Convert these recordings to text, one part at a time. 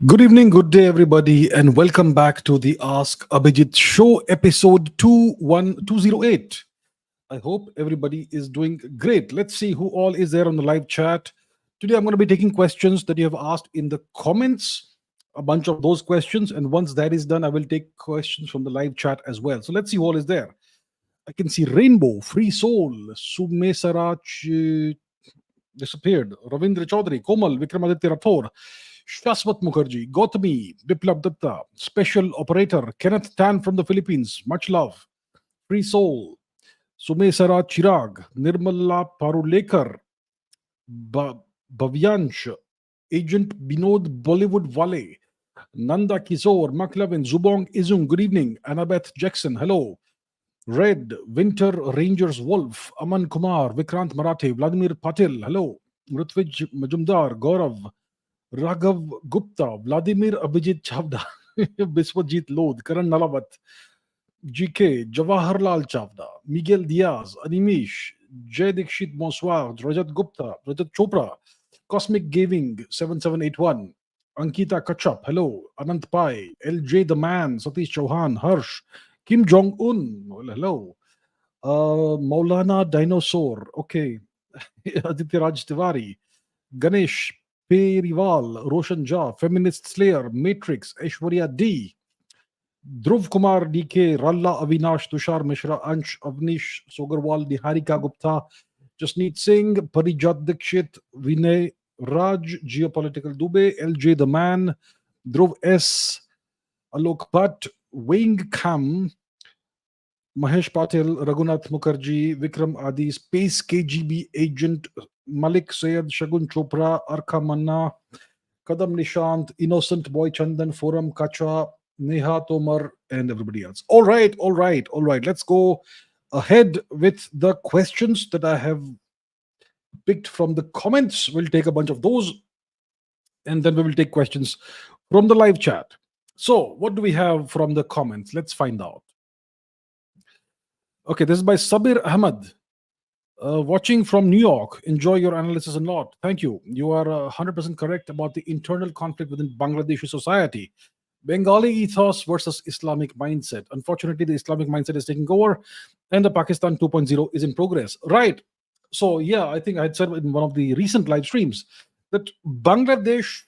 Good evening, good day, everybody, and welcome back to the Ask Abhijit show, episode 21208. I hope everybody is doing great. Let's see who all is there on the live chat. Today, I'm going to be taking questions that you have asked in the comments, a bunch of those questions. And once that is done, I will take questions from the live chat as well. So let's see who all is there. I can see Rainbow, Free Soul, Sumesarach disappeared, Ravindra Chaudhary, Komal, Vikramaditya Rathore, Shaswat Mukherjee, Gautami, Biplab Dutta, Special Operator, Kenneth Tan from the Philippines, much love, Free Soul, Sumesara Chirag, Nirmala Parulekar, Bhavyansh, Agent Binod Bollywood Vale, Nanda Kishore, Maklavin, Zubong Izung, good evening, Annabeth Jackson, hello, Red, Winter Rangers Wolf, Aman Kumar, Vikrant Marathe, Vladimir Patil, hello, Rutvij Majumdar, Gaurav, Raghav Gupta, Vladimir Abhijit Chavda, Biswajit Lodh, Karan Nalawat, GK, Jawaharlal Chavda, Miguel Diaz, Animish, Jay Dikshit Bonsoir, Rajat Gupta, Rajat Chopra, Cosmic Gaming 7781, Ankita Kachap, hello, Anant Pai, LJ the Man, Satish Chauhan, Harsh, Kim Jong Un, well, hello, Maulana Dinosaur, okay, Aditya Raj Tiwari, Ganesh, Perival, Roshan Jha, Feminist Slayer, Matrix, Aishwarya D, Dhruv Kumar DK, Ralla Avinash, Tushar Mishra, Ansh, Avnish, Sogarwal, Niharika Gupta, Jasneet Singh, Parijat Dikshit, Vinay Raj, Geopolitical Dubey, LJ the Man, Dhruv S, Alok Bhatt, Wing Kam, Mahesh Patil, Raghunath Mukherjee, Vikram Adi, Space KGB Agent, Malik Sayed, Shagun Chopra, Arka Manna, Kadam Nishant, Innocent Boy Chandan, Forum Kacha, Neha Tomar, and everybody else. All right, all right, all right. Let's go ahead with the questions that I have picked from the comments. We'll take a bunch of those, and then we will take questions from the live chat. So, what do we have from the comments? Let's find out. Okay, this is by Sabir Ahmad. Watching from New York. Enjoy your analysis a lot. Thank you. You are 100% correct about the internal conflict within Bangladeshi society. Bengali ethos versus Islamic mindset. Unfortunately, the Islamic mindset is taking over and the Pakistan 2.0 is in progress. Right. So, yeah, I think I had said in one of the recent live streams that Bangladesh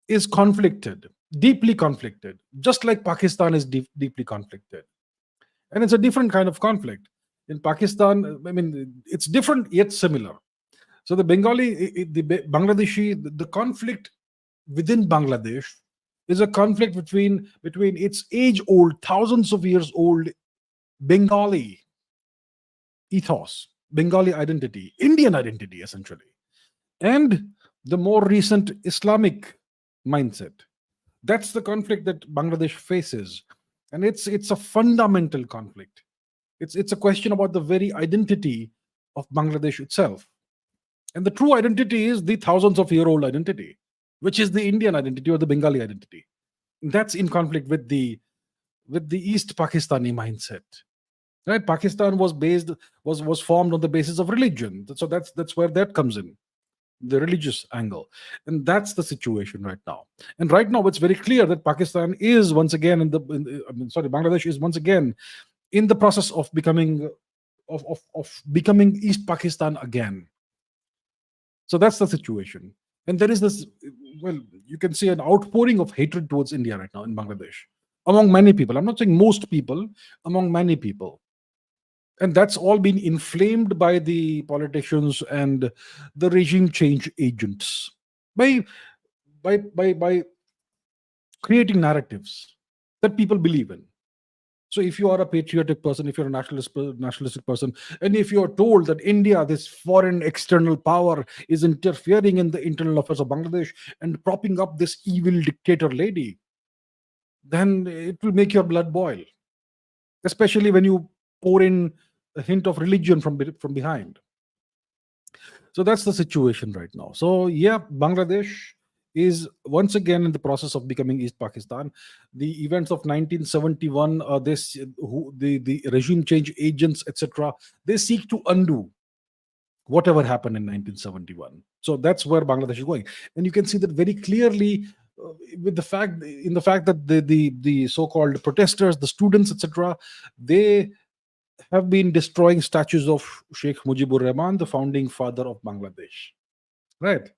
is conflicted, deeply conflicted, just like Pakistan is deeply conflicted. And it's a different kind of conflict. In Pakistan, I mean, it's different yet similar. So the Bangladeshi, the conflict within Bangladesh is a conflict between its age-old, thousands of years old Bengali ethos, Bengali identity, Indian identity, essentially, and the more recent Islamic mindset. That's the conflict that Bangladesh faces, and it's a fundamental conflict. It's a question about the very identity of Bangladesh itself. And the true identity is the thousands of year old identity, which is the Indian identity or the Bengali identity. That's in conflict with the East Pakistani mindset. Right? Pakistan was formed on the basis of religion. So that's where that comes in, the religious angle. And that's the situation right now. And right now it's very clear that Pakistan is once again Bangladesh is once again in the process of becoming becoming East Pakistan again. So that's the situation. And there is this, well, you can see an outpouring of hatred towards India right now in Bangladesh among many people. I'm not saying most people, among many people. And that's all been inflamed by the politicians and the regime change agents by creating narratives that people believe in. So if you are a patriotic person, if you're a nationalistic person, and if you are told that India, this foreign external power, is interfering in the internal affairs of Bangladesh and propping up this evil dictator lady, then it will make your blood boil, especially when you pour in a hint of religion from behind. So that's the situation right now. So yeah, Bangladesh is once again in the process of becoming East Pakistan. The events of 1971, the regime change agents, etc., they seek to undo whatever happened in 1971. So that's where Bangladesh is going. And you can see that very clearly with the fact that the so-called protesters, the students, etc., they have been destroying statues of Sheikh Mujibur Rahman, the founding father of Bangladesh. Right.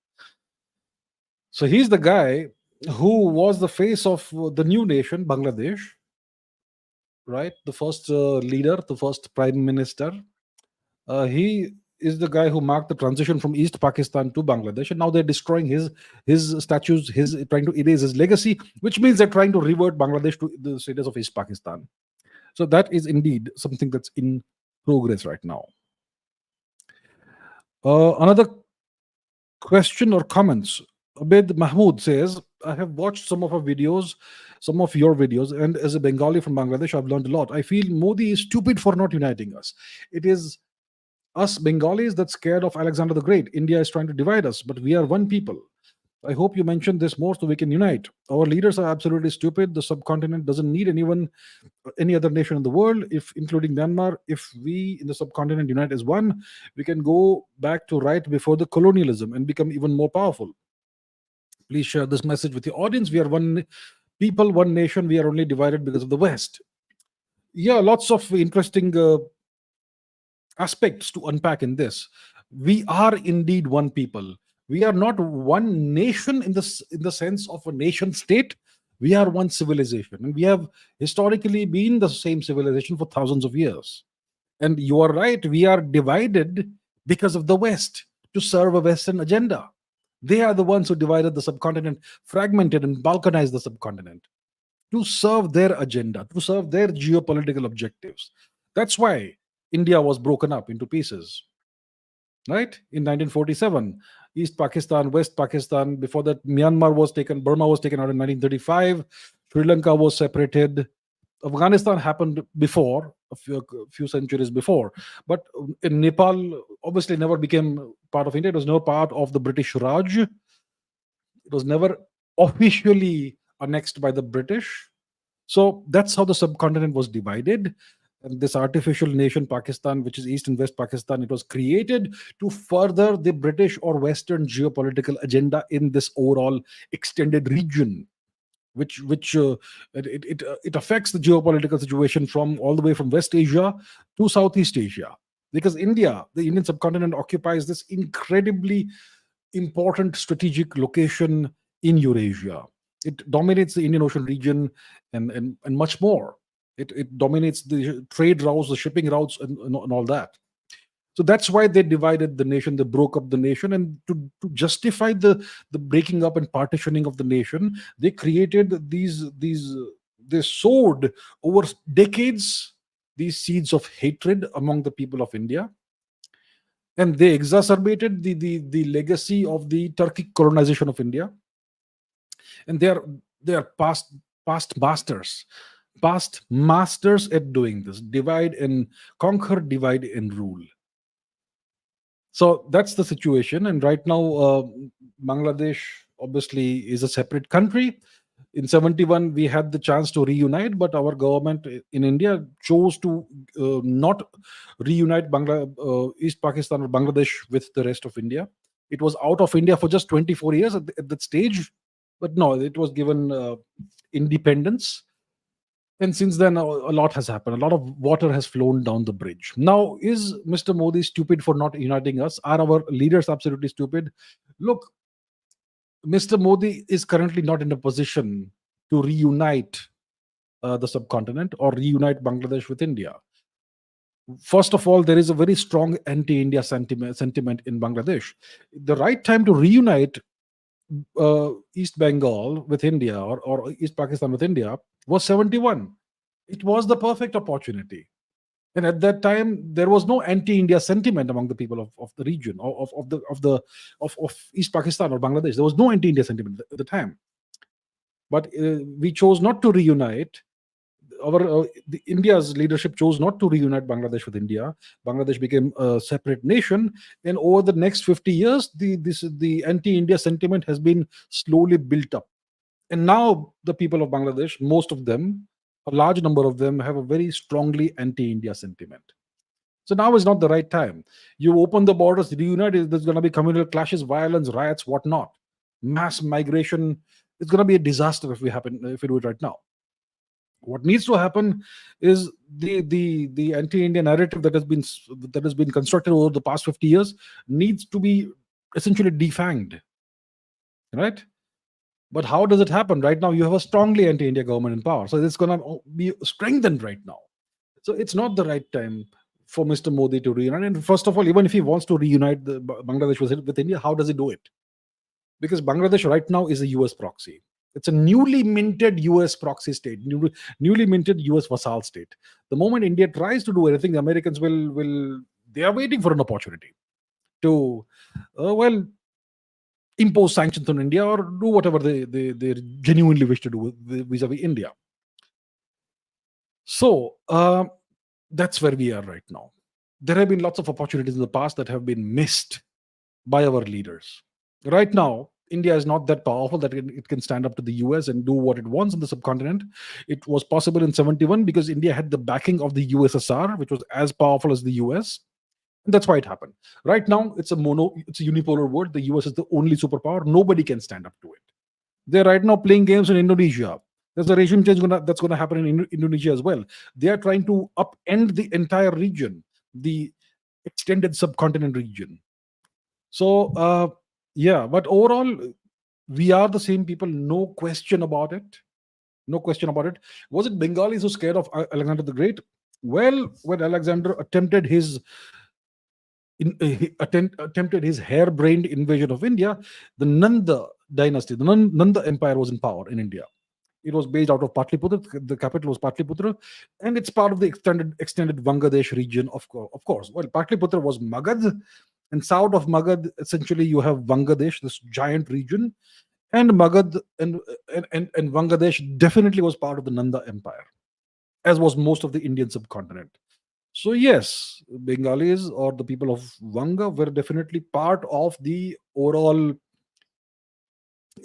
So he's the guy who was the face of the new nation, Bangladesh. Right. The first leader, the first prime minister. He is the guy who marked the transition from East Pakistan to Bangladesh, and now they're destroying his statues, his trying to erase his legacy, which means they're trying to revert Bangladesh to the status of East Pakistan. So that is indeed something that's in progress right now. Another question or comments. Abid Mahmood says, I have watched some of our videos, some of your videos, and as a Bengali from Bangladesh, I've learned a lot. I feel Modi is stupid for not uniting us. It is us Bengalis that's scared of Alexander the Great. India is trying to divide us, but we are one people. I hope you mentioned this more so we can unite. Our leaders are absolutely stupid. The subcontinent doesn't need anyone, any other nation in the world, if including Myanmar. If we in the subcontinent unite as one, we can go back to right before the colonialism and become even more powerful. Please share this message with your audience. We are one people, one nation. We are only divided because of the West. Yeah, lots of interesting aspects to unpack in this. We are indeed one people. We are not one nation in the sense of a nation state. We are one civilization, and we have historically been the same civilization for thousands of years. And you are right, we are divided because of the West to serve a Western agenda. They are the ones who divided the subcontinent, fragmented and balkanized the subcontinent to serve their agenda, to serve their geopolitical objectives. That's why India was broken up into pieces, right? In 1947, East Pakistan, West Pakistan. Before that, Myanmar was taken, Burma was taken out in 1935. Sri Lanka was separated. Afghanistan happened before, a few centuries before. But in Nepal, obviously never became part of India. It was never part of the British Raj. It was never officially annexed by the British. So that's how the subcontinent was divided. And this artificial nation, Pakistan, which is East and West Pakistan, it was created to further the British or Western geopolitical agenda in this overall extended region, which affects the geopolitical situation from all the way from West Asia to Southeast Asia. Because India, the Indian subcontinent, occupies this incredibly important strategic location in Eurasia. It dominates the Indian Ocean region and much more. It dominates the trade routes, the shipping routes, and all that. So that's why they divided the nation, they broke up the nation, and to justify the breaking up and partitioning of the nation, they created they sowed over decades these seeds of hatred among the people of India, and they exacerbated the legacy of the Turkic colonization of India. And they are past masters at doing this: divide and conquer, divide and rule. So that's the situation. And right now, Bangladesh obviously is a separate country. In 71, we had the chance to reunite, but our government in India chose to not reunite East Pakistan or Bangladesh with the rest of India. It was out of India for just 24 years at that stage. But no, it was given independence. And since then, a lot has happened. A lot of water has flown down the bridge. Now, is Mr. Modi stupid for not uniting us? Are our leaders absolutely stupid? Look, Mr. Modi is currently not in a position to reunite the subcontinent or reunite Bangladesh with India. First of all, there is a very strong anti-India sentiment in Bangladesh. The right time to reunite East Bengal with India or East Pakistan with India was 71. It was the perfect opportunity. And at that time, there was no anti-India sentiment among the people of the region, of East Pakistan or Bangladesh. There was no anti-India sentiment at the time. But we chose not to reunite. India's leadership chose not to reunite Bangladesh with India. Bangladesh became a separate nation, and over the next 50 years, the anti-India sentiment has been slowly built up. And now the people of Bangladesh, most of them, a large number of them, have a very strongly anti-India sentiment. So now is not the right time. You open the borders, reunite, there's going to be communal clashes, violence, riots, whatnot. Mass migration It's going to be a disaster if we do it right now. What needs to happen is the anti-India narrative that has been constructed over the past 50 years needs to be essentially defanged, right? But how does it happen? Right now, you have a strongly anti-India government in power, so it's going to be strengthened right now. So it's not the right time for Mr. Modi to reunite. And first of all, even if he wants to reunite Bangladesh with India, how does he do it? Because Bangladesh right now is a US proxy. It's a newly minted US proxy state, newly minted US vassal state. The moment India tries to do anything, the Americans will they are waiting for an opportunity to, well, impose sanctions on India or do whatever they genuinely wish to do vis-a-vis India. So that's where we are right now. There have been lots of opportunities in the past that have been missed by our leaders. Right now, India is not that powerful that it can stand up to the US and do what it wants in the subcontinent. It was possible in 71 because India had the backing of the USSR, which was as powerful as the US. And that's why it happened. Right now, it's a unipolar world. The US is the only superpower. Nobody can stand up to it. They're right now playing games in Indonesia. There's a regime change that's going to happen in Indonesia as well. They are trying to upend the entire region, the extended subcontinent region. So, yeah, but overall, we are the same people. No question about it. No question about it. Was it Bengalis who scared of Alexander the Great? Well, when Alexander attempted his hair-brained invasion of India, the Nanda dynasty, the Nanda Empire was in power in India. It was based out of Patliputra. The capital was Patliputra, and it's part of the extended Bangladesh region, of course. Well, Patliputra was Magad, and south of Magad, essentially, you have Bangladesh, this giant region, and Magad and Bangladesh definitely was part of the Nanda Empire, as was most of the Indian subcontinent. So yes, Bengalis or the people of Vanga were definitely part of the overall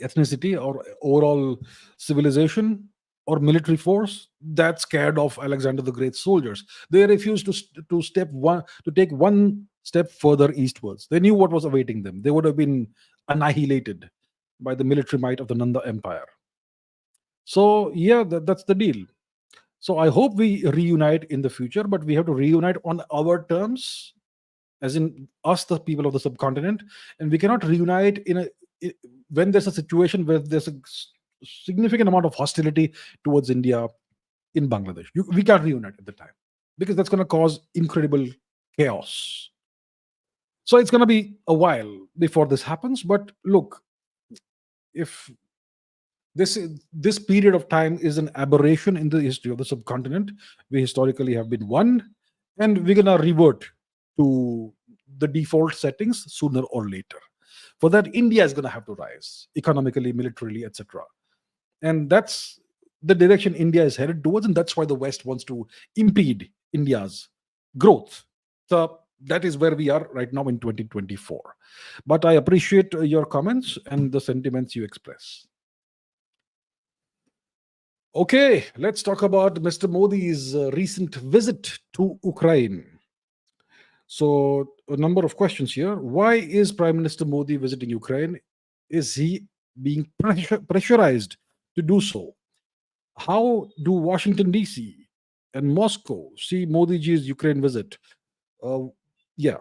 ethnicity or overall civilization or military force that scared off Alexander the Great's soldiers. They refused to take one step further eastwards. They knew what was awaiting them. They would have been annihilated by the military might of the Nanda Empire. So yeah, that's the deal. So I hope we reunite in the future, but we have to reunite on our terms, as in us, the people of the subcontinent, and we cannot reunite when there's a situation where there's a significant amount of hostility towards India in Bangladesh. We can't reunite at the time because that's going to cause incredible chaos. So it's going to be a while before this happens. But look, if this period of time is an aberration in the history of the subcontinent, we historically have been one, and we're going to revert to the default settings sooner or later. For that, India is going to have to rise economically, militarily, etc. And that's the direction India is headed towards, and that's why the West wants to impede India's growth. So that is where we are right now in 2024. But I appreciate your comments and the sentiments you express. Okay, let's talk about Mr. Modi's recent visit to Ukraine. So, a number of questions here. Why is Prime Minister Modi visiting Ukraine? Is he being pressurized to do so? How do Washington, D.C. and Moscow see Modi ji's Ukraine visit? Yeah.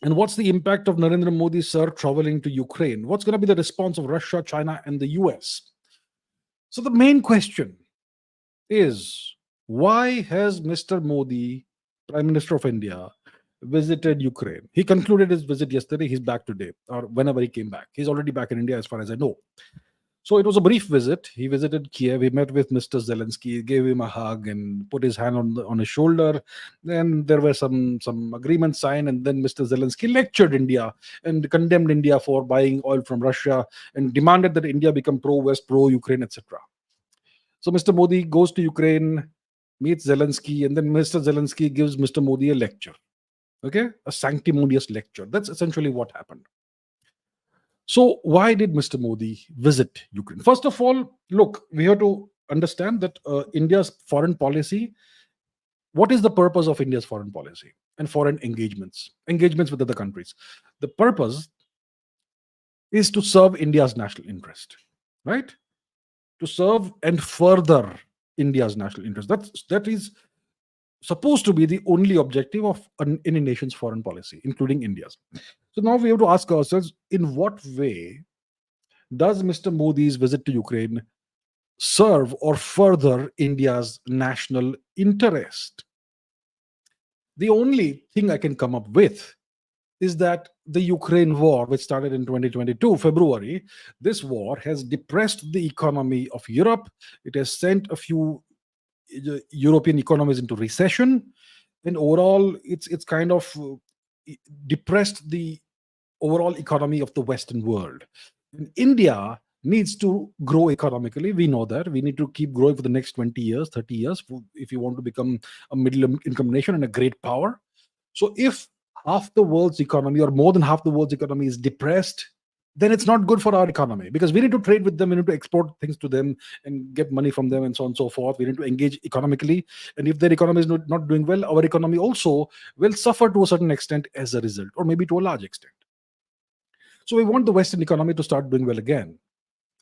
And what's the impact of Narendra Modi, sir, traveling to Ukraine? What's going to be the response of Russia, China, and the US? So the main question is, why has Mr. Modi, Prime Minister of India, visited Ukraine? He concluded his visit yesterday. He's back today, or whenever he came back. He's already back in India, as far as I know. So it was a brief visit. He visited Kiev. He met with Mr. Zelensky, gave him a hug, and put his hand on his shoulder. Then there were some agreements signed, and then Mr. Zelensky lectured India and condemned India for buying oil from Russia and demanded that India become pro-West, pro-Ukraine, etc. So Mr. Modi goes to Ukraine, meets Zelensky, and then Mr. Zelensky gives Mr. Modi a lecture. Okay, a sanctimonious lecture. That's essentially what happened. So why did Mr. Modi visit Ukraine? First of all, look, we have to understand that India's foreign policy, what is the purpose of India's foreign policy and foreign engagements with other countries? The purpose is to serve India's national interest. right? To serve and further India's national interest. That is supposed to be the only objective of any nation's foreign policy, including India's. So now we have to ask ourselves, in what way does Mr. Modi's visit to Ukraine serve or further India's national interest? The only thing I can come up with is that the Ukraine war, which started in 2022, February, this war has depressed the economy of Europe. It has sent a few European economies into recession, and overall, it's kind of depressed the overall economy of the Western world. And India needs to grow economically. We know that we need to keep growing for the next 20 years, 30 years, if you want to become a middle income nation and a great power. So if half the world's economy or more than half the world's economy is depressed, then it's not good for our economy, because we need to trade with them, we need to export things to them and get money from them and so on and so forth. We need to engage economically. And if their economy is not doing well, our economy also will suffer to a certain extent as a result, or maybe to a large extent. So we want the Western economy to start doing well again.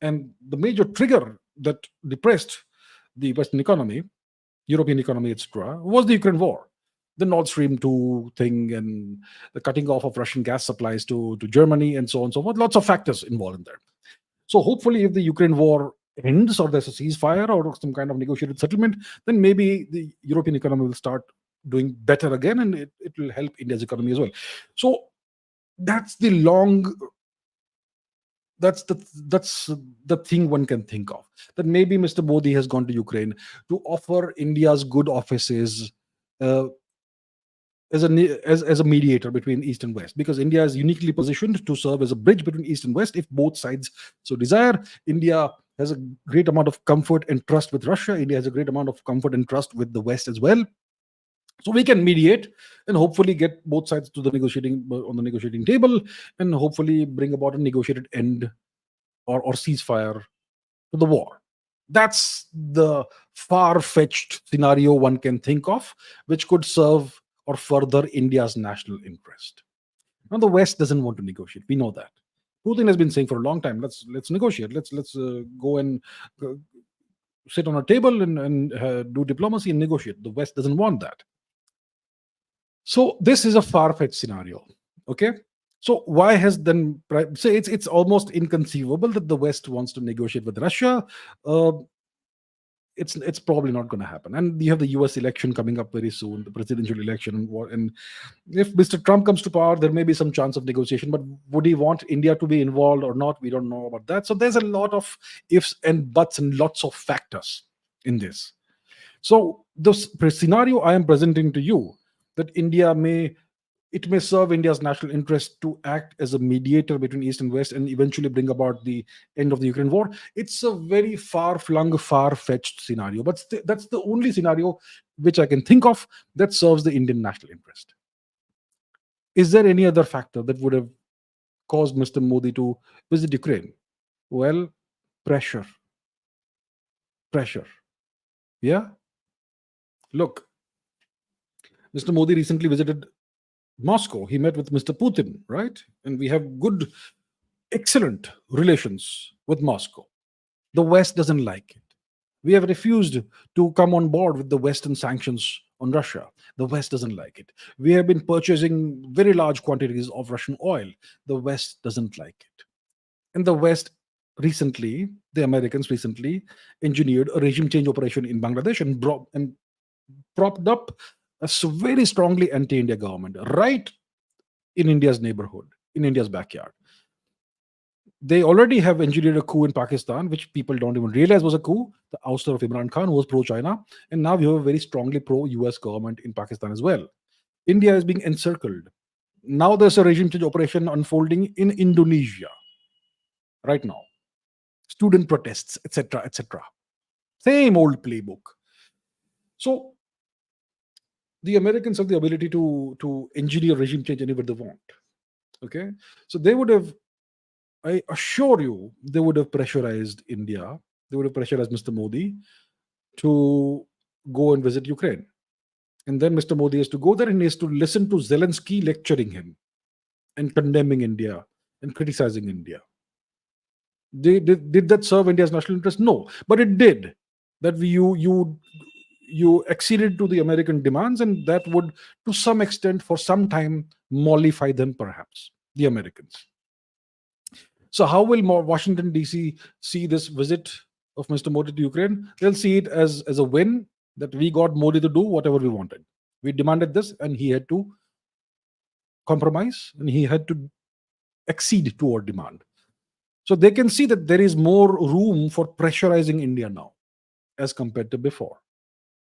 And the major trigger that depressed the Western economy, European economy, etc., was the Ukraine war. The Nord Stream 2 thing and the cutting off of Russian gas supplies to Germany and so on and so forth. Lots of factors involved in there. So hopefully, if the Ukraine war ends or there's a ceasefire or some kind of negotiated settlement, then maybe the European economy will start doing better again, and it will help India's economy as well. So that's the thing one can think of, that maybe Mr. Modi has gone to Ukraine to offer India's good offices as a mediator between East and West, because India is uniquely positioned to serve as a bridge between East and West if both sides so desire. India has a great amount of comfort and trust with Russia. India has a great amount of comfort and trust with the West as well. So we can mediate and hopefully get both sides to the negotiating table, and hopefully bring about a negotiated end or ceasefire to the war. That's the far-fetched scenario one can think of, which could serve or further India's national interest. Now, the West doesn't want to negotiate. We know that. Putin has been saying for a long time, let's negotiate. Let's go and sit on a table and do diplomacy and negotiate. The West doesn't want that. So this is a far-fetched scenario. Okay. So why has then say it's almost inconceivable that the West wants to negotiate with Russia? It's probably not going to happen. And you have the US election coming up very soon, the presidential election, and if Mr. Trump comes to power, there may be some chance of negotiation. But would he want India to be involved or not? We don't know about that. So there's a lot of ifs and buts and lots of factors in this. So the scenario I am presenting to you, that it may serve India's national interest to act as a mediator between East and West and eventually bring about the end of the Ukraine war. It's a very far-flung, far-fetched scenario, but that's the only scenario which I can think of that serves the Indian national interest. Is there any other factor that would have caused Mr. Modi to visit Ukraine? Well, pressure. Yeah? Look, Mr. Modi recently visited Moscow. He met with Mr. Putin, right? And we have good, excellent relations with Moscow. The West doesn't like it. We have refused to come on board with the Western sanctions on Russia. The West doesn't like it. We have been purchasing very large quantities of Russian oil. The West doesn't like it. And the West the Americans recently engineered a regime change operation in Bangladesh and propped up a very strongly anti-India government right in India's neighborhood, in India's backyard. They already have engineered a coup in Pakistan, which people don't even realize was a coup, the ouster of Imran Khan, who was pro-China. And now we have a very strongly pro-US government in Pakistan as well. India is being encircled. Now there's a regime change operation unfolding in Indonesia right now. Student protests, etc., etc. Same old playbook. So the Americans have the ability to engineer regime change anywhere they want. Okay, so they would have, I assure you, they would have pressurized India. They would have pressurized Mr. Modi to go and visit Ukraine. And then Mr. Modi has to go there and he has to listen to Zelensky lecturing him and condemning India and criticizing India. Did that serve India's national interest? No, but it did. That you acceded to the American demands, and that would, to some extent, for some time, mollify them, perhaps the Americans. So, how will Washington D.C. see this visit of Mr. Modi to Ukraine? They'll see it as a win, that we got Modi to do whatever we wanted. We demanded this, and he had to compromise, and he had to accede to our demand. So they can see that there is more room for pressurizing India now as compared to before.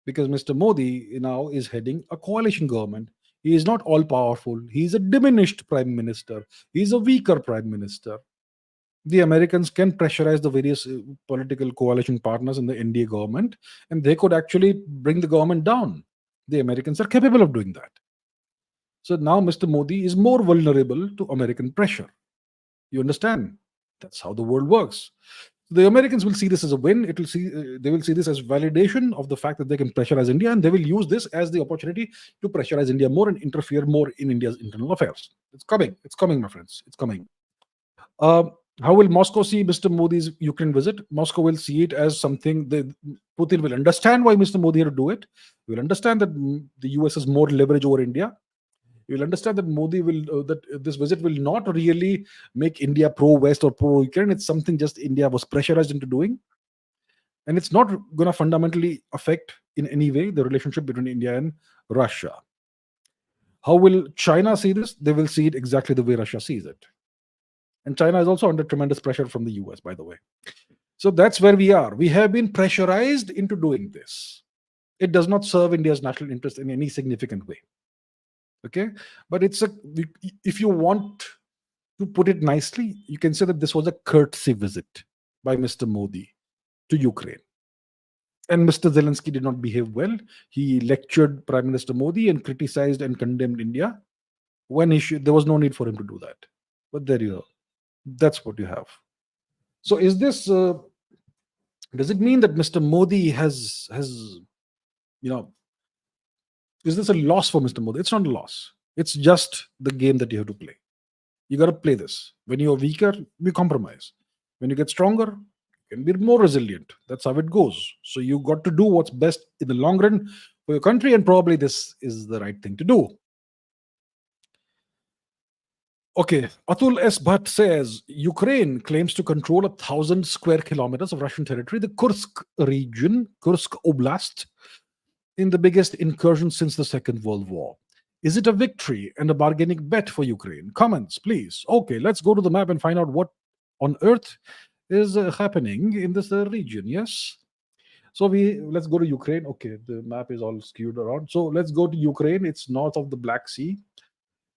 Because Mr. Modi now is heading a coalition government. He is not all powerful. He is a diminished prime minister. He is a weaker prime minister. The Americans can pressurize the various political coalition partners in the India government, and they could actually bring the government down. The Americans are capable of doing that. So now Mr. Modi is more vulnerable to American pressure. You understand? That's how the world works. The Americans will see this as a win. They will see this as validation of the fact that they can pressurize India, and they will use this as the opportunity to pressurize India more and interfere more in India's internal affairs. It's coming. It's coming, my friends. It's coming. How will Moscow see Mr. Modi's Ukraine visit? Moscow will see it as something Putin will understand why Mr. Modi had to do it. He will understand that the US has more leverage over India. You will understand that that this visit will not really make India pro-West or pro-Ukraine. It's something just India was pressurized into doing. And it's not going to fundamentally affect in any way the relationship between India and Russia. How will China see this? They will see it exactly the way Russia sees it. And China is also under tremendous pressure from the US, by the way. So that's where we are. We have been pressurized into doing this. It does not serve India's national interest in any significant way. Okay, but if you want to put it nicely, you can say that this was a courtesy visit by Mr. Modi to Ukraine. And Mr. Zelensky did not behave well. He lectured Prime Minister Modi and criticized and condemned India when there was no need for him to do that. But there you go. That's what you have. So is this, does it mean that Mr. Modi has is this a loss for Mr. Modi? It's not a loss. It's just the game that you have to play. You got to play this. When you're weaker, you compromise. When you get stronger, you can be more resilient. That's how it goes. So you got to do what's best in the long run for your country, and probably this is the right thing to do. Okay, Atul S. Bhatt says Ukraine claims to control 1,000 square kilometers of Russian territory, the Kursk region, Kursk Oblast, in the biggest incursion since the Second World War. Is it a victory and a bargaining bet for Ukraine? Comments, please. Okay, let's go to the map and find out what on earth is happening in this region. Yes. So let's go to Ukraine. Okay, the map is all skewed around. So let's go to Ukraine. It's north of the Black Sea.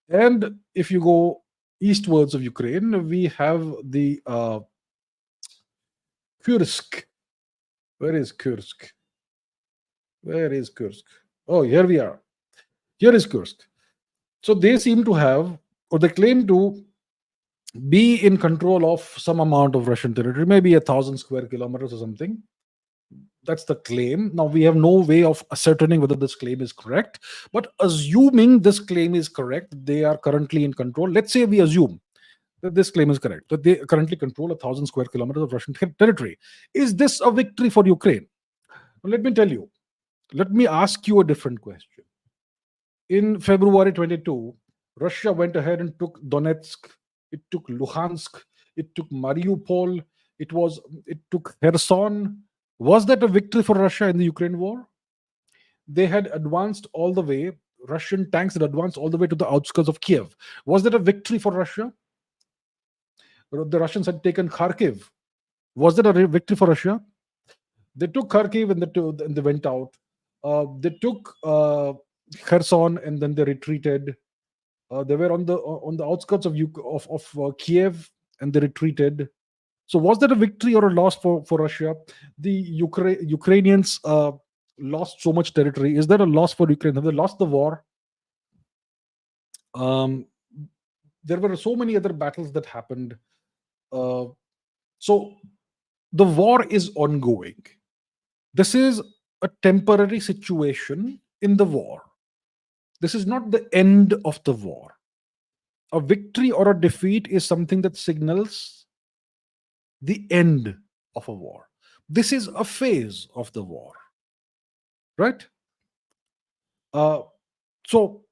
And if you go eastwards of Ukraine, we have the Kursk. Where is Kursk? Where is Kursk? Oh, here we are. Here is Kursk. So they seem to have, or they claim to be in control of some amount of Russian territory, maybe 1,000 square kilometers or something. That's the claim. Now, we have no way of ascertaining whether this claim is correct, but assuming this claim is correct, they are currently in control. Let's say we assume that this claim is correct, that they currently control 1,000 square kilometers of Russian territory. Is this a victory for Ukraine? Well, let me tell you. Let me ask you a different question. In February 22, Russia went ahead and took Donetsk, it took Luhansk, it took Mariupol, it took Kherson. Was that a victory for Russia in the Ukraine war? They had advanced all the way, Russian tanks had advanced all the way to the outskirts of Kiev. Was that a victory for Russia? The Russians had taken Kharkiv. Was that a victory for Russia? They took Kharkiv and they went out. They took Kherson and then they retreated. They were on the outskirts of Kiev and they retreated. So was that a victory or a loss for Russia? The Ukrainians lost so much territory. Is that a loss for Ukraine? Have they lost the war? There were so many other battles that happened. So the war is ongoing. This is a temporary situation in the war. This is not the end of the war. A victory or a defeat is something that signals the end of a war. This is a phase of the war, right? Uh, so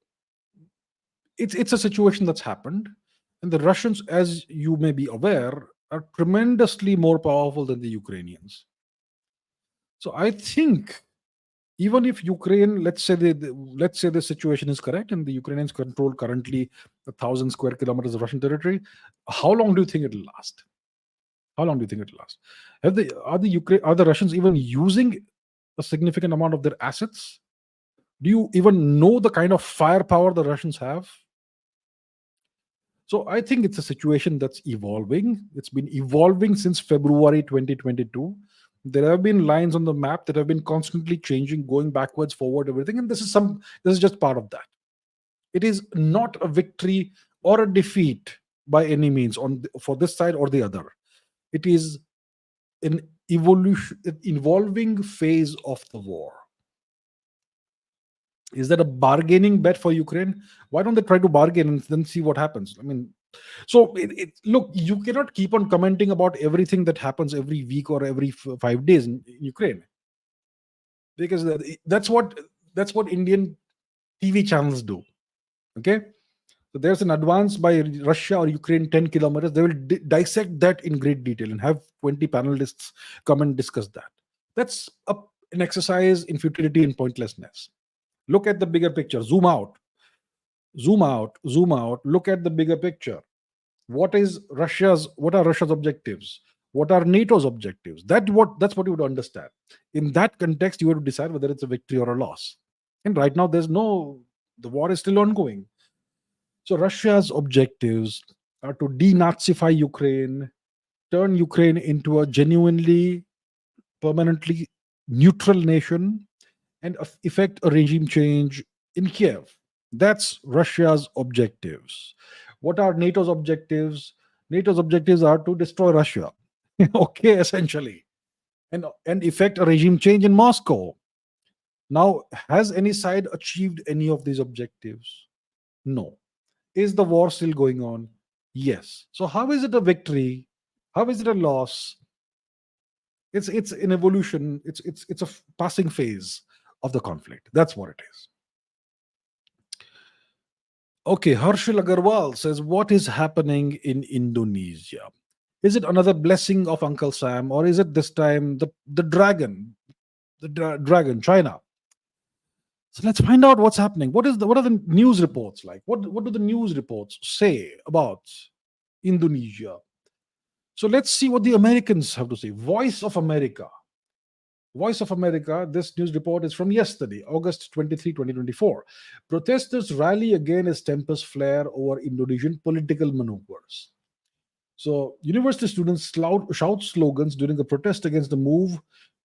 it's a situation that's happened, and the Russians, as you may be aware, are tremendously more powerful than the Ukrainians. So I think even if Ukraine, let's say let's say the situation is correct, and the Ukrainians control currently 1,000 square kilometers of Russian territory, how long do you think it'll last? How long do you think it'll last? Are the Russians even using a significant amount of their assets? Do you even know the kind of firepower the Russians have? So I think it's a situation that's evolving. It's been evolving since February 2022. There have been lines on the map that have been constantly changing, going backwards, forward, everything, and this is just part of that. It is not a victory or a defeat by any means for this side or the other. It is an evolving phase of the war. Is that a bargaining bet for Ukraine? Why don't they try to bargain and then see what happens? I mean, so look, you cannot keep on commenting about everything that happens every week or every 5 days in Ukraine, because that's what Indian TV channels do. Okay, so there's an advance by Russia or Ukraine 10 kilometers. They will dissect that in great detail and have 20 panelists come and discuss that. That's an exercise in futility and pointlessness. Look at the bigger picture. Zoom out. Look at the bigger picture. What are Russia's objectives? What are NATO's objectives? That's what you would understand. In that context, you have to decide whether it's a victory or a loss. And right now, the war is still ongoing. So Russia's objectives are to denazify Ukraine, turn Ukraine into a genuinely, permanently neutral nation, and effect a regime change in Kiev. That's Russia's objectives. What are NATO's objectives? NATO's objectives are to destroy Russia. Okay, essentially. And effect a regime change in Moscow. Now, has any side achieved any of these objectives? No. Is the war still going on? Yes. So how is it a victory? How is it a loss? It's an evolution. It's a passing phase of the conflict. That's what it is. Okay, Harshil Agarwal says, what is happening in Indonesia? Is it another blessing of Uncle Sam, or is it this time the dragon, dragon, China? So let's find out what's happening. What are the news reports like? What do the news reports say about Indonesia? So let's see what the Americans have to say. Voice of America. This news report is from yesterday, August 23, 2024. Protesters rally again as tempests flare over Indonesian political maneuvers. So, university students shout slogans during a protest against the move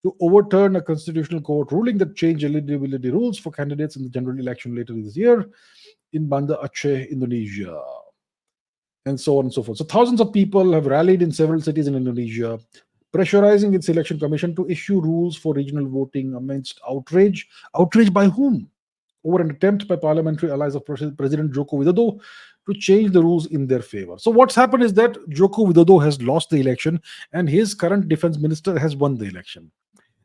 to overturn a constitutional court ruling that changed eligibility rules for candidates in the general election later this year in Banda Aceh, Indonesia, and so on and so forth. So, thousands of people have rallied in several cities in Indonesia, pressurizing its election commission to issue rules for regional voting amidst outrage. Outrage by whom? Over an attempt by parliamentary allies of President Joko Widodo to change the rules in their favor. So what's happened is that Joko Widodo has lost the election, and his current defense minister has won the election.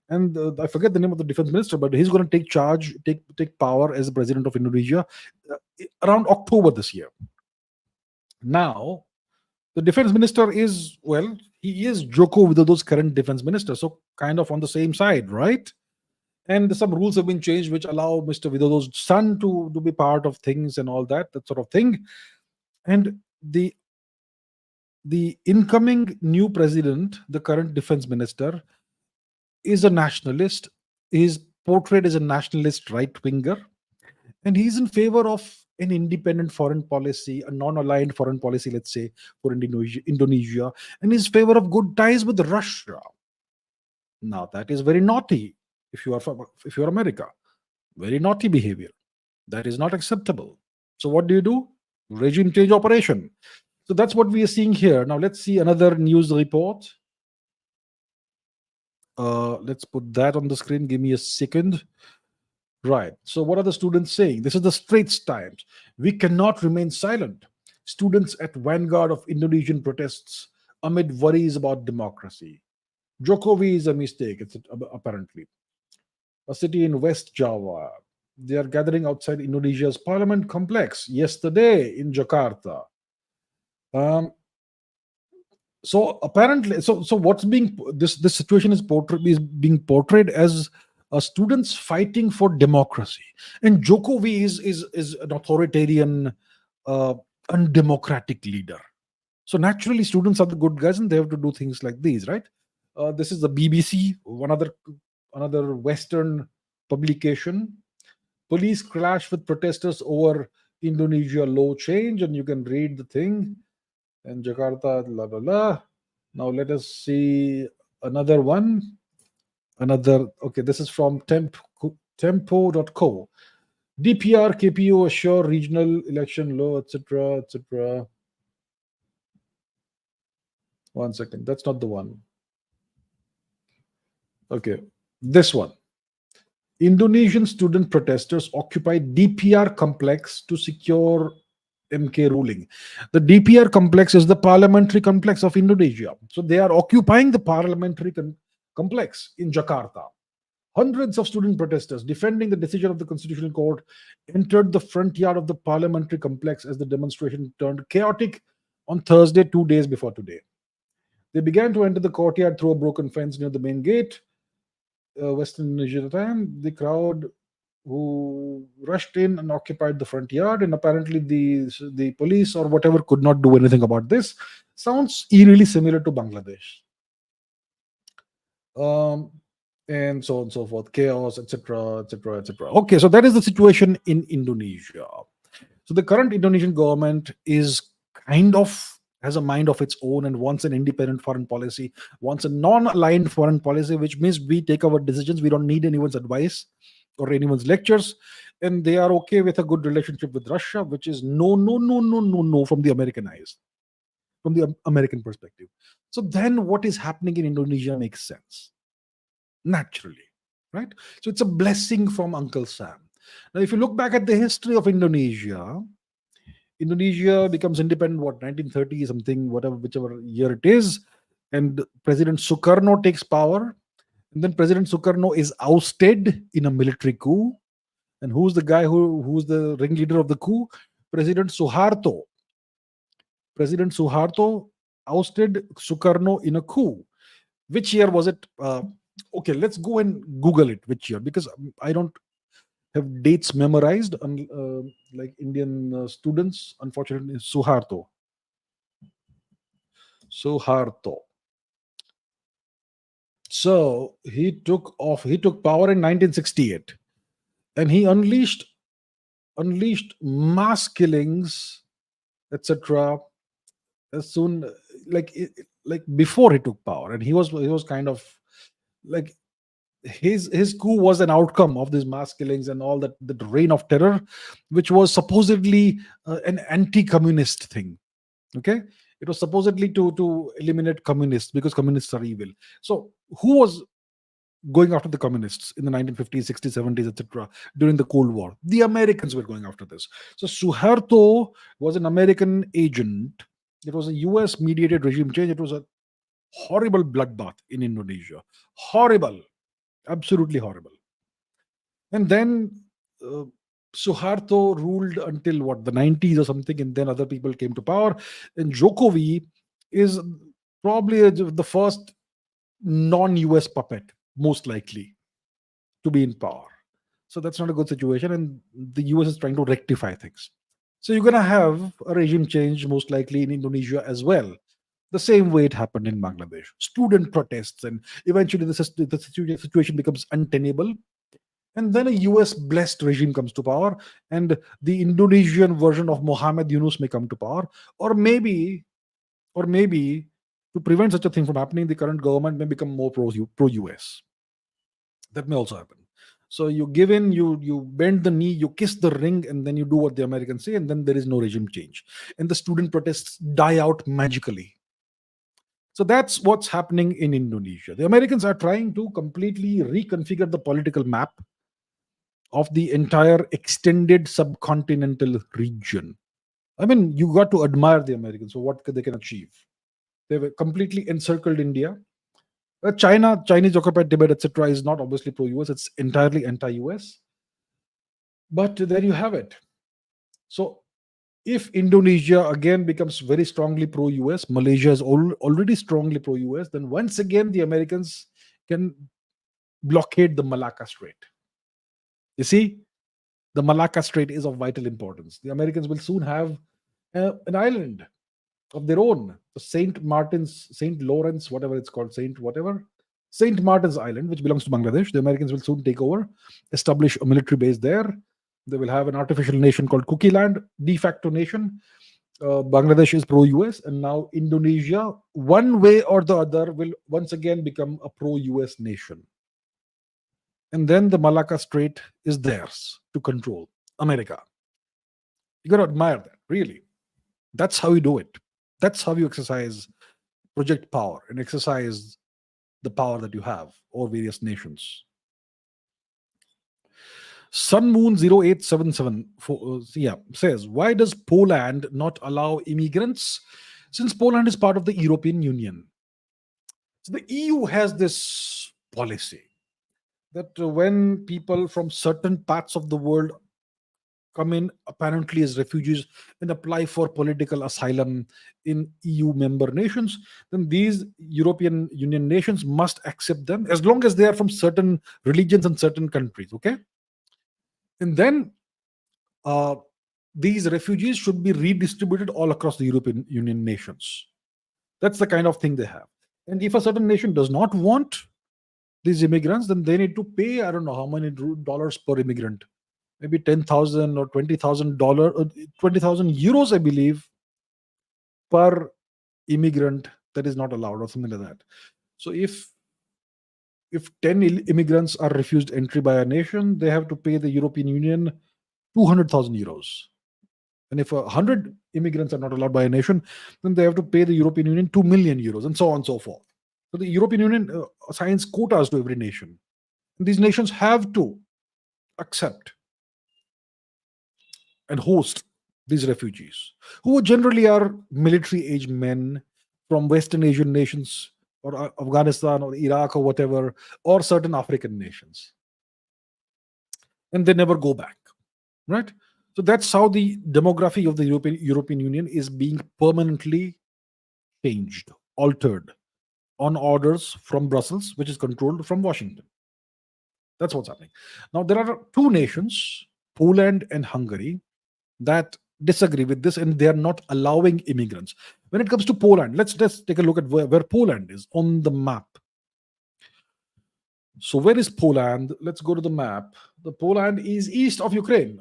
And I forget the name of the defense minister, but he's going to take charge, take power as the president of Indonesia around October this year. Now, the defense minister he is Joko Widodo's current defense minister, so kind of on the same side, right? And some rules have been changed which allow Mr. Widodo's son to be part of things and all that sort of thing. And the incoming new president, the current defense minister, is a nationalist. He's portrayed as a nationalist right-winger, and he's in favor of an independent foreign policy, a non-aligned foreign policy, let's say, for Indonesia, and he's in favor of good ties with Russia. Now, that is very naughty if you are America. Very naughty behavior. That is not acceptable. So what do? Regime change operation. So that's what we are seeing here. Now let's see another news report. Let's put that on the screen. Give me a second. Right. So what are the students saying? This is the Straits Times. We cannot remain silent. Students at vanguard of Indonesian protests amid worries about democracy. Jokowi is a mistake, apparently. A city in West Java. They are gathering outside Indonesia's parliament complex yesterday in Jakarta. Um, so apparently, so what's being this situation is being portrayed as students fighting for democracy, and Jokowi is an authoritarian, uh, undemocratic leader. So naturally, students are the good guys, and they have to do things like these, right? This is the BBC, another Western publication. Police clash with protesters over Indonesia law change, and you can read the thing. And Jakarta, la la la. Now let us see another one. Okay, this is from tempo.co. DPR KPO assure regional election law, etc. etc. One second, that's not the one. Okay, this one. Indonesian student protesters occupied DPR complex to secure MK ruling. The DPR complex is the parliamentary complex of Indonesia. So they are occupying the parliamentary complex in Jakarta. Hundreds of student protesters defending the decision of the Constitutional Court entered the front yard of the parliamentary complex as the demonstration turned chaotic on Thursday, 2 days before today. They began to enter the courtyard through a broken fence near the main gate. Western Indonesia time, the crowd who rushed in and occupied the front yard, and apparently the police or whatever could not do anything about this. Sounds eerily similar to Bangladesh. And so on and so forth, chaos, etc., etc., etc. Okay, so that is the situation in Indonesia. So the current Indonesian government is kind of has a mind of its own and wants an independent foreign policy, wants a non-aligned foreign policy, which means we take our decisions. We don't need anyone's advice or anyone's lectures. And they are okay with a good relationship with Russia, which is no, no, no, no, no, no from the American eyes, from the American perspective. So then what is happening in Indonesia makes sense, naturally, right? So it's a blessing from Uncle Sam. Now, if you look back at the history of Indonesia, Indonesia becomes independent, what, 1930 something, whatever, whichever year it is, and President Sukarno takes power, and then President Sukarno is ousted in a military coup. And who's the guy who's the ringleader of the coup? President Suharto. President Suharto ousted Sukarno in a coup. Which year was it? Okay, let's go and Google it. Which year? Because I don't have dates memorized, like Indian students. Unfortunately, Suharto. So he took power in 1968, and he unleashed mass killings, etc. As soon like before he took power, and he was kind of like his coup was an outcome of these mass killings and all that, the reign of terror, which was supposedly an anti-communist thing. Okay, it was supposedly to eliminate communists because communists are evil. So who was going after the communists in the 1950s, 60s, 70s, etc. during the Cold War? The Americans were going after this. So Suharto was an American agent. It was a US mediated regime change. It was a horrible bloodbath in Indonesia. Horrible. Absolutely horrible. And then Suharto ruled until what, the 90s or something, and then other people came to power. And Jokowi is probably the first non-US puppet, most likely, to be in power. So that's not a good situation, and the US is trying to rectify things. So you're going to have a regime change, most likely in Indonesia as well, the same way it happened in Bangladesh. Student protests, and eventually the situation becomes untenable. And then a US blessed regime comes to power, and the Indonesian version of Mohammed Yunus may come to power. Or maybe, to prevent such a thing from happening, the current government may become more pro US. That may also happen. So you give in, you bend the knee, you kiss the ring, and then you do what the Americans say, and then there is no regime change. And the student protests die out magically. So that's what's happening in Indonesia. The Americans are trying to completely reconfigure the political map of the entire extended subcontinental region. I mean, you got to admire the Americans for what they can achieve. They've completely encircled India. Chinese occupied Tibet, etc., is not obviously pro-US. It's entirely anti-US. But there you have it. So if Indonesia again becomes very strongly pro-US, Malaysia is already strongly pro-US, then once again the Americans can blockade the Malacca Strait. You see, the Malacca Strait is of vital importance. The Americans will soon have an island of their own, the St. Lawrence, whatever it's called, St. Martin's Island, which belongs to Bangladesh. The Americans will soon take over, establish a military base there. They will have an artificial nation called Cookie Land, de facto nation. Bangladesh is pro-US, and now Indonesia, one way or the other, will once again become a pro-US nation. And then the Malacca Strait is theirs to control. America. You got to admire that, really. That's how you do it. That's how you exercise, project power, and exercise the power that you have over various nations. SunMoon0877 says, why does Poland not allow immigrants since Poland is part of the European Union? So the EU has this policy that when people from certain parts of the world come in apparently as refugees and apply for political asylum in EU member nations, then these European Union nations must accept them as long as they are from certain religions and certain countries, okay? And then these refugees should be redistributed all across the European Union nations. That's the kind of thing they have. And if a certain nation does not want these immigrants, then they need to pay, I don't know how many dollars per immigrant, maybe $10,000 or $20,000, 20,000 euros, I believe, per immigrant that is not allowed, or something like that. So if 10 immigrants are refused entry by a nation, they have to pay the European Union 200,000 euros. And if 100 immigrants are not allowed by a nation, then they have to pay the European Union 2 million euros, and so on and so forth. So the European Union assigns quotas to every nation. And these nations have to accept and host these refugees, who generally are military-aged men from Western Asian nations, or Afghanistan, or Iraq, or whatever, or certain African nations. And they never go back, right? So that's how the demography of the European Union is being permanently changed, altered, on orders from Brussels, which is controlled from Washington. That's what's happening. Now, there are two nations, Poland and Hungary, that disagree with this, and they are not allowing immigrants. When it comes to Poland, let's just take a look at where Poland is on the map. So where is Poland? Let's go to the map. The Poland is west of Ukraine,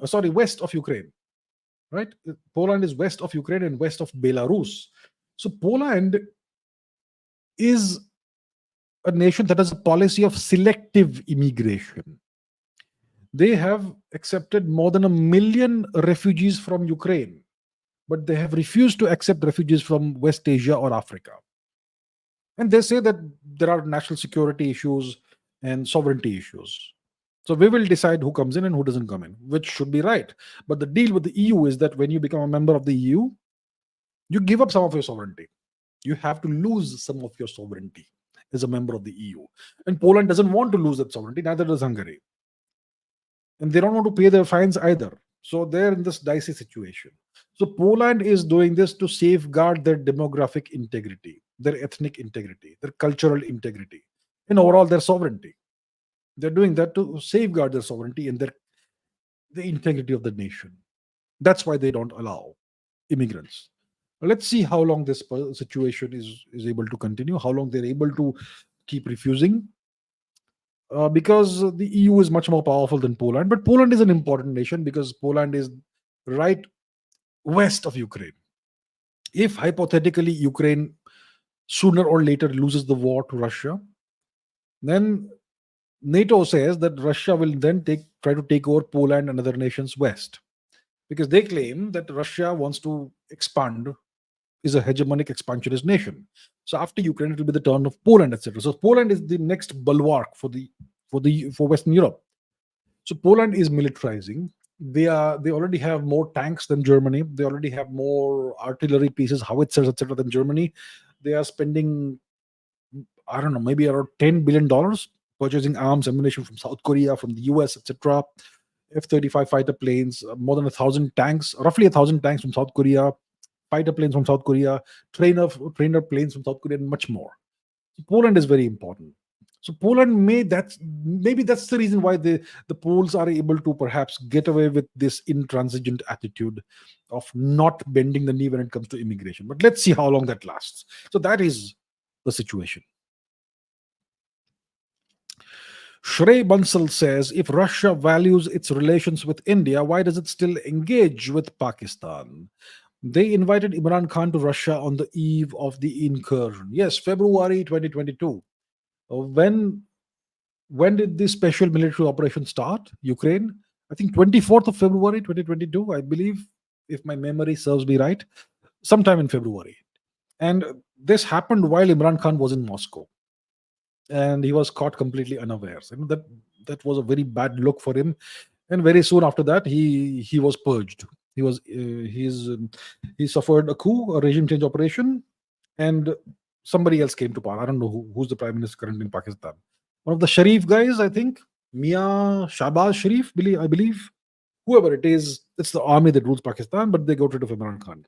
right? Poland is west of Ukraine and west of Belarus. So Poland is a nation that has a policy of selective immigration. They have accepted more than 1 million refugees from Ukraine, but they have refused to accept refugees from West Asia or Africa. And they say that there are national security issues and sovereignty issues. So we will decide who comes in and who doesn't come in, which should be right. But the deal with the EU is that when you become a member of the EU, you give up some of your sovereignty. You have to lose some of your sovereignty as a member of the EU. And Poland doesn't want to lose that sovereignty, neither does Hungary. And they don't want to pay their fines either. So they're in this dicey situation. So Poland is doing this to safeguard their demographic integrity, their ethnic integrity, their cultural integrity, and overall their sovereignty. They're doing that to safeguard their sovereignty and the integrity of the nation. That's why they don't allow immigrants. Let's see how long this situation is able to continue, how long they're able to keep refusing. Because the EU is much more powerful than Poland. But Poland is an important nation because Poland is right west of Ukraine. If hypothetically Ukraine sooner or later loses the war to Russia, then NATO says that Russia will then try to take over Poland and other nations west, because they claim that Russia wants to expand, is a hegemonic expansionist nation. So after Ukraine, it will be the turn of Poland, etc. So Poland is the next bulwark for Western Europe. So Poland is militarizing. They already have more tanks than Germany. They already have more artillery pieces, howitzers, etc. than Germany. They are spending, I don't know, maybe around $10 billion purchasing arms, ammunition from South Korea, from the US, etc. F-35 fighter planes, more than 1,000 tanks, roughly 1,000 tanks from South Korea, fighter planes from South Korea, trainer planes from South Korea, and much more. So Poland is very important. So Poland maybe that's the reason why the Poles are able to perhaps get away with this intransigent attitude of not bending the knee when it comes to immigration. But let's see how long that lasts. So that is the situation. Shrey Bansal says, if Russia values its relations with India, why does it still engage with Pakistan? They invited Imran Khan to Russia on the eve of the incursion. Yes, February 2022. When did this special military operation start? Ukraine? I think 24th of February 2022, I believe, if my memory serves me right, sometime in February. And this happened while Imran Khan was in Moscow, and he was caught completely unawares. That was a very bad look for him. And very soon after that, he was purged. He suffered a coup, a regime change operation, and somebody else came to power. I don't know who's the prime minister currently in Pakistan. One of the Sharif guys, I think, Mia Shahbaz Sharif, I believe. Whoever it is, it's the army that rules Pakistan, but they got rid of Imran Khan.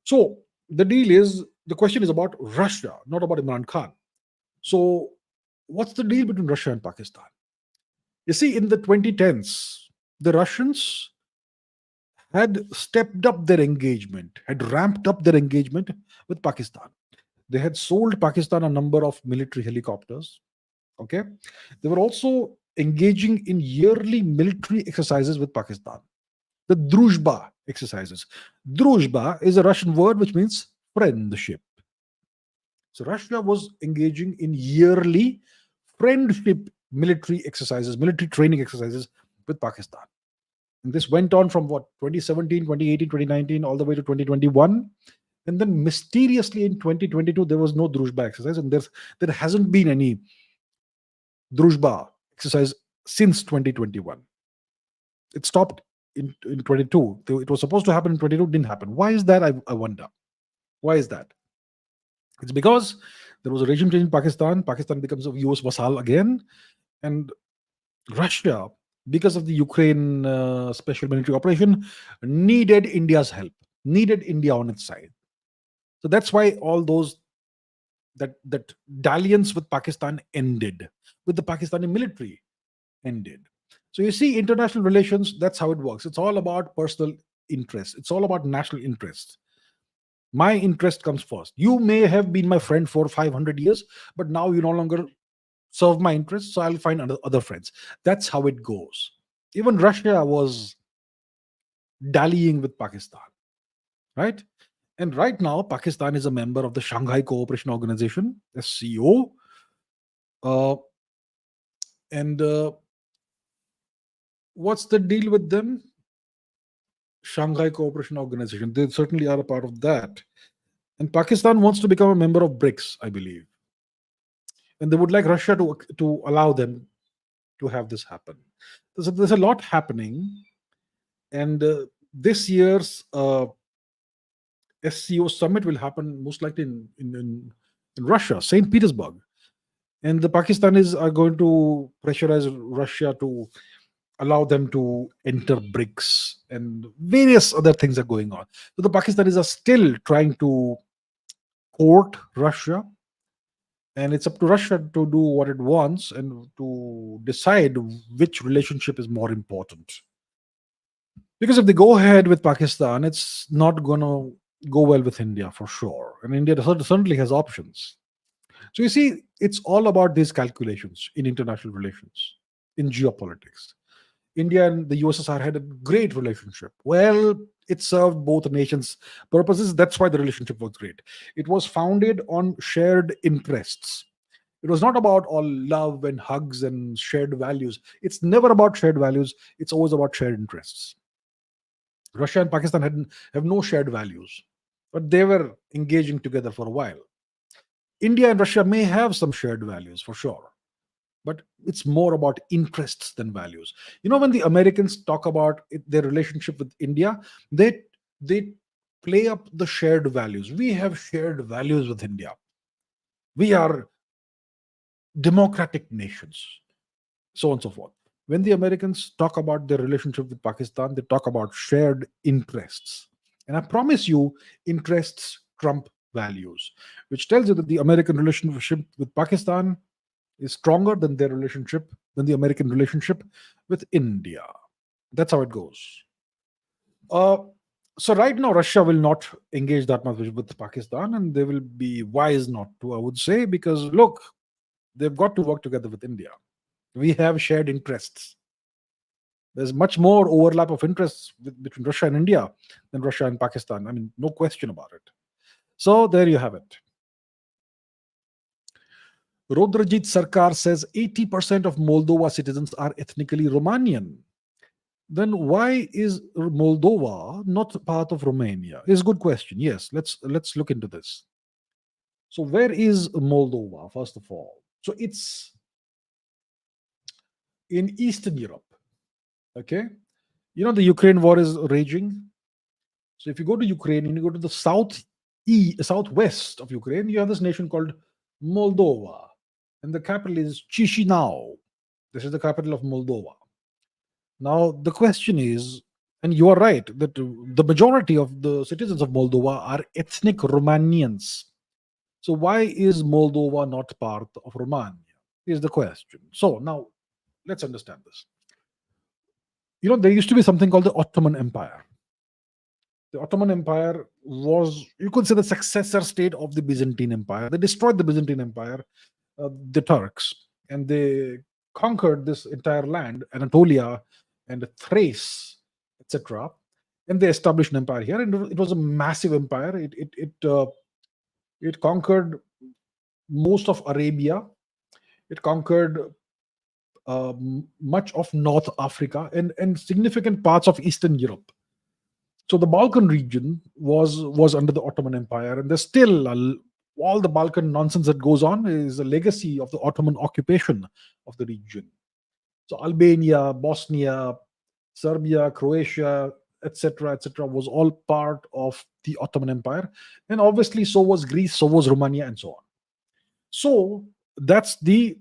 So the question is about Russia, not about Imran Khan. So what's the deal between Russia and Pakistan? You see, in the 2010s, the Russians had stepped up their engagement, had ramped up their engagement with Pakistan. They had sold Pakistan a number of military helicopters. Okay. They were also engaging in yearly military exercises with Pakistan. The Druzhba exercises. Druzhba is a Russian word which means friendship. So Russia was engaging in yearly friendship military exercises, military training exercises with Pakistan. And this went on from 2017, 2018, 2019, all the way to 2021. And then mysteriously in 2022, there was no Druzhba exercise, and there hasn't been any Druzhba exercise since 2021. It stopped in 22. It was supposed to happen in 22, didn't happen. Why is that? I wonder. Why is that? It's because there was a regime change in Pakistan. Pakistan becomes a US vassal again. And Russia, because of the Ukraine special military operation, needed India's help, needed India on its side. So that's why all those that dalliance with Pakistan ended, with the Pakistani military ended. So you see, international relations, that's how it works. It's all about personal interest. It's all about national interest. My interest comes first. You may have been my friend for 500 years, but now you no longer serve my interests, so I'll find other friends. That's how it goes. Even Russia was dallying with Pakistan, right? And right now, Pakistan is a member of the Shanghai Cooperation Organization, SCO. And what's the deal with them? Shanghai Cooperation Organization. They certainly are a part of that. And Pakistan wants to become a member of BRICS, I believe. And they would like Russia to allow them to have this happen. There's a lot happening. And this year's SCO summit will happen most likely in Russia, St. Petersburg. And the Pakistanis are going to pressurize Russia to allow them to enter BRICS, and various other things are going on. So the Pakistanis are still trying to court Russia, and it's up to Russia to do what it wants and to decide which relationship is more important. Because if they go ahead with Pakistan, it's not going to go well with India for sure. And India certainly has options. So you see, it's all about these calculations in international relations, in geopolitics. India and the USSR had a great relationship. Well, it served both nations' purposes. That's why the relationship was great. It was founded on shared interests. It was not about all love and hugs and shared values. It's never about shared values. It's always about shared interests. Russia and Pakistan have no shared values, but they were engaging together for a while. India and Russia may have some shared values for sure, but it's more about interests than values. When the Americans talk about their relationship with India, they play up the shared values. We have shared values with India. We are democratic nations, so on and so forth. When the Americans talk about their relationship with Pakistan, they talk about shared interests. And I promise you, interests trump values, which tells you that the American relationship with Pakistan is stronger than than the American relationship with India. That's how it goes. Uh, so right now, Russia will not engage that much with Pakistan, and they will be wise not to, I would say, because look, they've got to work together with India. We have shared interests. There's much more overlap of interests between Russia and India than Russia and Pakistan. I mean, no question about it. So there you have it. Rodrajit Sarkar says 80% of Moldova citizens are ethnically Romanian. Then why is Moldova not part of Romania? Is a good question. Yes, let's look into this. So where is Moldova, first of all? So it's in Eastern Europe. Okay. You know, the Ukraine war is raging. So if you go to Ukraine and you go to the southwest of Ukraine, you have this nation called Moldova. And the capital is Chisinau. This is the capital of Moldova. Now, the question is, and you are right, that the majority of the citizens of Moldova are ethnic Romanians. So why is Moldova not part of Romania? Is the question. So now, let's understand this. You know, there used to be something called the Ottoman Empire. The Ottoman Empire was, you could say, the successor state of the Byzantine Empire. They destroyed the Byzantine Empire, the Turks, and they conquered this entire land, Anatolia and Thrace, etc. And they established an empire here, and it was a massive empire. It conquered most of Arabia. It conquered much of North Africa and significant parts of Eastern Europe. So the Balkan region was under the Ottoman Empire, and there's still all the Balkan nonsense that goes on is a legacy of the Ottoman occupation of the region. So Albania, Bosnia, Serbia, Croatia, etc., was all part of the Ottoman Empire, and obviously so was Greece, so was Romania, and so on. So that's the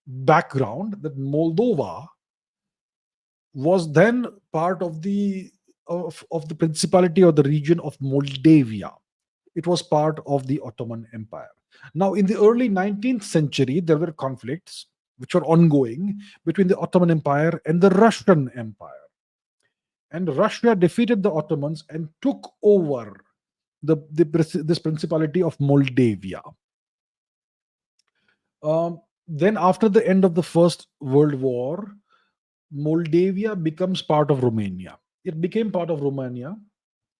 background, that Moldova was then part of the principality or the region of Moldavia. It was part of the Ottoman Empire. Now, in the early 19th century, there were conflicts which were ongoing between the Ottoman Empire and the Russian Empire. And Russia defeated the Ottomans and took over this principality of Moldavia. Then, after the end of the First World War, Moldavia becomes part of Romania. It became part of Romania,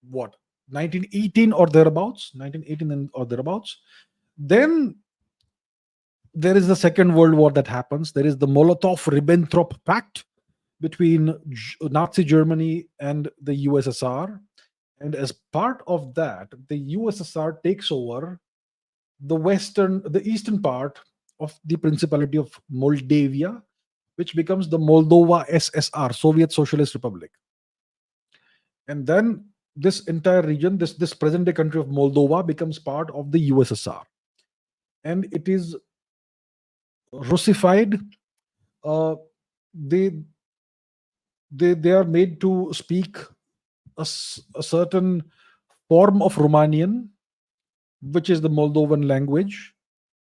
what, 1918 or thereabouts? 1918 or thereabouts. Then there is the Second World War that happens. There is the Molotov-Ribbentrop Pact between Nazi Germany and the USSR. And as part of that, the USSR takes over the eastern part of the Principality of Moldavia, which becomes the Moldova SSR, Soviet Socialist Republic. And then this entire region, this present-day country of Moldova, becomes part of the USSR. And it is Russified. They are made to speak a certain form of Romanian, which is the Moldovan language.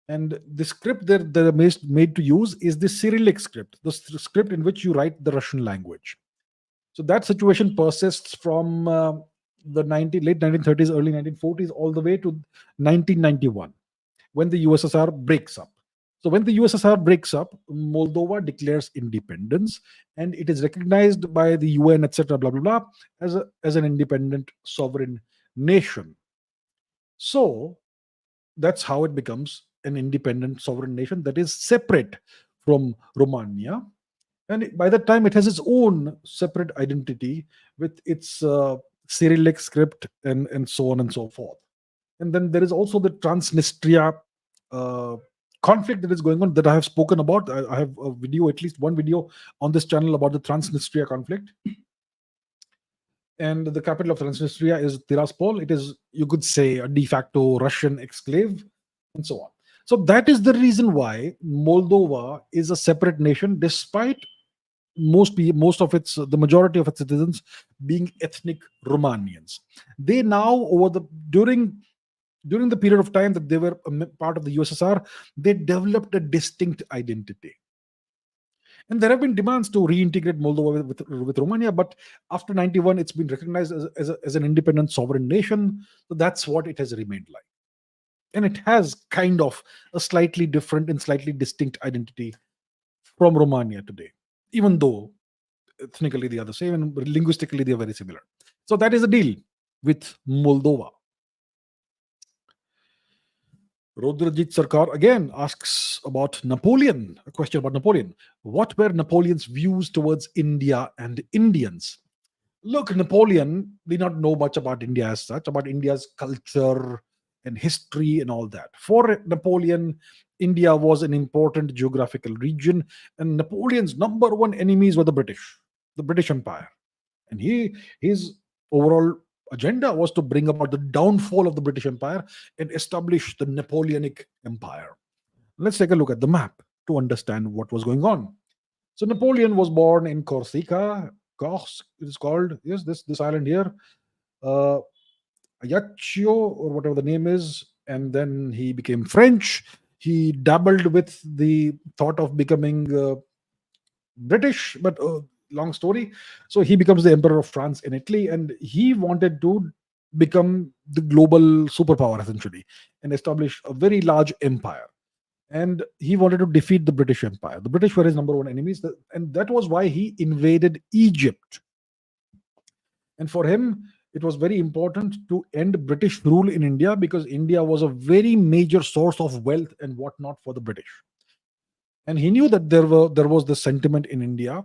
And the script they're made to use is the Cyrillic script, the script in which you write the Russian language. So that situation persists from the late 1930s, early 1940s, all the way to 1991, when the USSR breaks up. So when the USSR breaks up, Moldova declares independence, and it is recognized by the UN, etc., blah, blah, blah, as an independent sovereign nation. So that's how it becomes an independent sovereign nation that is separate from Romania. And by that time, it has its own separate identity with its Cyrillic script and so on and so forth. And then there is also the Transnistria conflict that is going on that I have spoken about. I have a video, at least one video on this channel about the Transnistria conflict. and the capital of Transnistria is Tiraspol. It is, you could say, a de facto Russian exclave, and so on. So that is the reason why Moldova is a separate nation, despite most of its the majority of its citizens being ethnic Romanians. They now, over the during the period of time that they were a part of the USSR, they developed a distinct identity. And there have been demands to reintegrate Moldova with Romania, but after 91, it's been recognized as an independent sovereign nation. So that's what it has remained like. And it has kind of a slightly different and slightly distinct identity from Romania today, even though ethnically they are the same and linguistically they are very similar. So that is the deal with Moldova. Rodrajit Sarkar again asks about Napoleon, a question about Napoleon. What were Napoleon's views towards India and Indians? Look, Napoleon did not know much about India as such, about India's culture and history and all that. For Napoleon, India was an important geographical region, and Napoleon's number one enemies were the British Empire. And his overall agenda was to bring about the downfall of the British Empire and establish the Napoleonic Empire. Let's take a look at the map to understand what was going on. So Napoleon was born in Corsica. Corse is called, yes, this island here, uh, Ajaccio, or whatever the name is, and then he became French. He dabbled with the thought of becoming British, but long story. So he becomes the Emperor of France in Italy, and he wanted to become the global superpower essentially and establish a very large empire. And he wanted to defeat the British Empire. The British were his number one enemies, and that was why he invaded Egypt. And for him, it was very important to end British rule in India because India was a very major source of wealth and whatnot for the British. And he knew that there was this sentiment in India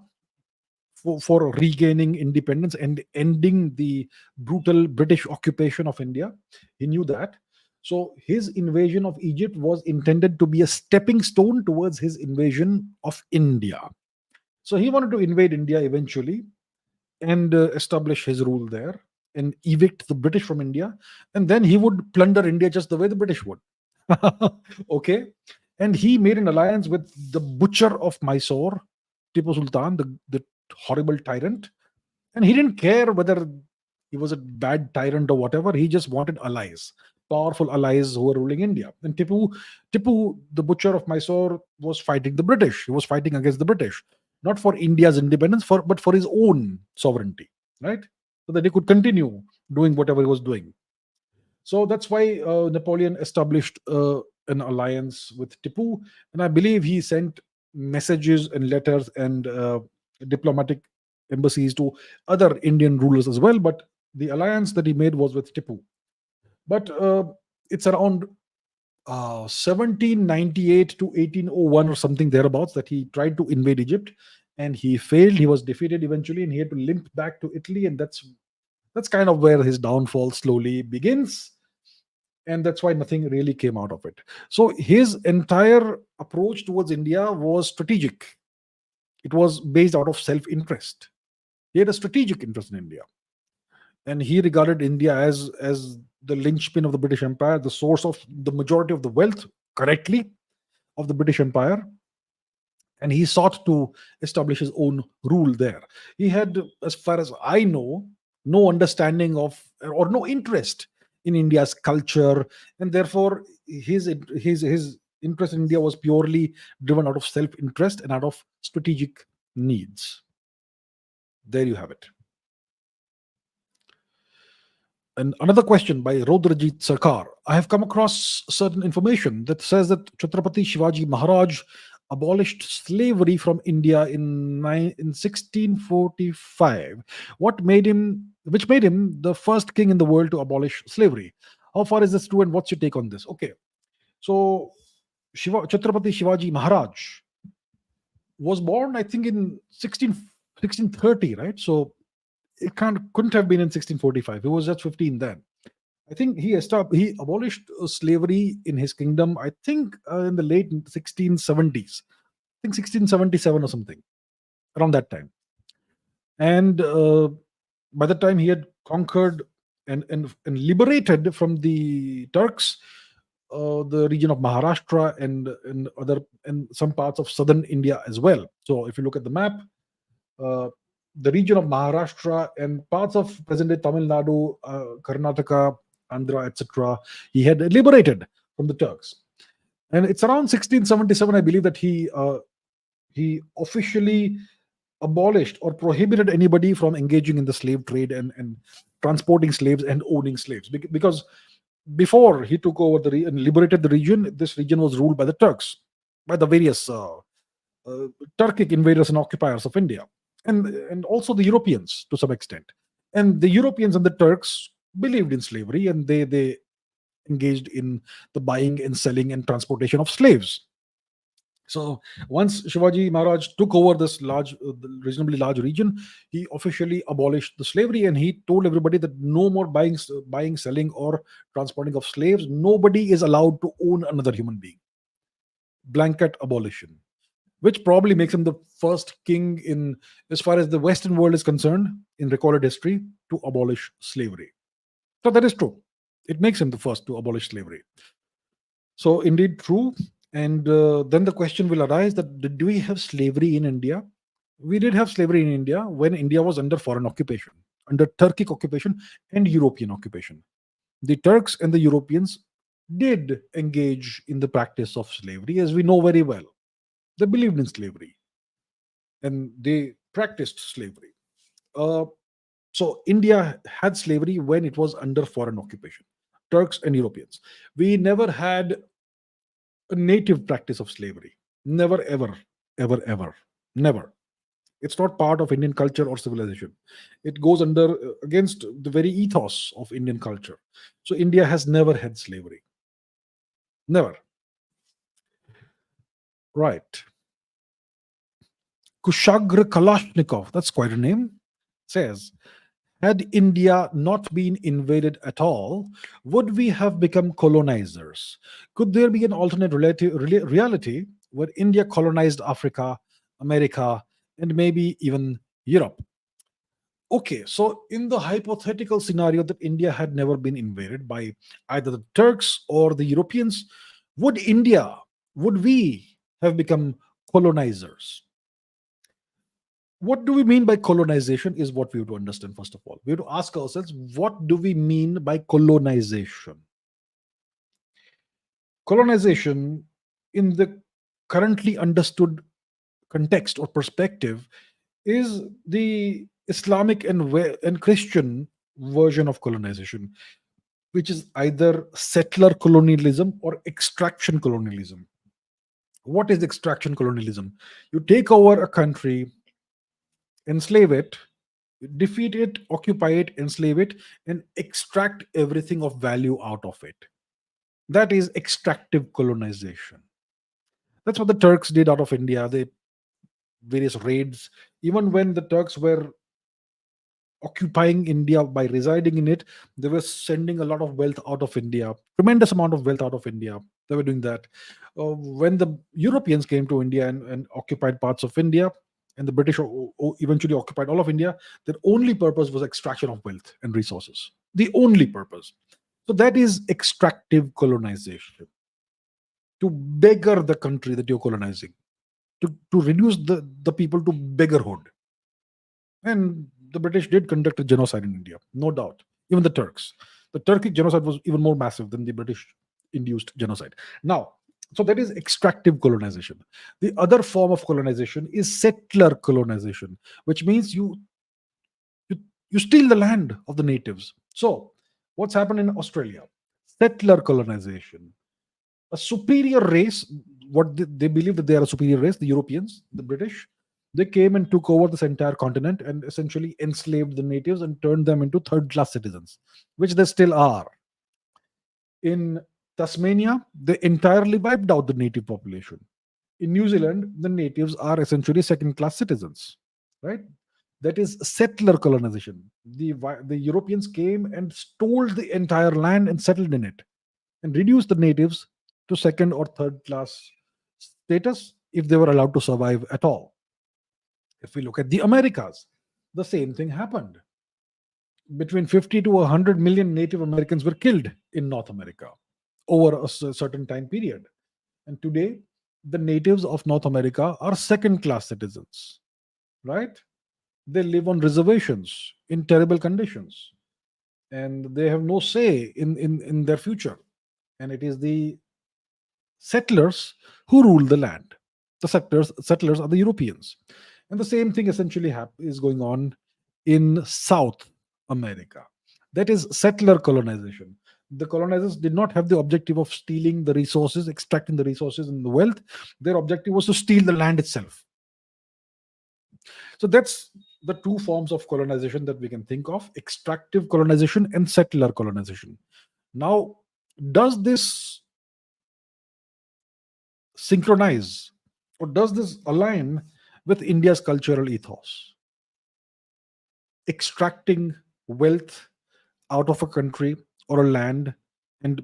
for regaining independence and ending the brutal British occupation of India. He knew that. So his invasion of Egypt was intended to be a stepping stone towards his invasion of India. So he wanted to invade India eventually and establish his rule there and evict the British from India. And then he would plunder India just the way the British would. Okay. And he made an alliance with the butcher of Mysore, Tipu Sultan, the horrible tyrant. And he didn't care whether he was a bad tyrant or whatever. He just wanted allies, powerful allies who were ruling India. And Tipu, the butcher of Mysore, was fighting the British. He was fighting against the British, not for India's independence, but for his own sovereignty, right? So that he could continue doing whatever he was doing. So that's why Napoleon established an alliance with Tipu, and I believe he sent messages and letters and diplomatic embassies to other Indian rulers as well. But the alliance that he made was with Tipu. But it's around 1798 to 1801 or something thereabouts that he tried to invade Egypt, and he failed. He was defeated eventually, and he had to limp back to Italy, and that's kind of where his downfall slowly begins. And that's why nothing really came out of it. So his entire approach towards India was strategic. It was based out of self-interest. He had a strategic interest in India, and he regarded India as the linchpin of the British Empire, the source of the majority of the wealth, correctly, of the British Empire. And he sought to establish his own rule there. He had, as far as I know, no understanding of or no interest in India's culture, and therefore his interest in India was purely driven out of self-interest and out of strategic needs. There you have it. And another question by Rodrajit Sarkar. I have come across certain information that says that Chatrapathi Shivaji Maharaj abolished slavery from India in 1645. Which made him the first king in the world to abolish slavery. How far is this true, and what's your take on this? Okay, so Chhatrapati Shivaji Maharaj was born, I think, in 1630, right? So it couldn't have been in 1645. He was just 15 then. I think he abolished slavery in his kingdom, I think, in the late 1670s. I think 1677 or something, around that time. And By the time he had conquered and liberated from the Turks, the region of Maharashtra and some parts of southern India as well. So if you look at the map, uh, the region of Maharashtra and parts of present-day Tamil Nadu, Karnataka, Andhra, etc., he had liberated from the Turks. And it's around 1677, I believe, that he officially abolished or prohibited anybody from engaging in the slave trade and transporting slaves and owning slaves. Because before he took over and liberated the region, this region was ruled by the Turks, by the various Turkic invaders and occupiers of India, and also the Europeans to some extent. And the Europeans and the Turks believed in slavery, and they engaged in the buying and selling and transportation of slaves. So once Shivaji Maharaj took over this reasonably large region, he officially abolished the slavery, and he told everybody that no more buying, selling, or transporting of slaves. Nobody is allowed to own another human being. Blanket abolition, which probably makes him the first king in, as far as the Western world is concerned, in recorded history, to abolish slavery. So that is true. It makes him the first to abolish slavery. So indeed true. And then the question will arise that did we have slavery in India? We did have slavery in India when India was under foreign occupation, under Turkic occupation and European occupation. The Turks and the Europeans did engage in the practice of slavery, as we know very well. They believed in slavery and they practiced slavery. Uh, so India had slavery when it was under foreign occupation, Turks and Europeans. We never had a native practice of slavery. Never, ever, ever, ever. Never. It's not part of Indian culture or civilization. It goes under against the very ethos of Indian culture. So India has never had slavery. Never. Right. Kushagra Kalashnikov, that's quite a name, says, had India not been invaded at all, would we have become colonizers? Could there be an alternate reality where India colonized Africa, America, and maybe even Europe? Okay, so in the hypothetical scenario that India had never been invaded by either the Turks or the Europeans, would we have become colonizers? What do we mean by colonization is what we have to understand. First of all, we have to ask ourselves, what do we mean by colonization? Colonization, in the currently understood context or perspective, is the Islamic and Christian version of colonization, which is either settler colonialism or extraction colonialism. What is extraction colonialism? You take over a country, enslave it, defeat it, occupy it, enslave it, and extract everything of value out of it. That is extractive colonization. That's what the Turks did out of India. They various raids. Even when the Turks were occupying India by residing in it, they were sending a lot of wealth out of India, tremendous amount of wealth out of India. They were doing that. When the Europeans came to India and occupied parts of India, and the British eventually occupied all of India, their only purpose was extraction of wealth and resources. The only purpose. So that is extractive colonization. To beggar the country that you're colonizing, to reduce the people to beggarhood. And the British did conduct a genocide in India, no doubt. Even the Turks. The Turkic genocide was even more massive than the British induced genocide. Now, so that is extractive colonization. The other form of colonization is settler colonization, which means you steal the land of the natives. So, what's happened in Australia? Settler colonization. A superior race, they believe that they are a superior race, the Europeans, the British, they came and took over this entire continent and essentially enslaved the natives and turned them into third class citizens, which they still are. In Tasmania, they entirely wiped out the native population. In New Zealand, the natives are essentially second class citizens, right? That is settler colonization. The Europeans came and stole the entire land and settled in it and reduced the natives to second or third class status if they were allowed to survive at all. If we look at the Americas, the same thing happened. between 50 to 100 million Native Americans were killed in North America over a certain time period. And today, the natives of North America are second class citizens, right? They live on reservations in terrible conditions, and they have no say in their future. And it is the settlers who rule the land. The settlers are the Europeans. And the same thing essentially is going on in South America. That is settler colonization. The colonizers did not have the objective of stealing the resources, extracting the resources and the wealth. Their objective was to steal the land itself. So that's the two forms of colonization that we can think of: extractive colonization and settler colonization. Now, does this synchronize, or does this align with India's cultural ethos? Extracting wealth out of a country or a land and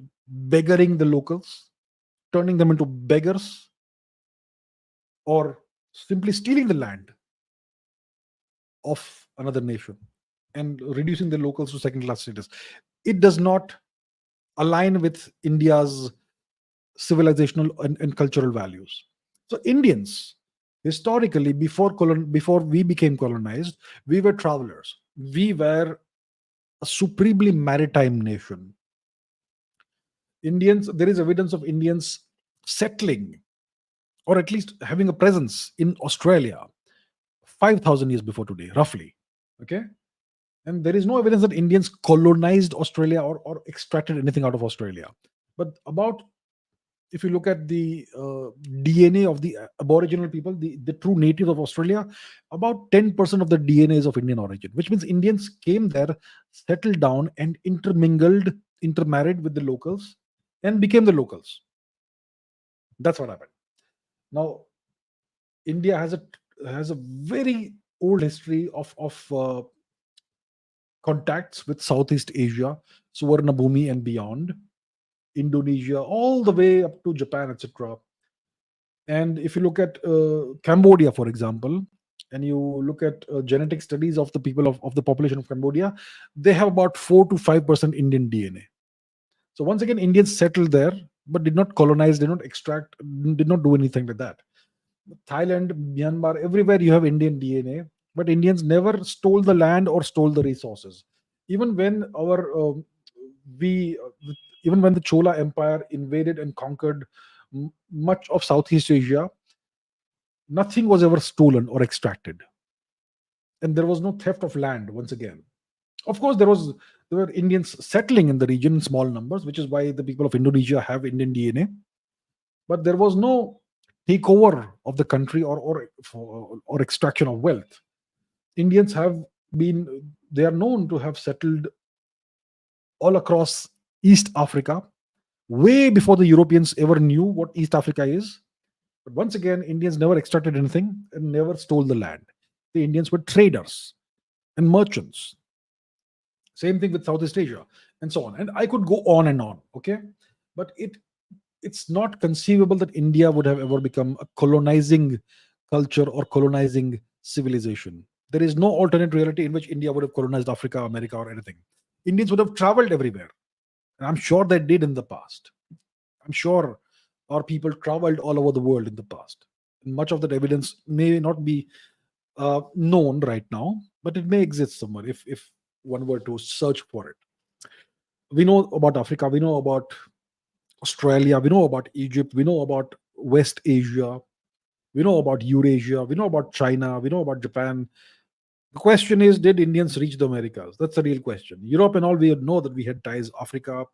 beggaring the locals, turning them into beggars, or simply stealing the land of another nation and reducing the locals to second class status. It does not align with India's civilizational and cultural values. So Indians, historically, before we became colonized, we were travelers. We were a supremely maritime nation. Indians, there is evidence of Indians settling, or at least having a presence in Australia 5,000 years before today, roughly. Okay. And there is no evidence that Indians colonized Australia or extracted anything out of Australia. But about, if you look at the DNA of the Aboriginal people, the true natives of Australia, about 10% of the DNA is of Indian origin, which means Indians came there, settled down, and intermarried with the locals, and became the locals. That's what happened. Now, India has a very old history of contacts with Southeast Asia, Suvarnabhumi and beyond, Indonesia, all the way up to Japan, etc. And if you look at Cambodia, for example, and you look at genetic studies of the people of the population of Cambodia, they have about 4 to 5% Indian DNA. So once again, Indians settled there, but did not colonize, did not extract, did not do anything like that. Thailand, Myanmar, everywhere you have Indian DNA, but Indians never stole the land or stole the resources. Even when we, even when the Chola Empire invaded and conquered much of Southeast Asia, nothing was ever stolen or extracted, and there was no theft of land. Once again, of course, there were Indians settling in the region in small numbers, which is why the people of Indonesia have Indian DNA. But there was no takeover of the country or extraction of wealth. Indians they are known to have settled all across East Africa way before the Europeans ever knew what East Africa is. But once again, Indians never extracted anything and never stole the land. The Indians were traders and merchants. Same thing with Southeast Asia and so on. And I could go on and on. Okay. But it's not conceivable that India would have ever become a colonizing culture or colonizing civilization. There is no alternate reality in which India would have colonized Africa, America, or anything. Indians would have traveled everywhere. And I'm sure they did in the past. I'm sure our people traveled all over the world in the past. And much of that evidence may not be known right now, but it may exist somewhere if one were to search for it. We know about Africa, we know about Australia, we know about Egypt, we know about West Asia, we know about Eurasia, we know about China, we know about Japan. The question is, did Indians reach the Americas? That's the real question. Europe and all, we know that we had ties, Africa,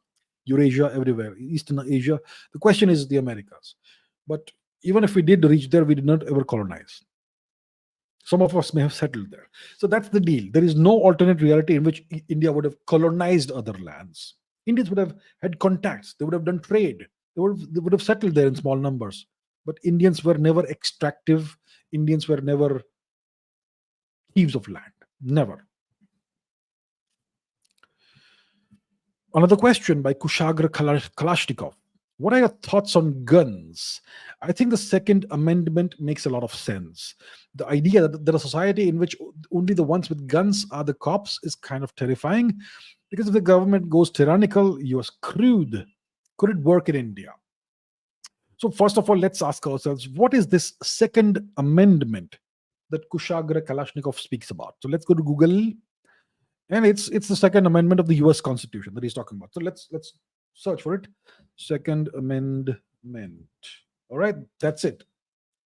Eurasia, everywhere, Eastern Asia. The question is the Americas. But even if we did reach there, we did not ever colonize. Some of us may have settled there. So that's the deal. There is no alternate reality in which India would have colonized other lands. Indians would have had contacts. They would have done trade. They would have settled there in small numbers. But Indians were never extractive. Indians were never thieves of land. Never. Another question by Kushagra Kalashnikov. What are your thoughts on guns? I think the Second Amendment makes a lot of sense. The idea that a society in which only the ones with guns are the cops is kind of terrifying, because if the government goes tyrannical, you're screwed. Could it work in India? So, first of all, let's ask ourselves, what is this Second Amendment that Kushagra Kalashnikov speaks about? So, let's go to Google, and it's the Second Amendment of the U.S. Constitution that he's talking about. So, let's search for it. Second Amendment. All right, that's it.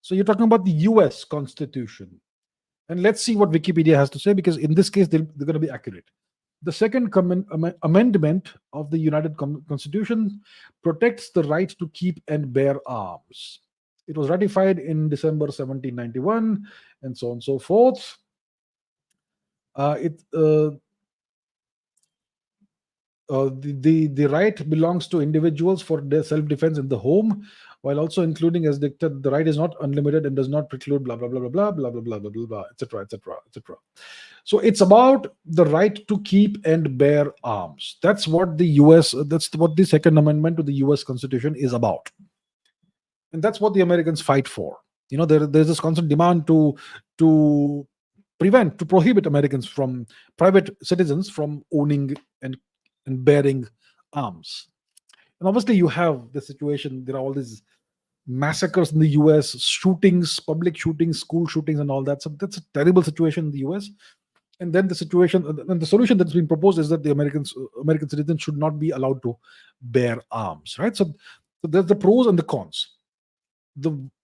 So, you're talking about the U.S. Constitution, and let's see what Wikipedia has to say, because in this case, they're going to be accurate. The Second Amendment of the United Constitution protects the right to keep and bear arms. It was ratified in December 1791, and so on and so forth. The right belongs to individuals for their self-defense in the home, while also including as dictated, the right is not unlimited and does not preclude blah blah blah blah blah blah blah blah blah blah blah, etc., etc., etc. So it's about the right to keep and bear arms. That's what that's what the Second Amendment to the US Constitution is about, and that's what the Americans fight for. There's this constant demand to prohibit Americans from private citizens from owning and bearing arms. And obviously, you have the situation. There are all these massacres in the US, shootings, public shootings, school shootings, and all that. So that's a terrible situation in the US. And then the solution that's been proposed is that the American citizens should not be allowed to bear arms, right? So there's the pros and the cons.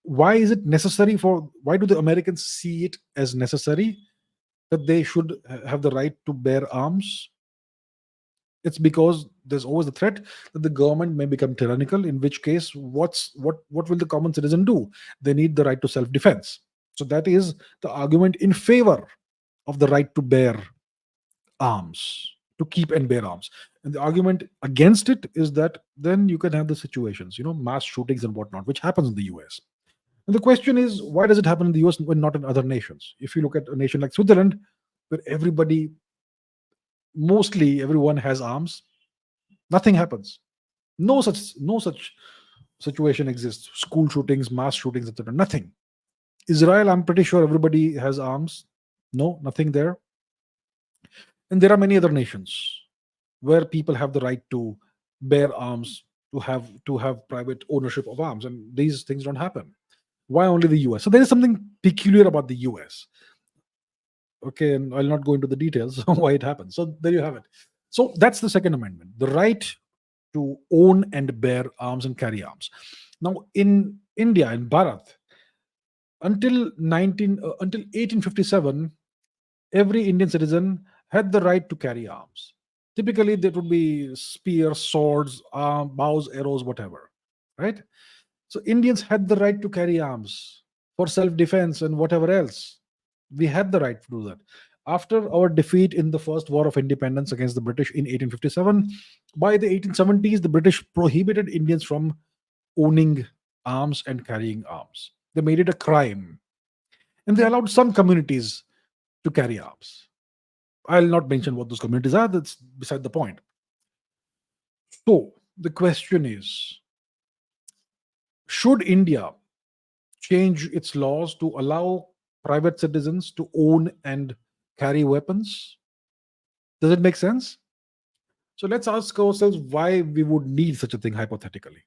Why is it necessary why do the Americans see it as necessary that they should have the right to bear arms? It's because there's always the threat that the government may become tyrannical, in which case, what will the common citizen do? They need the right to self-defense. So that is the argument in favor of the right to bear arms, to keep and bear arms. And the argument against it is that then you can have the situations, mass shootings and whatnot, which happens in the US. And the question is, why does it happen in the US when not in other nations? If you look at a nation like Switzerland, where mostly everyone has arms, nothing happens. No such situation exists. School shootings, mass shootings, etc. Nothing. Israel, I'm pretty sure everybody has arms. No, nothing there. And there are many other nations where people have the right to bear arms, to have private ownership of arms, and these things don't happen. Why only the US? So there is something peculiar about the US. Okay, and I'll not go into the details of why it happens. So there you have it. So that's the Second Amendment, the right to own and bear arms and carry arms. Now, in India, in Bharat, until 1857, every Indian citizen had the right to carry arms. Typically, there would be spears, swords, bows, arrows, whatever, right? So Indians had the right to carry arms for self-defense and whatever else. We had the right to do that. After our defeat in the First War of Independence against the British in 1857, by the 1870s, the British prohibited Indians from owning arms and carrying arms. They made it a crime. And they allowed some communities to carry arms. I'll not mention what those communities are, that's beside the point. So the question is, should India change its laws to allow private citizens to own and carry weapons? Does it make sense? So let's ask ourselves why we would need such a thing hypothetically.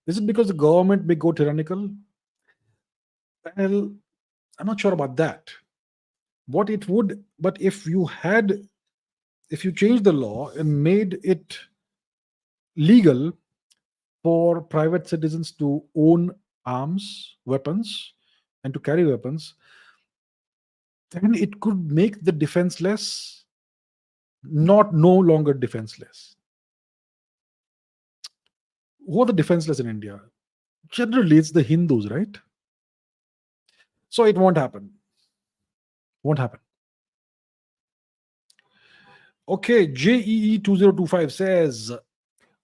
Is it because the government may go tyrannical? Well, I'm not sure about that. What it would, but if you changed the law and made it legal for private citizens to own arms, weapons, and to carry weapons, then it could make the defenseless no longer defenseless. Who are the defenseless in India? Generally, it's the Hindus, right? So it won't happen. Won't happen. Okay, JEE2025 says,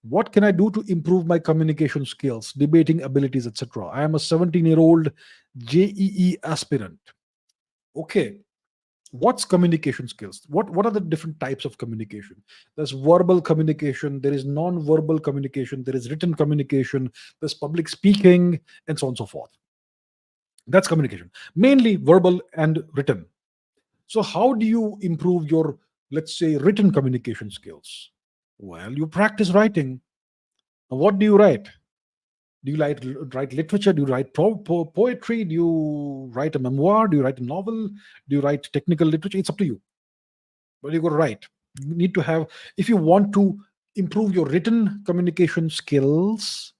what can I do to improve my communication skills, debating abilities, etc.? I am a 17-year-old JEE aspirant. Okay. What's communication skills? What are the different types of communication? There's verbal communication, there is non-verbal communication, there is written communication, there's public speaking, and so on and so forth. That's communication, mainly verbal and written. So how do you improve your, let's say, written communication skills? Well, you practice writing. Now, what do you write? Do you write literature? Do you write poetry? Do you write a memoir? Do you write a novel? Do you write technical literature? It's up to you. But you got to write. You need to have, if you want to improve your written communication skills,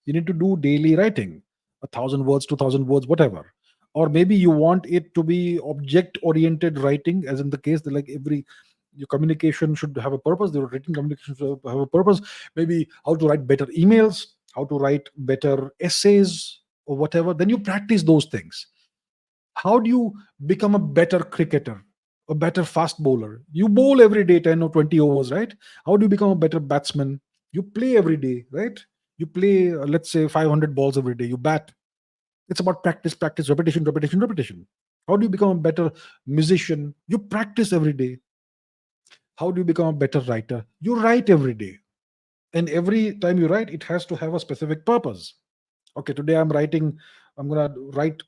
you need to do daily writing, 1,000 words, 2,000 words, whatever. Or maybe you want it to be object oriented writing, as in the case that like every your communication should have a purpose, your written communication should have a purpose. Maybe how to write better emails, how to write better essays, or whatever. Then you practice those things. How do you become a better cricketer, a better fast bowler? You bowl every day 10 or 20 overs, right? How do you become a better batsman? You play every day, right? You play, let's say, 500 balls every day. You bat. It's about practice, practice, repetition, repetition, repetition. How do you become a better musician? You practice every day. How do you become a better writer? You write every day. And every time you write, it has to have a specific purpose. Okay, today I'm going to write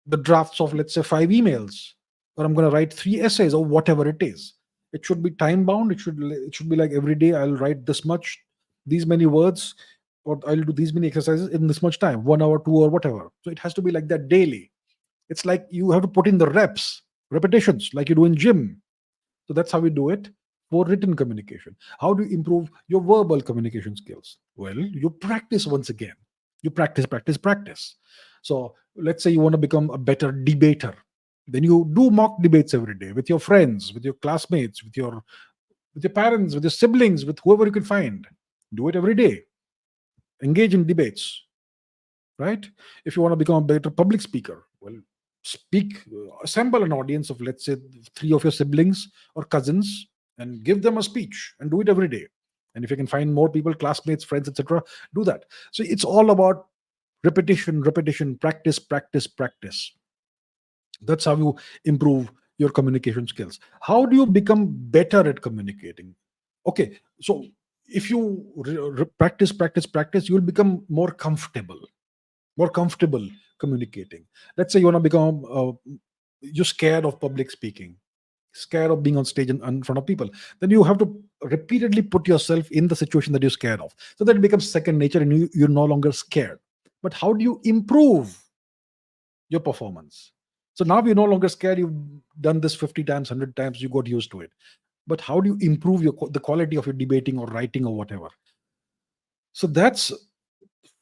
the drafts of, let's say, 5 emails, or I'm going to write 3 essays, or whatever it is. It should be time bound. It should be like every day I'll write this much, these many words, or I'll do these many exercises in this much time, 1 hour, 2 hour, whatever. So it has to be like that daily. It's like you have to put in the repetitions, like you do in gym. So that's how we do it for written communication. How do you improve your verbal communication skills? Well, you practice once again. You practice, practice, practice. So let's say you want to become a better debater. Then you do mock debates every day with your friends, with your classmates, with your parents, with your siblings, with whoever you can find. Do it every day. Engage in debates, right? If you want to become a better public speaker, well, assemble an audience of, let's say, 3 of your siblings or cousins, and give them a speech, and do it every day. And if you can find more people, classmates, friends, etc., do that. So it's all about repetition, repetition, practice, practice, practice. That's how you improve your communication skills. How do you become better at communicating? Okay, so if you practice, practice, practice, you will become more comfortable communicating. Let's say you want to become, you're scared of public speaking, scared of being on stage in front of people. Then you have to repeatedly put yourself in the situation that you're scared of, so that it becomes second nature, and you're no longer scared. But how do you improve your performance? So now you're no longer scared. You've done this 50 times, 100 times, you got used to it. But how do you improve the quality of your debating or writing or whatever? So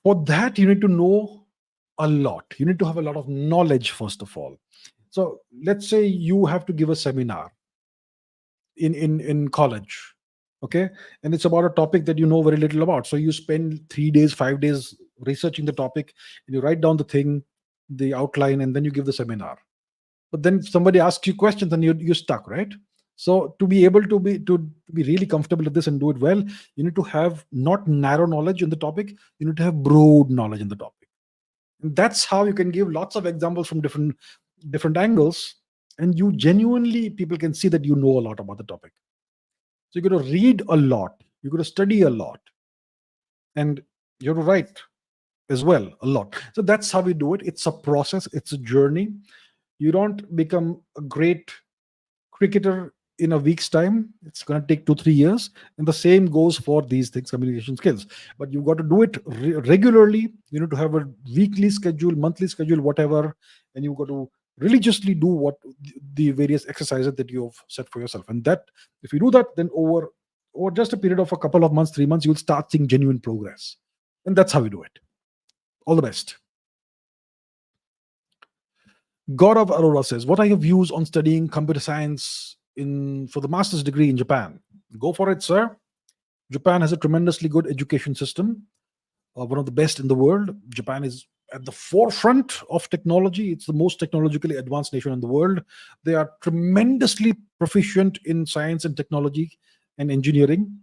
for that you need to know a lot. You need to have a lot of knowledge, first of all. So let's say you have to give a seminar in college, okay, and it's about a topic that you know very little about. So you spend 3 days, 5 days researching the topic, and you write down the outline, and then you give the seminar. But then somebody asks you questions, and you're stuck, right? So to be able to be really comfortable with this and do it well, you need to have not narrow knowledge in the topic. You need to have broad knowledge in the topic. And that's how you can give lots of examples from different angles, and you genuinely, people can see that you know a lot about the topic. So you got to read a lot, you got to study a lot, and you have to write as well a lot. So that's how we do it. It's a process, it's a journey. You don't become a great cricketer in a week's time. It's going to take 2-3 years, and the same goes for these things, communication skills. But you've got to do it regularly. You need to have a weekly schedule, monthly schedule, whatever, and you've got to religiously do what the various exercises that you've set for yourself. And that, if you do that, then over just a period of a couple of months, 3 months, you'll start seeing genuine progress. And that's how we do it. All the best. Gaurav Arora says, what are your views on studying computer science for the master's degree in Japan? Go for it, sir. Japan has a tremendously good education system, one of the best in the world. Japan is at the forefront of technology. It's the most technologically advanced nation in the world. They are tremendously proficient in science and technology and engineering.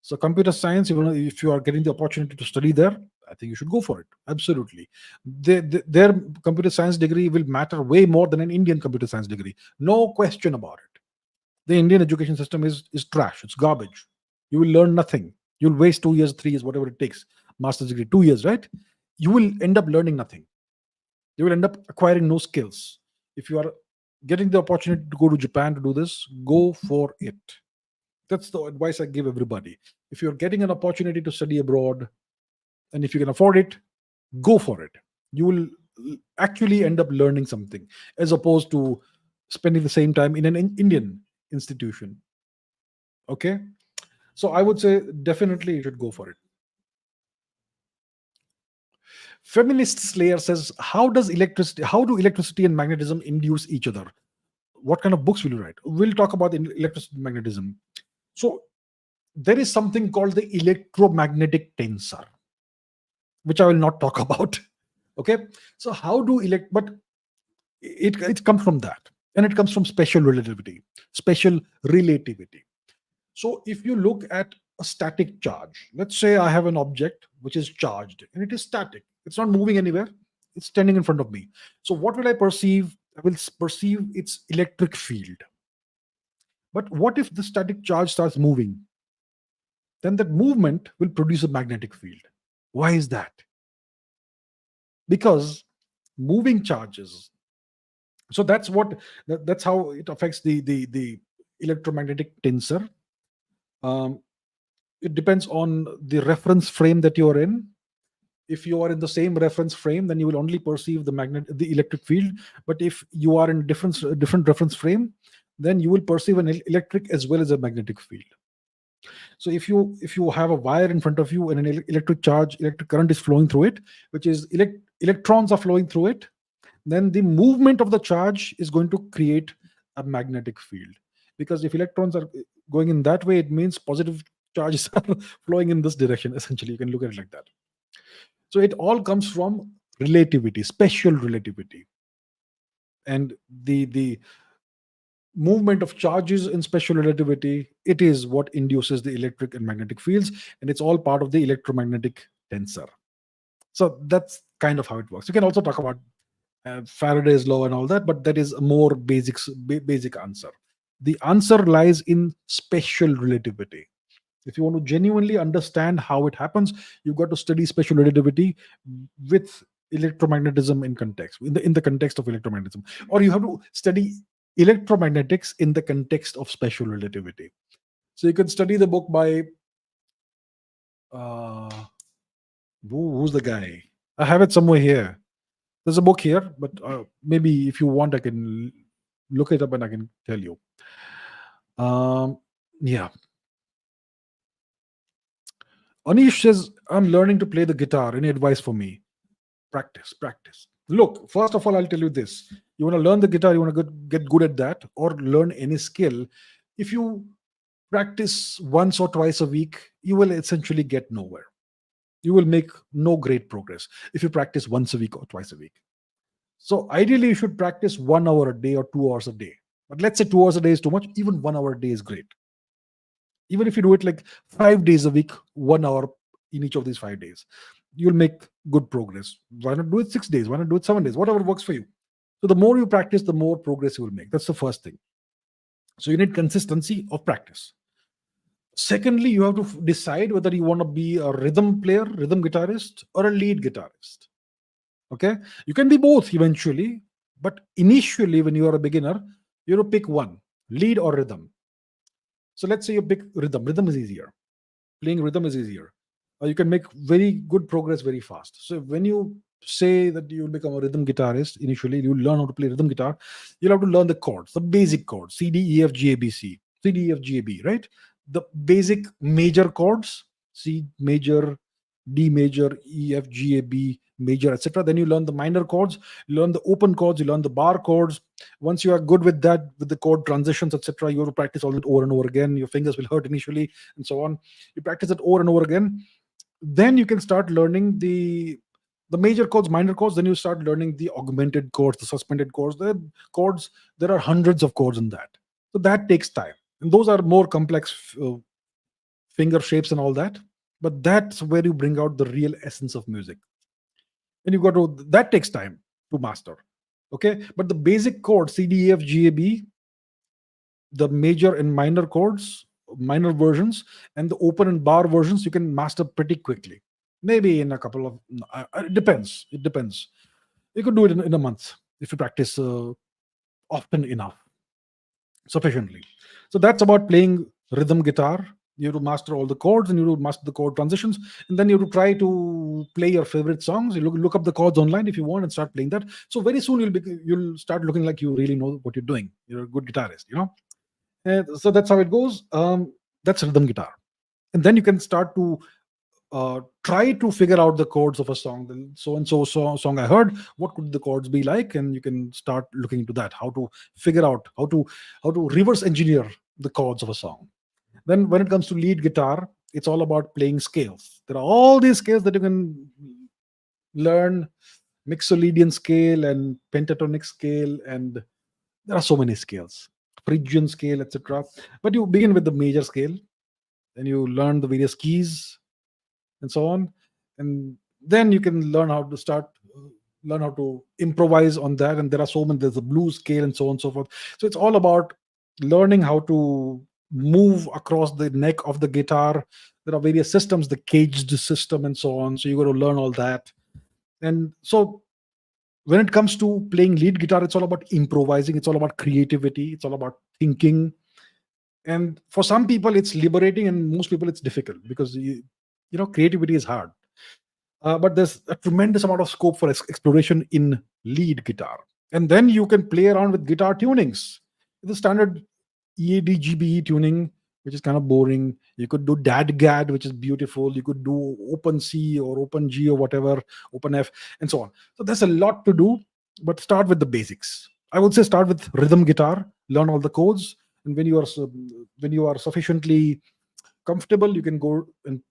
So computer science, if you are getting the opportunity to study there, I think you should go for it. Absolutely. Their computer science degree will matter way more than an Indian computer science degree. No question about it. The Indian education system is trash. It's garbage. You will learn nothing. You'll waste 2 years, 3 years, whatever it takes. Master's degree, 2 years, right? You will end up learning nothing. You will end up acquiring no skills. If you are getting the opportunity to go to Japan to do this, go for it. That's the advice I give everybody. If you're getting an opportunity to study abroad, and if you can afford it, go for it. You will actually end up learning something, as opposed to spending the same time in an Indian institution. Okay, so I would say definitely you should go for it. Feminist Slayer says, how do electricity and magnetism induce each other? What kind of books will you write? We'll talk about electricity and magnetism. So there is something called the electromagnetic tensor, which I will not talk about. Okay, so how do but it comes from that, and it comes from special relativity. So if you look at a static charge, let's say I have an object which is charged and it is static, it's not moving anywhere, it's standing in front of me. So what will I perceive? I will perceive its electric field. But what if the static charge starts moving? Then that movement will produce a magnetic field. Why is that? Because moving charges, so that's how it affects the electromagnetic tensor. It depends on the reference frame that you are in. If you are in the same reference frame, then you will only perceive the electric field. But if you are in different reference frame, then you will perceive an electric as well as a magnetic field. So if you have a wire in front of you and an electric current is flowing through it, which is electrons are flowing through it, then the movement of the charge is going to create a magnetic field. Because if electrons are going in that way, it means positive charges are flowing in this direction. Essentially, you can look at it like that. So it all comes from relativity, special relativity, and the movement of charges in special relativity. It is what induces the electric and magnetic fields, and it's all part of the electromagnetic tensor. So that's kind of how it works. You can also talk about Faraday's law and all that, but that is a more basic answer. The answer lies in special relativity. If you want to genuinely understand how it happens, you've got to study special relativity with electromagnetism in context, in the context of electromagnetism, or you have to study electromagnetics in the context of special relativity. So you can study the book by who's the guy? I have it somewhere here. There's a book here, but maybe if you want, I can look it up and I can tell you. Yeah. Anish says, I'm learning to play the guitar. Any advice for me? Practice. Look, first of all, I'll tell you this. You want to learn the guitar, you want to get good at that, or learn any skill. If you practice once or twice a week, you will essentially get nowhere. You will make no great progress if you practice once a week or twice a week. So ideally, you should practice 1 hour a day or 2 hours a day. But let's say 2 hours a day is too much. Even 1 hour a day is great. Even if you do it like 5 days a week, 1 hour in each of these 5 days, you'll make good progress. Why not do it 6 days? Why not do it 7 days? Whatever works for you. So the more you practice, the more progress you will make. That's the first thing. So you need consistency of practice. Secondly, you have to decide whether you want to be a rhythm player, rhythm guitarist, or a lead guitarist. Okay? You can be both eventually, but initially, when you are a beginner, you have to pick one, lead or rhythm. So let's say you pick rhythm. Rhythm is easier. Playing rhythm is easier. You can make very good progress very fast. So when you say that you will become a rhythm guitarist, initially you learn how to play rhythm guitar, you'll have to learn the chords, the basic chords, C, D, E, F, G, A, B, C, C, D, E, F, G, A, B, right? The basic major chords, C major, D major, E, F, G, A, B major, etc. Then you learn the minor chords, you learn the open chords, you learn the bar chords. Once you are good with that, with the chord transitions, etc., you have to practice all that over and over again. Your fingers will hurt initially, and so on. You practice it over and over again. Then you can start learning the major chords, minor chords. Then you start learning the augmented chords, the suspended chords. There are hundreds of chords in that. So that takes time. And those are more complex finger shapes and all that. but that's where you bring out the real essence of music. And you got to, that takes time to master. Okay, but the basic chord C D E F G A B, the major and minor chords, minor versions, and the open and bar versions, you can master pretty quickly. Maybe in a couple of, it depends. It depends. You could do it in a month if you practice often enough, sufficiently. So that's about playing rhythm guitar. You have to master all the chords, and you have to master the chord transitions, and then you have to try to play your favorite songs. You look up the chords online if you want and start playing that. So very soon you'll start looking like you really know what you're doing. You're a good guitarist, you know. And so that's how it goes. That's rhythm guitar, and then you can start to try to figure out the chords of a song. The so and so song I heard, what could the chords be like? And you can start looking into that, how to figure out how to reverse engineer the chords of a song. Then when it comes to lead guitar, it's all about playing scales. There are all these scales that you can learn: mixolydian scale and pentatonic scale, and there are so many scales, Phrygian scale, etc. But you begin with the major scale, and you learn the various keys and so on, and then you can learn how to improvise on that. And there are so many, there's a blues scale and so on and so forth. So it's all about learning how to move across the neck of the guitar. There are various systems, the caged system and so on, so you got to learn all that. And so when it comes to playing lead guitar, it's all about improvising, it's all about creativity, it's all about thinking. And for some people it's liberating, and most people it's difficult, because creativity is hard. But there's a tremendous amount of scope for exploration in lead guitar. And then you can play around with guitar tunings. The standard EAD tuning, which is kind of boring. You could do DAD-GAD, which is beautiful. You could do open C or open G or whatever, open F, and so on. So there's a lot to do, but start with the basics. I would say start with rhythm guitar, learn all the chords, and when you are sufficiently comfortable, you can go and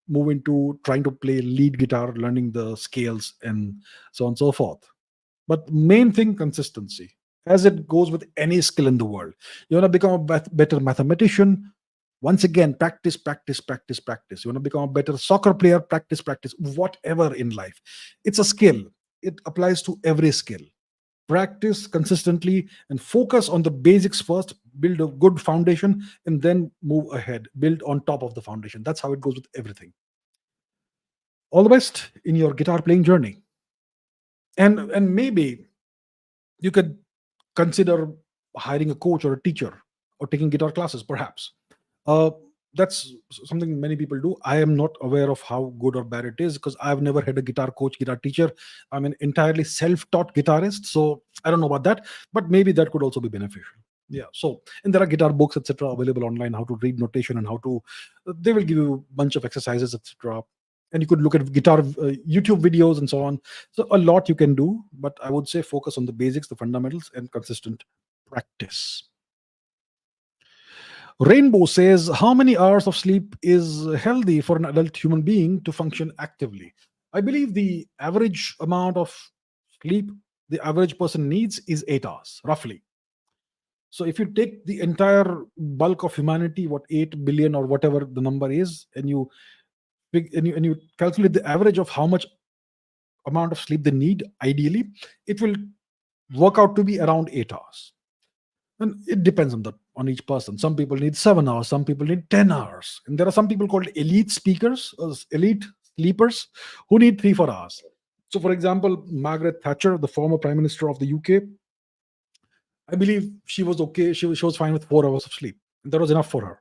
move into trying to play lead guitar, learning the scales and so on and so forth. But main thing, consistency, as it goes with any skill in the world. You want to become a better mathematician, once again, practice, practice, practice, practice. You want to become a better soccer player, practice, practice. Whatever in life, it's a skill. It applies to every skill. Practice consistently and focus on the basics first, build a good foundation, and then move ahead, build on top of the foundation. That's how it goes with everything. All the best in your guitar playing journey. And maybe you could consider hiring a coach or a teacher, or taking guitar classes perhaps. uh, that's something many people do. I am not aware of how good or bad it is, because I've never had a guitar coach, guitar teacher. I'm an entirely self-taught guitarist, so I don't know about that, but maybe that could also be beneficial. Yeah. So, and there are guitar books, etc., available online, how to read notation and how to, they will give you a bunch of exercises, etc., and you could look at guitar YouTube videos and so on. So a lot you can do, but I would say focus on the basics, the fundamentals, and consistent practice. Rainbow says, how many hours of sleep is healthy for an adult human being to function actively? I believe the average amount of sleep the average person needs is 8 hours, roughly. So if you take the entire bulk of humanity, what, 8 billion or whatever the number is, and you calculate the average of how much amount of sleep they need, ideally, it will work out to be around 8 hours. And it depends on each person. Some people need 7 hours, some people need 10 hours, and there are some people called elite speakers, elite sleepers, who need 3-4 hours. So, for example, Margaret Thatcher, the former Prime Minister of the UK, I believe she was okay. She was fine with 4 hours of sleep, and that was enough for her.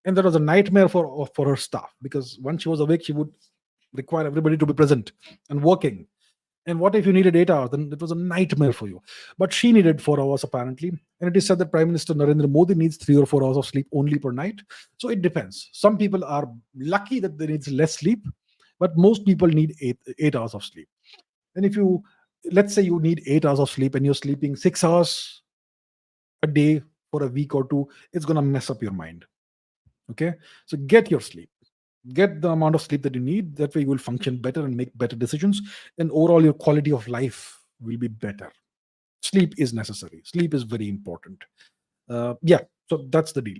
And that was a nightmare for her staff, because once she was awake, she would require everybody to be present and working. And what if you needed 8 hours? Then it was a nightmare for you. But she needed 4 hours apparently. And it is said that Prime Minister Narendra Modi needs 3 or 4 hours of sleep only per night. So it depends. Some people are lucky that they need less sleep, but most people need eight hours of sleep. And if you, let's say you need 8 hours of sleep and you're sleeping 6 hours a day for a week or two, it's going to mess up your mind. Okay. So get your sleep. Get the amount of sleep that you need. That way you will function better and make better decisions, and overall your quality of life will be better. Sleep is necessary. Sleep is very important. Yeah, so that's the deal.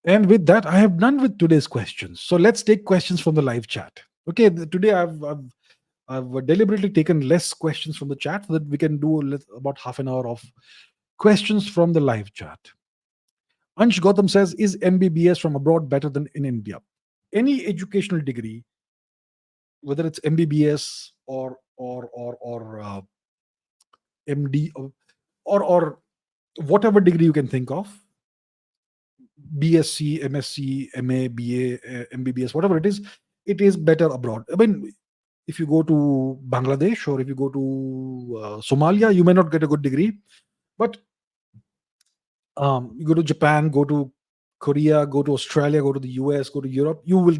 And with that, I have done with today's questions. So let's take questions from the live chat. Okay, today I've deliberately taken less questions from the chat so that we can do about half an hour of questions from the live chat. Ansh Gautam says, "Is MBBS from abroad better than in India?" Any educational degree, whether it's MBBS or MD or whatever degree you can think of, BSc, MSc, MA, BA, MBBS, whatever it is better abroad. I mean, if you go to Bangladesh or if you go to Somalia, you may not get a good degree, but you go to Japan, go to Korea, go to Australia, go to the US, go to Europe, you will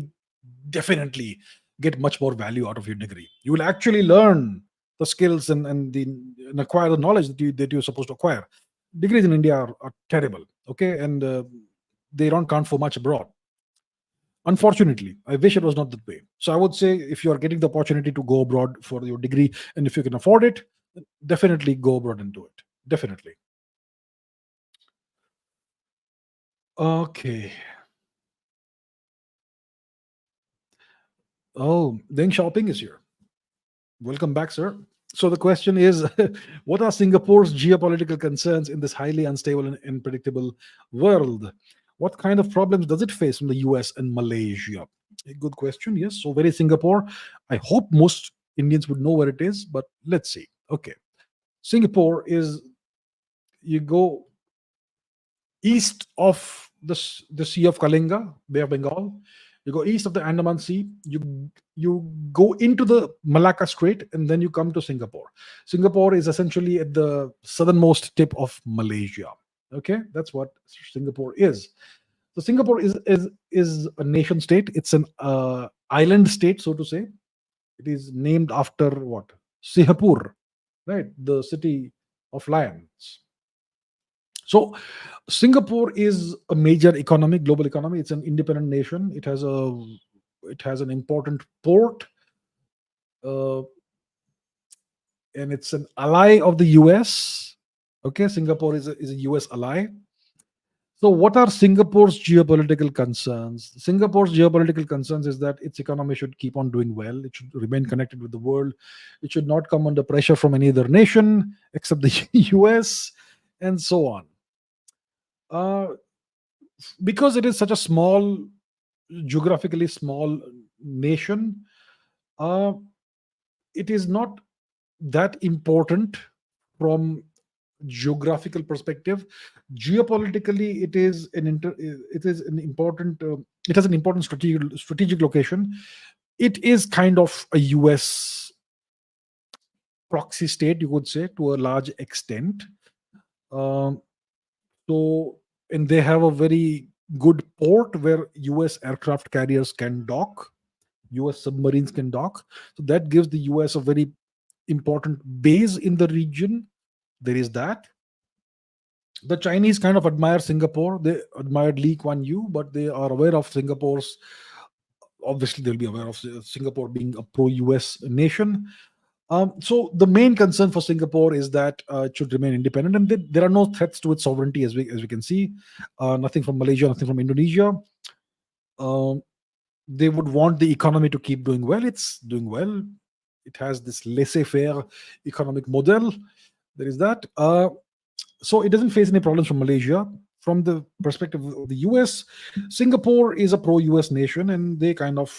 definitely get much more value out of your degree. You will actually learn the skills and acquire the knowledge that you're supposed to acquire. Degrees in India are terrible, okay, and they don't count for much abroad. Unfortunately, I wish it was not that way. So I would say, if you are getting the opportunity to go abroad for your degree, and if you can afford it, definitely go abroad and do it. Definitely. Okay. Oh, Deng Xiaoping is here. Welcome back, sir. So the question is, what are Singapore's geopolitical concerns in this highly unstable and unpredictable world? What kind of problems does it face from the US and Malaysia? A good question. Yes. So where is Singapore? I hope most Indians would know where it is, but let's see. Okay. Singapore is, you go east of the Sea of Kalinga, Bay of Bengal. You go east of the Andaman Sea. You go into the Malacca Strait, and then you come to Singapore. Singapore is essentially at the southernmost tip of Malaysia. Okay, that's what Singapore is. So Singapore is a nation state. It's an island state, so to say. It is named after what? Singapore, right? The city of lions. So Singapore is a major economy, global economy. It's an independent nation. It has an important port, uh, and it's an ally of the US. Okay, Singapore is a US ally. So what are Singapore's geopolitical concerns? Singapore's geopolitical concerns is that its economy should keep on doing well. It should remain connected with the world. It should not come under pressure from any other nation except the US, and so on. Uh, because it is such a small, geographically small nation, uh, it is not that important from geographical perspective. Geopolitically, it is an important it has an important strategic location. It is kind of a US proxy state, you could say, to a large extent. Um, so, and they have a very good port where US aircraft carriers can dock, US submarines can dock. So that gives the US a very important base in the region. There is that. The Chinese kind of admire Singapore. They admired Lee Kuan Yew, but they are aware of Singapore's. Obviously, they'll be aware of Singapore being a pro-US nation. So the main concern for Singapore is that it should remain independent, and there are no threats to its sovereignty, as we can see. Nothing from Malaysia, nothing from Indonesia. Um, they would want the economy to keep doing well. It's doing well. It has this laissez-faire economic model. There is that. So it doesn't face any problems from Malaysia. From the perspective of the US, Singapore is a pro-US nation, and they kind of,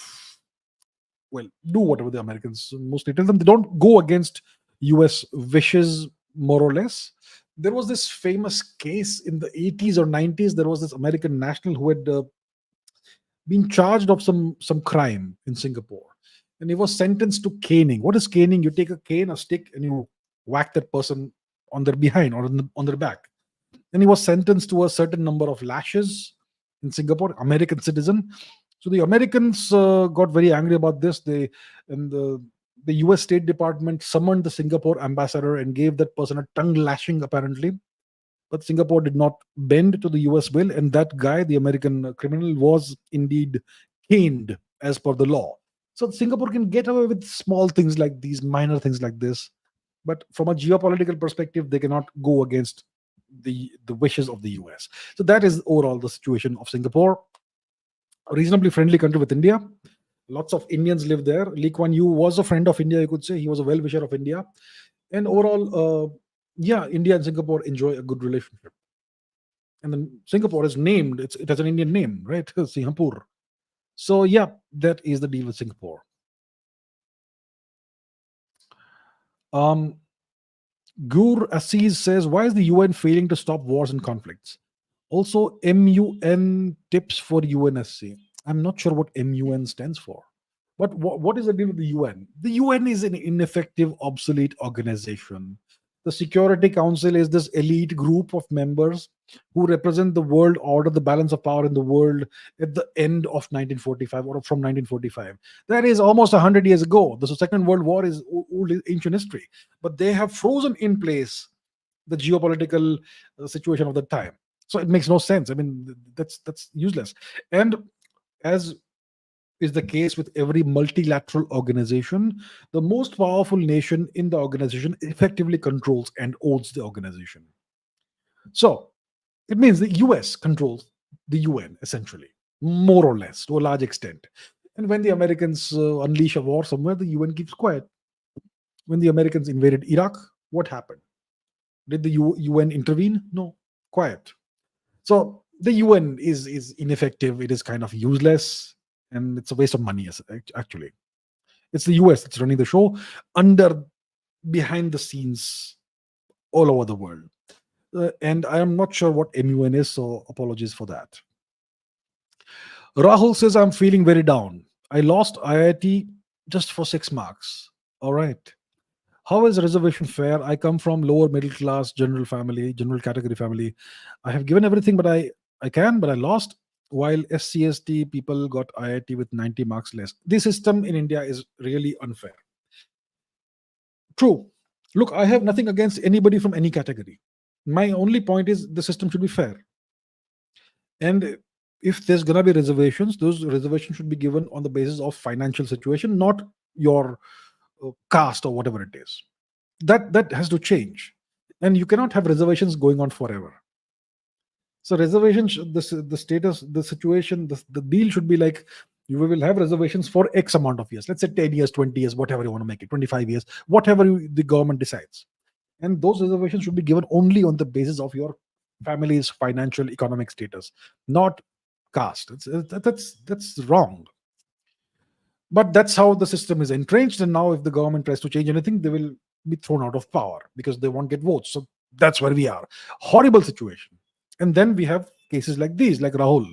well, do whatever the Americans mostly tell them. They don't go against US wishes, more or less. There was this famous case in the 80s or 90s. There was this American national who had been charged of some crime in Singapore, and he was sentenced to caning. What is caning? You take a cane, a stick, and you whack that person on their behind or on their back. And he was sentenced to a certain number of lashes in Singapore, American citizen. So the Americans got very angry about this. The US State Department summoned the Singapore ambassador and gave that person a tongue lashing, apparently. But Singapore did not bend to the US will, and that guy, the American criminal, was indeed caned as per the law. So Singapore can get away with small things like these, minor things like this. But from a geopolitical perspective, they cannot go against the wishes of the US. So that is overall the situation of Singapore. A reasonably friendly country with India. Lots of Indians live there. Lee Kuan Yew was a friend of India, you could say. He was a well-wisher of India. And overall, yeah, India and Singapore enjoy a good relationship. And then Singapore is named, it has an Indian name, right? Singapore. So yeah, that is the deal with Singapore. Um, Gur Aziz says, why is the UN failing to stop wars and conflicts? Also, MUN tips for UNSC. I'm not sure what MUN stands for. But what is the deal with the UN? The UN is an ineffective, obsolete organization. The Security Council is this elite group of members who represent the world order, the balance of power in the world at the end of 1945 or from 1945. That is almost 100 years ago. The Second World War is old, ancient history. But they have frozen in place the geopolitical situation of the time. So it makes no sense. I mean, that's useless. And as is the case with every multilateral organization, the most powerful nation in the organization effectively controls and owns the organization. So it means the US controls the UN essentially, more or less, to a large extent. And when the Americans unleash a war somewhere, the UN keeps quiet. When the Americans invaded Iraq, what happened? Did the UN intervene? No, quiet. So the UN is ineffective. It is kind of useless, and it's a waste of money. Actually, it's the US that's running the show behind the scenes all over the world. And I am not sure what MUN is, so apologies for that. Rahul says, I'm feeling very down. I lost IIT just for 6 marks. All right. How is reservation fair? I come from lower middle class, general category family. I have given everything, but I can, but I lost. While SCST people got IIT with 90 marks less. This system in India is really unfair. True. Look, I have nothing against anybody from any category. My only point is the system should be fair. And if there's going to be reservations, those reservations should be given on the basis of financial situation, not your caste or whatever it is. That has to change. And you cannot have reservations going on forever. So reservations, the status, the situation, the deal should be like, you will have reservations for X amount of years. Let's say 10 years, 20 years, whatever you want to make it, 25 years, whatever the government decides. And those reservations should be given only on the basis of your family's financial economic status, not caste. That's wrong. But that's how the system is entrenched. And now if the government tries to change anything, they will be thrown out of power because they won't get votes. So that's where we are. Horrible situation. And then we have cases like these, like Rahul.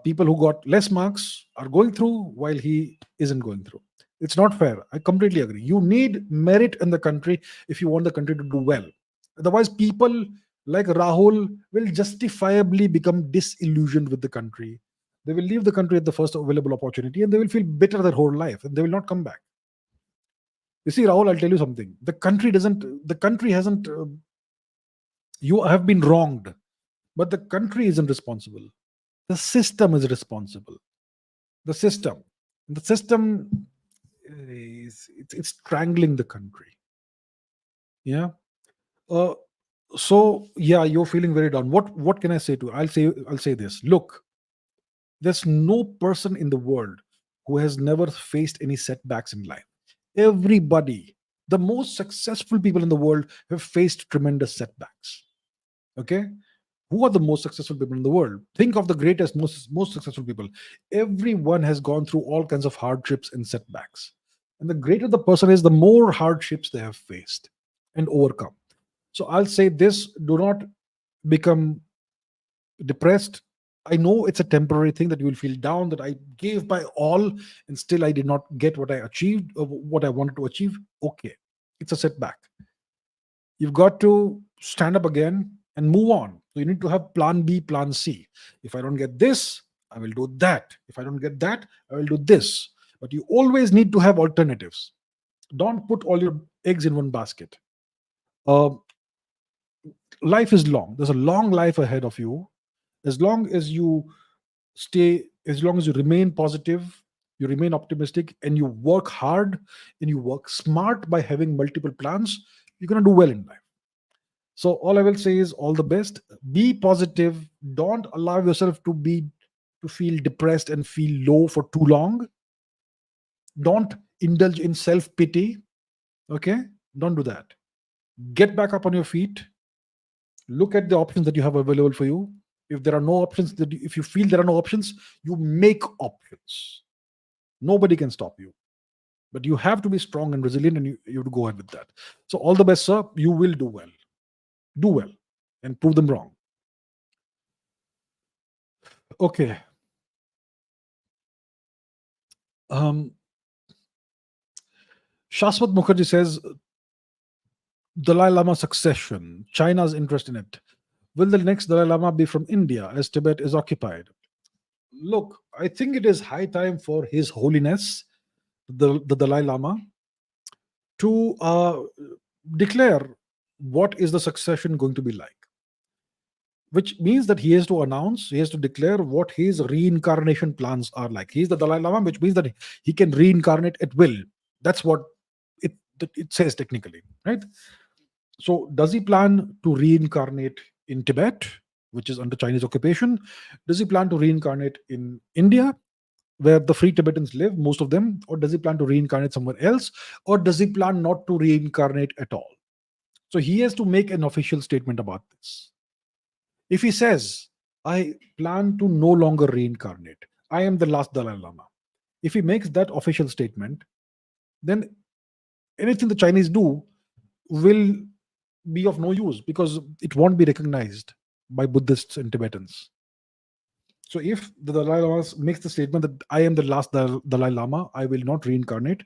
People who got less marks are going through while he isn't going through. It's not fair. I completely agree. You need merit in the country if you want the country to do well. Otherwise, people like Rahul will justifiably become disillusioned with the country. They will leave the country at the first available opportunity and they will feel bitter their whole life and they will not come back. You see, Rahul, I'll tell you something. The country hasn't, you have been wronged, but the country isn't responsible. The system is responsible. The system is it's strangling the country. Yeah. So yeah, you're feeling very down. What can I say to you? I'll say this. Look, there's no person in the world who has never faced any setbacks in life. Everybody, the most successful people in the world have faced tremendous setbacks. Okay? Who are the most successful people in the world? Think of the greatest, most successful people. Everyone has gone through all kinds of hardships and setbacks. And the greater the person is, the more hardships they have faced and overcome. So I'll say this, do not become depressed. I know it's a temporary thing that you will feel down, that I gave my all and still I did not get what I achieved, or what I wanted to achieve. Okay, it's a setback. You've got to stand up again and move on. So you need to have plan B, plan C. If I don't get this, I will do that. If I don't get that, I will do this. But you always need to have alternatives. Don't put all your eggs in one basket. Life is long. There's a long life ahead of you. As long as you remain positive, you remain optimistic, and you work hard and you work smart by having multiple plans, you're going to do well in life. So all I will say is all the best. Be positive. Don't allow yourself to feel depressed and feel low for too long. Don't indulge in self pity. Okay, don't do that. Get back up on your feet. Look at the options that you have available for you. If there are no options, if you feel there are no options, you make options. Nobody can stop you. But you have to be strong and resilient, and you have to go ahead with that. So all the best, sir. You will do well. Do well and prove them wrong. Okay. Um, Shashwat Mukherjee says Dalai Lama succession, China's interest in it. Will the next Dalai Lama be from India as Tibet is occupied? Look, I think it is high time for His Holiness, the Dalai Lama, to declare what is the succession going to be like. Which means that he has to announce, he has to declare what his reincarnation plans are like. He's the Dalai Lama, which means that he can reincarnate at will. That's what it says technically, right? So, does he plan to reincarnate in Tibet, which is under Chinese occupation? Does he plan to reincarnate in India, where the free Tibetans live, most of them? Or does he plan to reincarnate somewhere else? Or does he plan not to reincarnate at all? So, he has to make an official statement about this. If he says, I plan to no longer reincarnate, I am the last Dalai Lama, if he makes that official statement, then anything the Chinese do will be of no use because it won't be recognized by Buddhists and Tibetans. So if the Dalai Lama makes the statement that I am the last Dalai Lama, I will not reincarnate,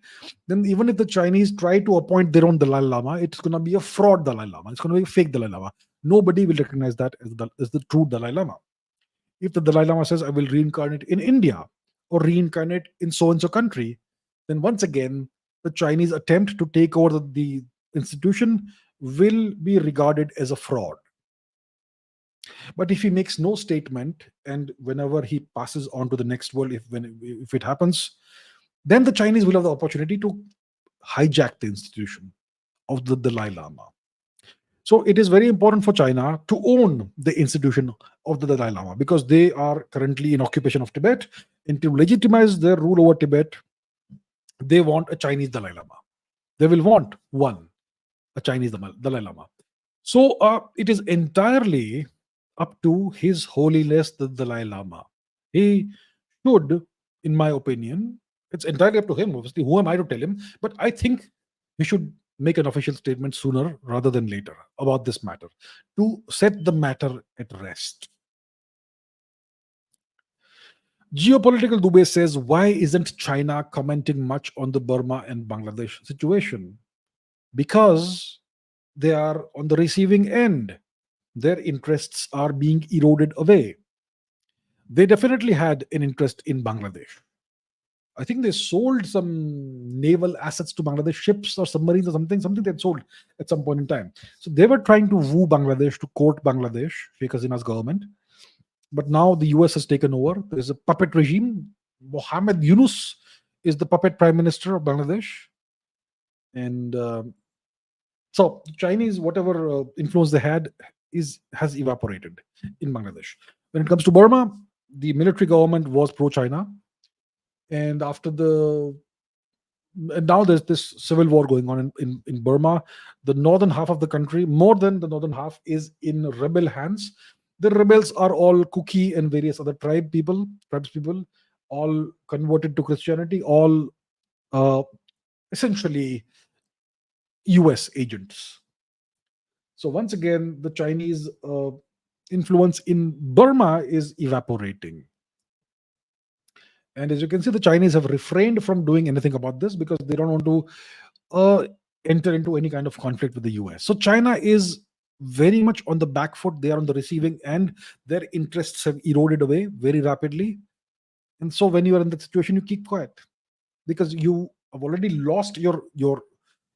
then even if the Chinese try to appoint their own Dalai Lama, it's going to be a fraud Dalai Lama. It's going to be a fake Dalai Lama. Nobody will recognize that as the true Dalai Lama. If the Dalai Lama says, I will reincarnate in India or reincarnate in so-and-so country, then once again, the Chinese attempt to take over the institution will be regarded as a fraud. But if he makes no statement, and whenever he passes on to the next world, if it happens, then the Chinese will have the opportunity to hijack the institution of the Dalai Lama. So it is very important for China to own the institution of the Dalai Lama because they are currently in occupation of Tibet. And to legitimize their rule over Tibet, they want a Chinese Dalai Lama. They will want a Chinese Dalai Lama. So it is entirely up to His Holiness the Dalai Lama. He should, in my opinion, it's entirely up to him. Obviously, who am I to tell him? But I think he should make an official statement sooner rather than later about this matter to set the matter at rest. Geopolitical Dubey says, why isn't China commenting much on the Burma and Bangladesh situation? Because they are on the receiving end. Their interests are being eroded away. They definitely had an interest in Bangladesh. I think they sold some naval assets to Bangladesh, ships or submarines or something they had sold at some point in time. So they were trying to woo Bangladesh to court Bangladesh, Sheikh Hasina's government. But now the US has taken over. There's a puppet regime. Mohammed Yunus is the puppet prime minister of Bangladesh. And so Chinese, whatever influence they had, has evaporated in Bangladesh. When it comes to Burma, the military government was pro-China. And now there's this civil war going on in Burma. The northern half of the country, more than the northern half, is in rebel hands. The rebels are all Kuki and various other tribes people, all converted to Christianity, all essentially US agents. So once again, the Chinese influence in Burma is evaporating. And as you can see, the Chinese have refrained from doing anything about this because they don't want to enter into any kind of conflict with the US. So China is very much on the back foot. They are on the receiving end. Their interests have eroded away very rapidly. And so when you are in that situation, you keep quiet because you have already lost your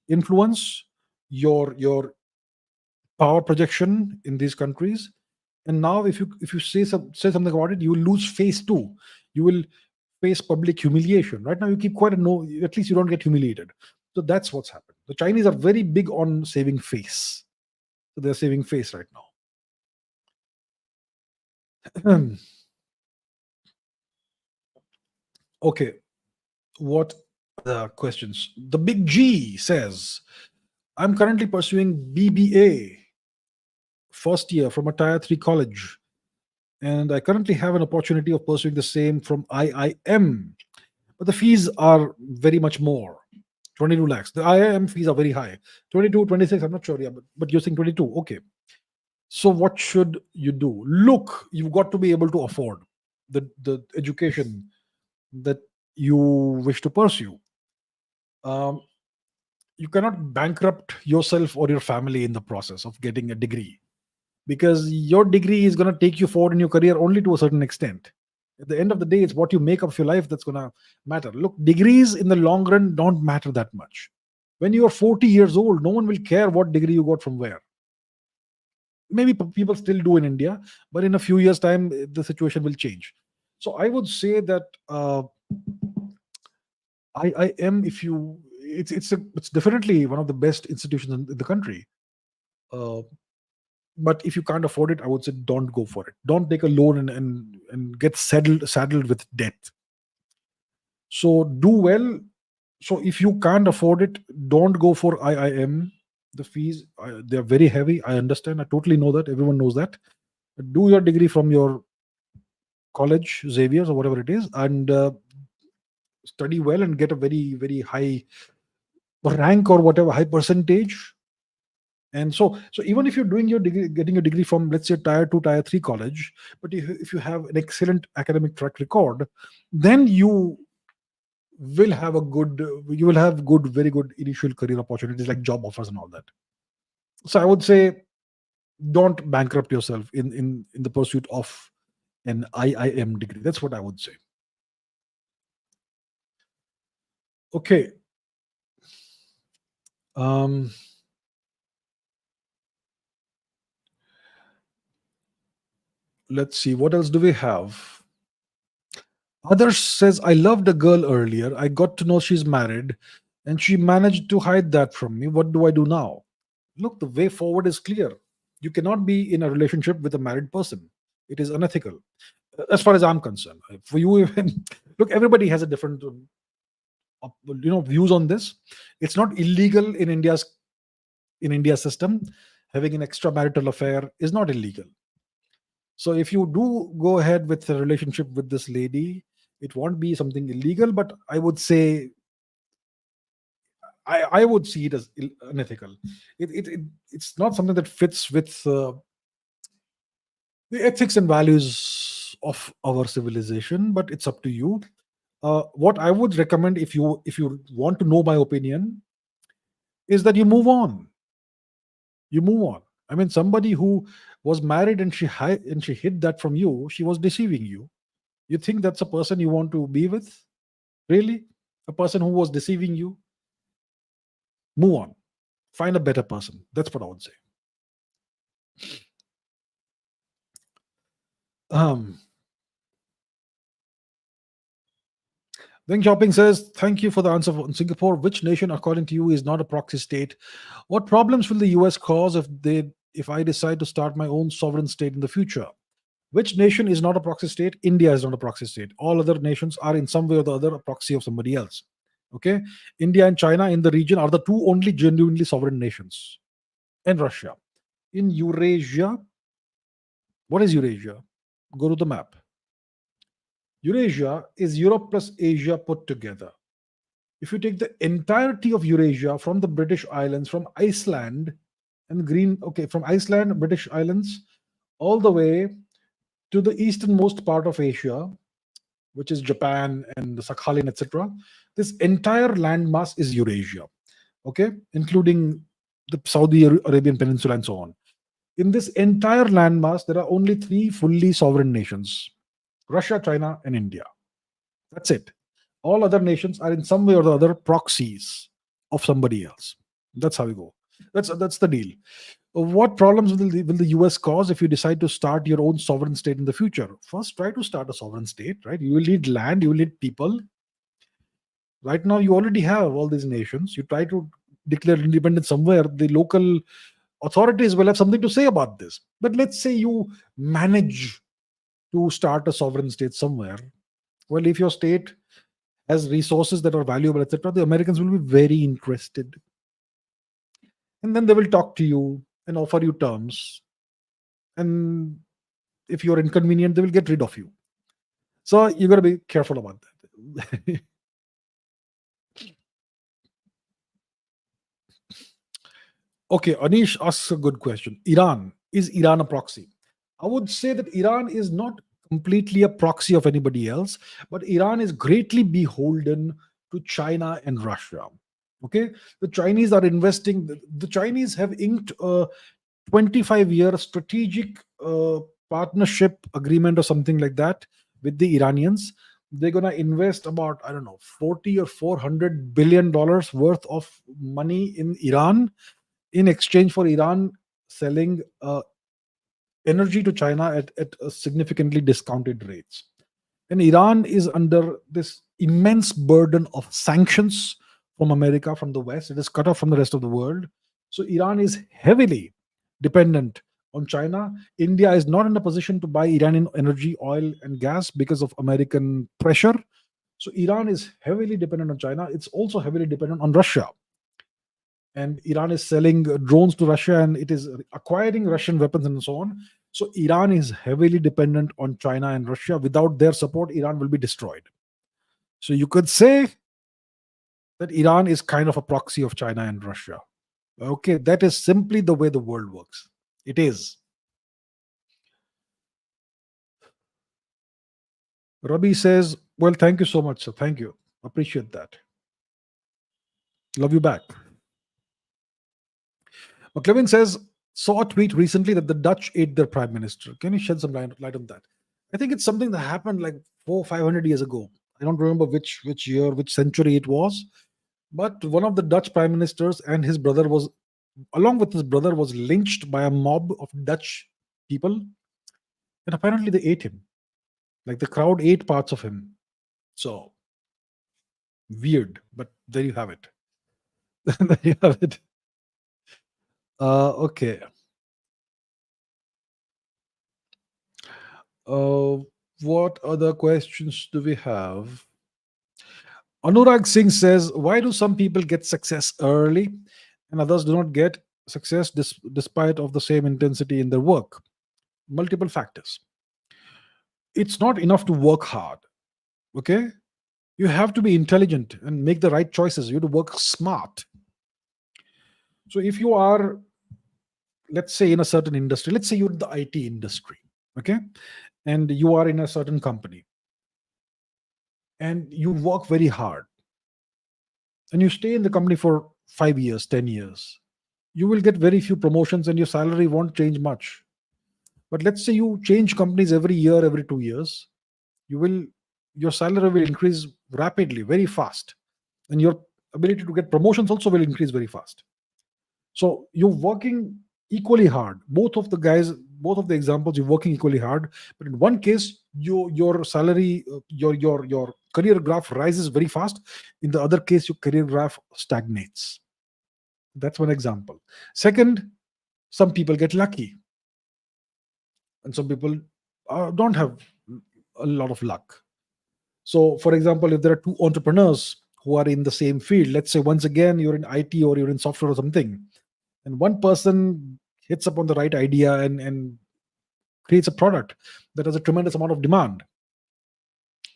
influence, your power projection in these countries. And now if you say something about it, you will lose face too. You will face public humiliation. Right now you keep quiet and no, at least you don't get humiliated. So that's what's happened. The Chinese are very big on saving face. So they're saving face right now. Okay, what other questions? The Big G says, I'm currently pursuing BBA first year from a tier 3 college, and I currently have an opportunity of pursuing the same from IIM, but the fees are very much more. 22 lakhs. The IIM fees are very high. 22, 26, I'm not sure. Yeah, but you're saying 22. Okay. So what should you do? Look, you've got to be able to afford the education that you wish to pursue. Um, you cannot bankrupt yourself or your family in the process of getting a degree, because your degree is going to take you forward in your career only to a certain extent. At the end of the day, it's what you make of your life that's going to matter. Look, degrees in the long run don't matter that much. When you are 40 years old, no one will care what degree you got from where. Maybe people still do in India, but in a few years' time, the situation will change. So I would say that IIM, if you, it's definitely one of the best institutions in the country. Uh, but if you can't afford it, I would say don't go for it. Don't take a loan and get saddled with debt. So do well. So if you can't afford it, don't go for IIM. The fees, they're very heavy. I understand. I totally know that. Everyone knows that. Do your degree from your college, Xavier's or whatever it is, and study well and get a very, very high rank or whatever, high percentage. And so even if you're doing your degree, getting a degree from, let's say, tier 2, tier 3 college, but if you have an excellent academic track record, then you will have very good initial career opportunities like job offers and all that. So I would say don't bankrupt yourself in the pursuit of an IIM degree. That's what I would say. Okay. Let's see, what else do we have? Others says, I loved a girl earlier. I got to know she's married and she managed to hide that from me. What do I do now? Look, the way forward is clear. You cannot be in a relationship with a married person. It is unethical, as far as I'm concerned. For you, even look, everybody has a different, views on this. It's not illegal in India's system. Having an extramarital affair is not illegal. So if you do go ahead with a relationship with this lady, it won't be something illegal, but I would say I would see it as unethical. It's not something that fits with the ethics and values of our civilization, but it's up to you. What I would recommend, if you want to know my opinion, is that you move on. You move on. I mean, somebody who was married and she hid that from you, she was deceiving you. You think that's a person you want to be with? Really? A person who was deceiving you? Move on. Find a better person. That's what I would say. Deng Xiaoping says, thank you for the answer on Singapore. Which nation, according to you, is not a proxy state? What problems will the US cause if I decide to start my own sovereign state in the future? Which nation is not a proxy state? India is not a proxy state. All other nations are in some way or the other a proxy of somebody else. Okay? India and China in the region are the two only genuinely sovereign nations. And Russia. In Eurasia, what is Eurasia? Go to the map. Eurasia is Europe plus Asia put together. If you take the entirety of Eurasia from the British Islands, from Iceland from Iceland, British Islands, all the way to the easternmost part of Asia, which is Japan and the Sakhalin, etc. This entire landmass is Eurasia, okay, including the Saudi Arabian Peninsula and so on. In this entire landmass, there are only three fully sovereign nations: Russia, China, and India. That's it. All other nations are in some way or the other proxies of somebody else. That's how we go. That's the deal. What problems will the US cause if you decide to start your own sovereign state in the future? First, try to start a sovereign state, right? You will need land, you will need people. Right now, you already have all these nations. You try to declare independence somewhere. The local authorities will have something to say about this. But let's say you manage to start a sovereign state somewhere. Well, if your state has resources that are valuable, etc., the Americans will be very interested. And then they will talk to you and offer you terms. And if you're inconvenient, they will get rid of you. So you got to be careful about that. Okay, Anish asks a good question. Iran. Is Iran a proxy? I would say that Iran is not completely a proxy of anybody else, but Iran is greatly beholden to China and Russia. Okay, the Chinese are investing. The Chinese have inked a 25-year strategic partnership agreement or something like that with the Iranians. They're gonna invest about, I don't know, 40 or 400 billion dollars worth of money in Iran in exchange for Iran selling energy to China at a significantly discounted rates. And Iran is under this immense burden of sanctions from America, from the West. It is cut off from the rest of the world. So Iran is heavily dependent on China. India is not in a position to buy Iranian energy, oil, and gas because of American pressure. So Iran is heavily dependent on China. It's also heavily dependent on Russia. And Iran is selling drones to Russia, and it is acquiring Russian weapons and so on. So Iran is heavily dependent on China and Russia. Without their support, Iran will be destroyed. So you could say that Iran is kind of a proxy of China and Russia. Okay, that is simply the way the world works. It is. Rabi says, well, thank you so much, sir. Thank you. Appreciate that. Love you back. Clevin says, saw a tweet recently that the Dutch ate their prime minister. Can you shed some light on that? I think it's something that happened like 400-500 years ago. I don't remember which year, which century it was. But one of the Dutch prime ministers and his brother was, along with his brother, was lynched by a mob of Dutch people. And apparently they ate him. Like the crowd ate parts of him. So weird, but there you have it. There you have it. Okay. What other questions do we have? Anurag Singh says, why do some people get success early and others do not get success despite of the same intensity in their work? Multiple factors. It's not enough to work hard. Okay? You have to be intelligent and make the right choices. You have to work smart. So if you are, let's say, in a certain industry, let's say you're in the IT industry, okay? And you are in a certain company and you work very hard and you stay in the company for 5 years, 10 years, you will get very few promotions and your salary won't change much. But let's say you change companies every year, every 2 years, your salary will increase rapidly, very fast. And your ability to get promotions also will increase very fast. So you're working equally hard. Both of the examples, you're working equally hard. But in one case, your salary, your career graph rises very fast. In the other case, your career graph stagnates. That's one example. Second, some people get lucky, and some people don't have a lot of luck. So, for example, if there are two entrepreneurs who are in the same field, let's say once again you're in IT or you're in software or something, and one person hits upon the right idea and creates a product that has a tremendous amount of demand,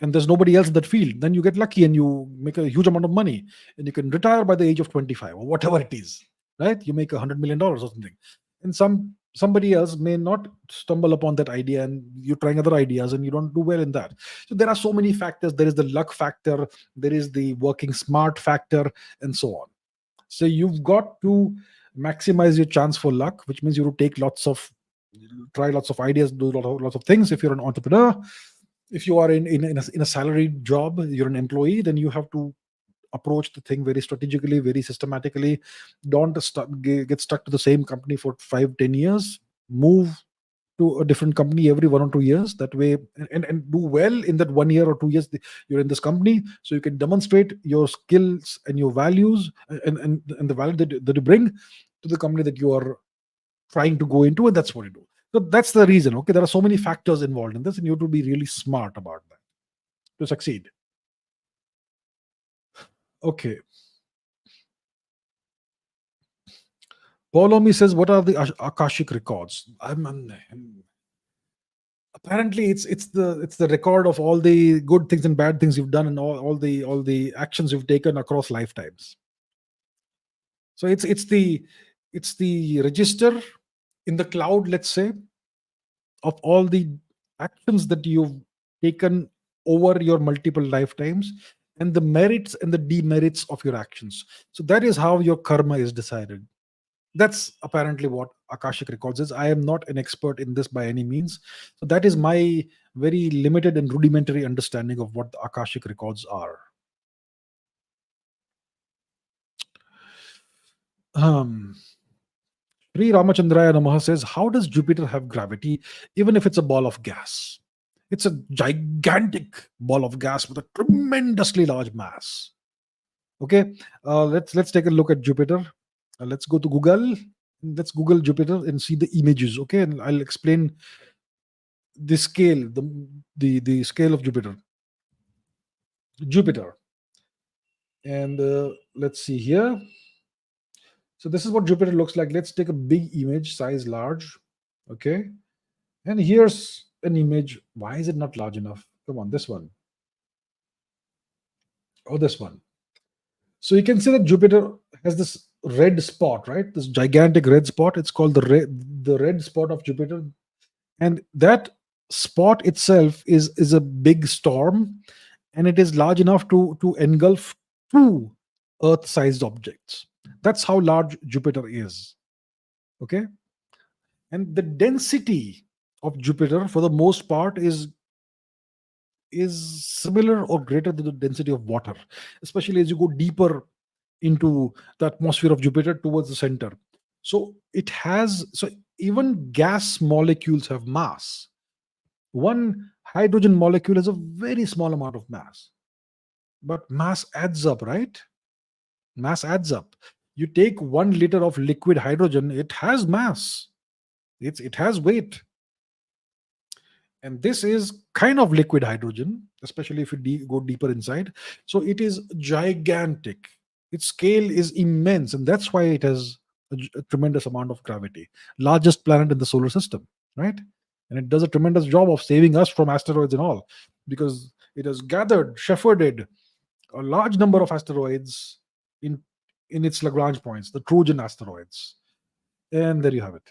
and there's nobody else in that field, then you get lucky and you make a huge amount of money and you can retire by the age of 25 or whatever it is, right? You make $100 million or something. And somebody else may not stumble upon that idea and you're trying other ideas and you don't do well in that. So there are so many factors. There is the luck factor, there is the working smart factor, and so on. So you've got to maximize your chance for luck, which means you have to try lots of ideas, do lots of things. If you're an entrepreneur, if you are in a salaried job, you're an employee, then you have to approach the thing very strategically, very systematically. Don't get stuck to the same company for 5-10 years. Move to a different company every 1 or 2 years. That way, and do well in that 1 year or 2 years you're in this company, so you can demonstrate your skills and your values and the value that you bring to the company that you are trying to go into, and that's what you do. So that's the reason. Okay, there are so many factors involved in this, and you have to be really smart about that to succeed. Okay. Polomi says, "What are the akashic records?" Apparently, it's the record of all the good things and bad things you've done, and all the actions you've taken across lifetimes. So it's the register in the cloud, let's say, of all the actions that you've taken over your multiple lifetimes, and the merits and the demerits of your actions. So that is how your karma is decided. That's apparently what akashic records is. I am not an expert in this by any means, so that is my very limited and rudimentary understanding of what the akashic records are. um Sri Ramachandraya Namaha says, "How does Jupiter have gravity, even if it's a ball of gas?" It's a gigantic ball of gas with a tremendously large mass. Okay, let's take a look at Jupiter. Let's go to Google. Let's Google Jupiter and see the images. Okay, and I'll explain the scale, the scale of Jupiter. Jupiter, and let's see here. So this is what Jupiter looks like. Let's take a big image, size large. Okay, and here's an image. Why is it not large enough? Come on, this one. Oh, this one. So you can see that Jupiter has this red spot, right? This gigantic red spot. It's called the red spot of Jupiter, and that spot itself is a big storm, and it is large enough to engulf two Earth-sized objects. That's how large Jupiter is. Okay, and the density of Jupiter, for the most part, is similar or greater than the density of water, especially as you go deeper into the atmosphere of Jupiter towards the center. So even gas molecules have mass. One hydrogen molecule has a very small amount of mass, but mass adds up, right? Mass adds up. You take 1 liter of liquid hydrogen, it has mass. It has weight. And this is kind of liquid hydrogen, especially if you go deeper inside. So it is gigantic. Its scale is immense, and that's why it has a tremendous amount of gravity. Largest planet in the solar system, right? And it does a tremendous job of saving us from asteroids and all, because it has gathered, shepherded a large number of asteroids in its Lagrange points, the Trojan asteroids. And there you have it.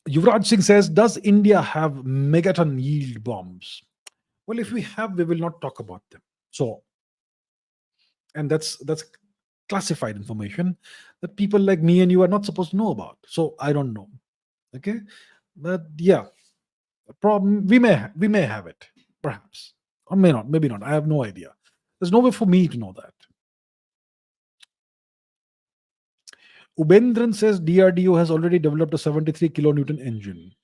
Yuvraj Singh says, "Does India have megaton yield bombs?" Well, if we have, we will not talk about them. So, and that's classified information that people like me and you are not supposed to know about. So I don't know. Okay, but yeah, problem we may have it, perhaps, or may not, maybe not. I have no idea. There's no way for me to know that. Ubendran says DRDO has already developed a 73 kilonewton engine.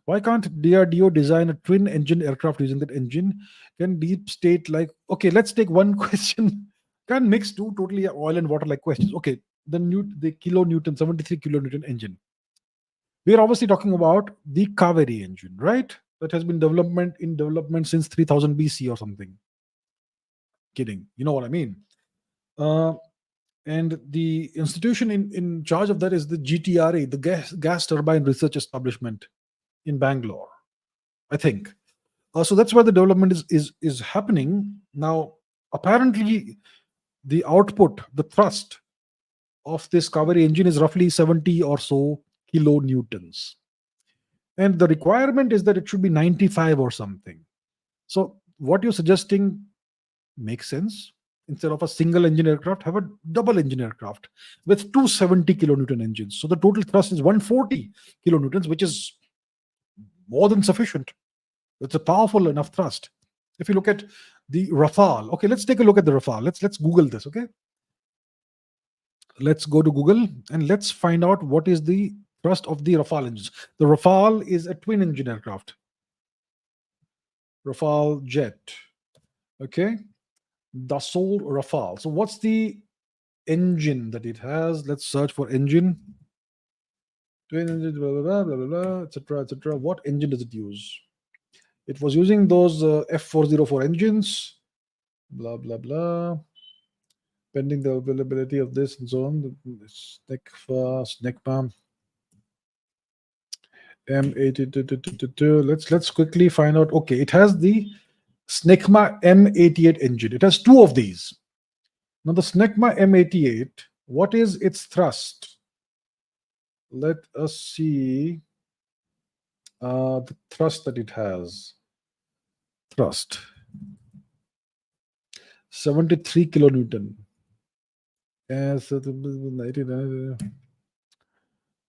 Why can't DRDO design a twin engine aircraft using that engine? Can deep state, like, okay, let's take one question. Can mix two totally oil and water like questions. Okay, the kilonewton, 73 kilonewton engine. We are obviously talking about the Kaveri engine, right? That has been in development since 3000 BC or something. Kidding. You know what I mean? And the institution in charge of that is the GTRE, the Gas Turbine Research Establishment in Bangalore, I think. So that's where the development is happening now. Apparently, the output, the thrust of this Kaveri engine is roughly 70 or so kilonewtons, and the requirement is that it should be 95 or something. So what you're suggesting makes sense. Instead of a single engine aircraft, have a double engine aircraft with 270 kilonewton engines. So the total thrust is 140 kilonewtons, which is more than sufficient. It's a powerful enough thrust. If you look at the Rafale, okay, let's take a look at the Rafale. Let's Google this, okay? Let's go to Google and let's find out what is the thrust of the Rafale engines. The Rafale is a twin engine aircraft. Rafale jet. Okay. Dassault Rafale. So what's the engine that it has. Let's search for engine. Twin engine, blah, blah, blah, blah, blah, etc., etc. What engine does it use? It was using those F404 engines, blah, blah, blah. Pending the availability of this and so on. Snecma M80. Let's quickly find out. Okay, it has the Snecma M88 engine. It has two of these. Now the Snecma M88, what is its thrust? Let us see the thrust that it has. Thrust 73 kilonewton.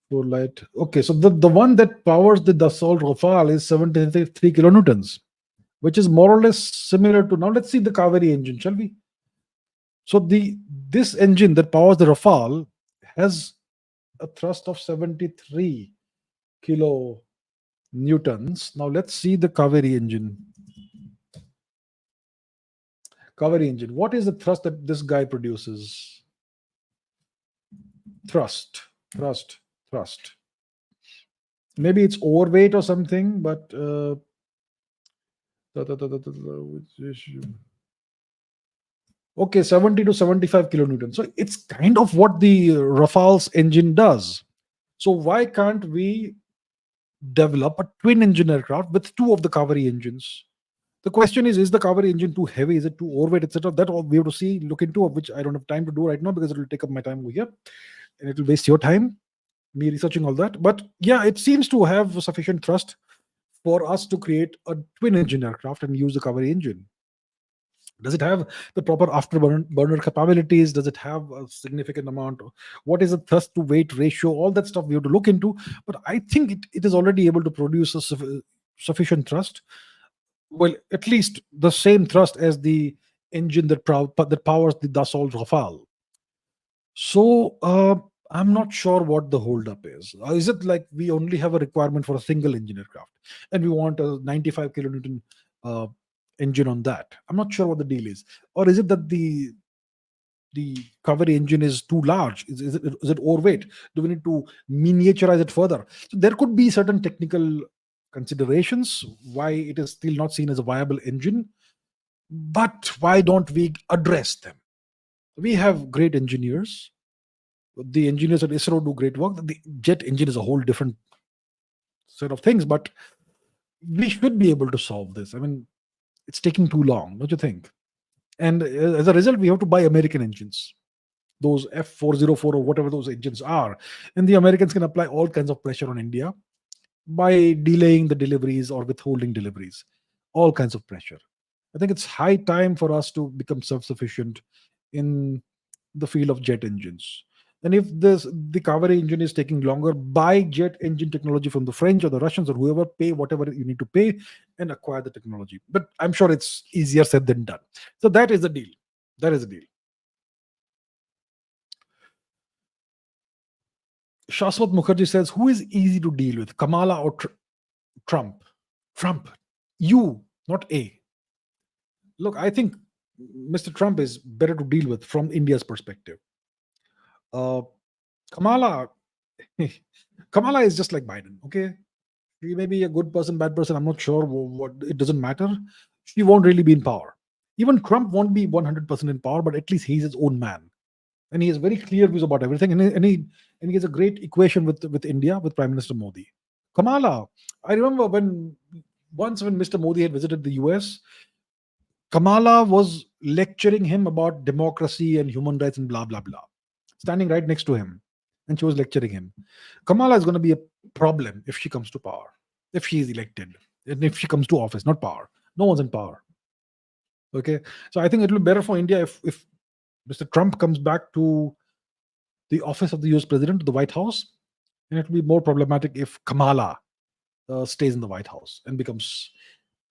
For light. Okay, so the one that powers the Dassault Rafale is 73 kilonewtons, which is more or less similar to. Now let's see the Kaveri engine, shall we? So this engine that powers the Rafale has a thrust of 73 kilonewtons. Now let's see the Kaveri engine. Kaveri engine. What is the thrust that this guy produces? Thrust. Maybe it's overweight or something, but okay, 70 to 75 kilonewtons. So it's kind of what the Rafale's engine does. So why can't we develop a twin engine aircraft with two of the Kaveri engines? The question is the Kaveri engine too heavy? Is it too overweight, etc.? That all we have to look into, which I don't have time to do right now because it will take up my time over here and it will waste your time, me researching all that. But yeah, it seems to have sufficient thrust for us to create a twin engine aircraft and use the Kaveri engine. Does it have the proper afterburner capabilities? Does it have a significant amount? What is the thrust to weight ratio? All that stuff we have to look into. But I think it is already able to produce a sufficient thrust. Well, at least the same thrust as the engine that powers the Dassault Rafale. So I'm not sure what the holdup is. Is it like we only have a requirement for a single engine aircraft and we want a 95 kilonewton engine on that? I'm not sure what the deal is. Or is it that the Kaveri engine is too large? Is it overweight? Do we need to miniaturize it further? So there could be certain technical considerations why it is still not seen as a viable engine. But why don't we address them? We have great engineers. The engineers at ISRO do great work. The jet engine is a whole different set of things, but we should be able to solve this. I mean, it's taking too long, don't you think? And as a result, we have to buy American engines, those F404 or whatever those engines are. And the Americans can apply all kinds of pressure on India by delaying the deliveries or withholding deliveries, all kinds of pressure. I think it's high time for us to become self-sufficient in the field of jet engines. And if the Kaveri engine is taking longer, buy jet engine technology from the French or the Russians or whoever, pay whatever you need to pay and acquire the technology. But I'm sure it's easier said than done. So that is the deal. That is the deal. Shaswat Mukherjee says, who is easy to deal with, Kamala or Trump? Trump. You, not A. Look, I think Mr. Trump is better to deal with from India's perspective. Kamala is just like Biden, okay? She may be a good person, bad person, I'm not sure. What it doesn't matter. She won't really be in power. Even Trump won't be 100% in power, but at least he's his own man. And he has very clear views about everything. And he has a great equation with India, with Prime Minister Modi. Kamala, I remember once when Mr. Modi had visited the US, Kamala was lecturing him about democracy and human rights and blah, blah, blah, standing right next to him. And she was lecturing him. Kamala is going to be a problem if she comes to power, if she is elected, and if she comes to office, not power. No one's in power. Okay. So I think it will be better for India if Mr. Trump comes back to the office of the US president, to the White House. And it will be more problematic if Kamala stays in the White House and becomes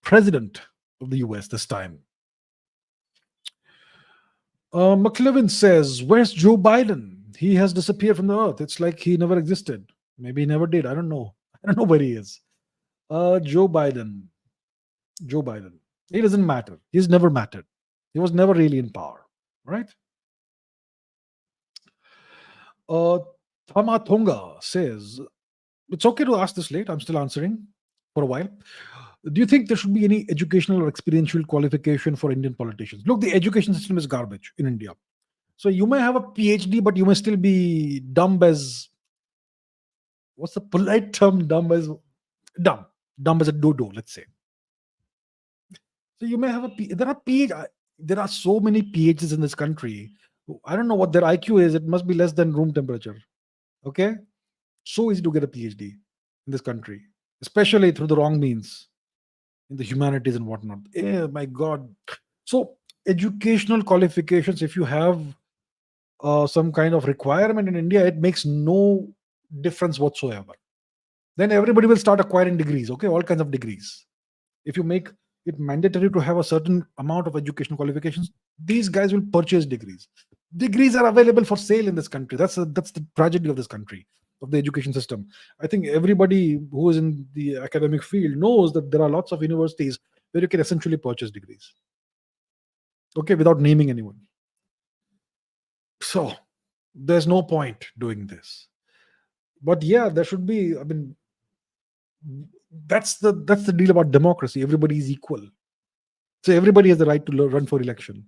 president of the US this time. McLevin says, where's Joe Biden? He has disappeared from the earth. It's like he never existed. Maybe he never did. I don't know. I don't know where he is. Joe Biden. He doesn't matter. He's never mattered. He was never really in power, right? Uh, Thamathonga says, it's okay to ask this late. I'm still answering for a while. Do you think there should be any educational or experiential qualification for Indian politicians? Look, the education system is garbage in India. So you may have a PhD, but you may still be dumb as, what's the polite term? Dumb, dumb as a dodo, let's say. So you may have there are there are so many PhDs in this country. I don't know what their IQ is. It must be less than room temperature. Okay, so easy to get a PhD in this country, especially through the wrong means in the humanities and whatnot. My God. So educational qualifications, if you have some kind of requirement in India, it makes no difference whatsoever. Then everybody will start acquiring degrees. Okay, all kinds of degrees. If you make it mandatory to have a certain amount of educational qualifications, these guys will purchase degrees. Degrees are available for sale in this country. That's the tragedy of this country, of the education system. I think everybody who is in the academic field knows that there are lots of universities where you can essentially purchase degrees. Okay, without naming anyone. So there's no point doing this. But yeah, there should be. I mean, that's the deal about democracy. Everybody is equal. So everybody has the right to run for election.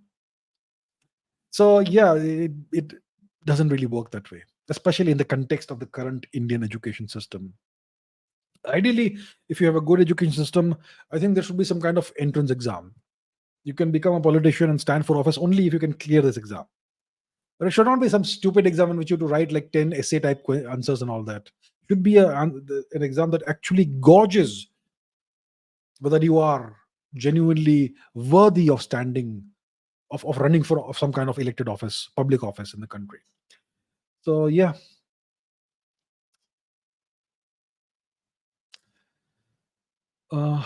So yeah, it doesn't really work that way, especially in the context of the current Indian education system. Ideally, if you have a good education system, I think there should be some kind of entrance exam. You can become a politician and stand for office only if you can clear this exam. But it should not be some stupid exam in which you have to write like 10 essay type answers and all that. It should be an exam that actually gauges whether you are genuinely worthy of standing, of running for of some kind of elected office, public office in the country. So yeah. uh,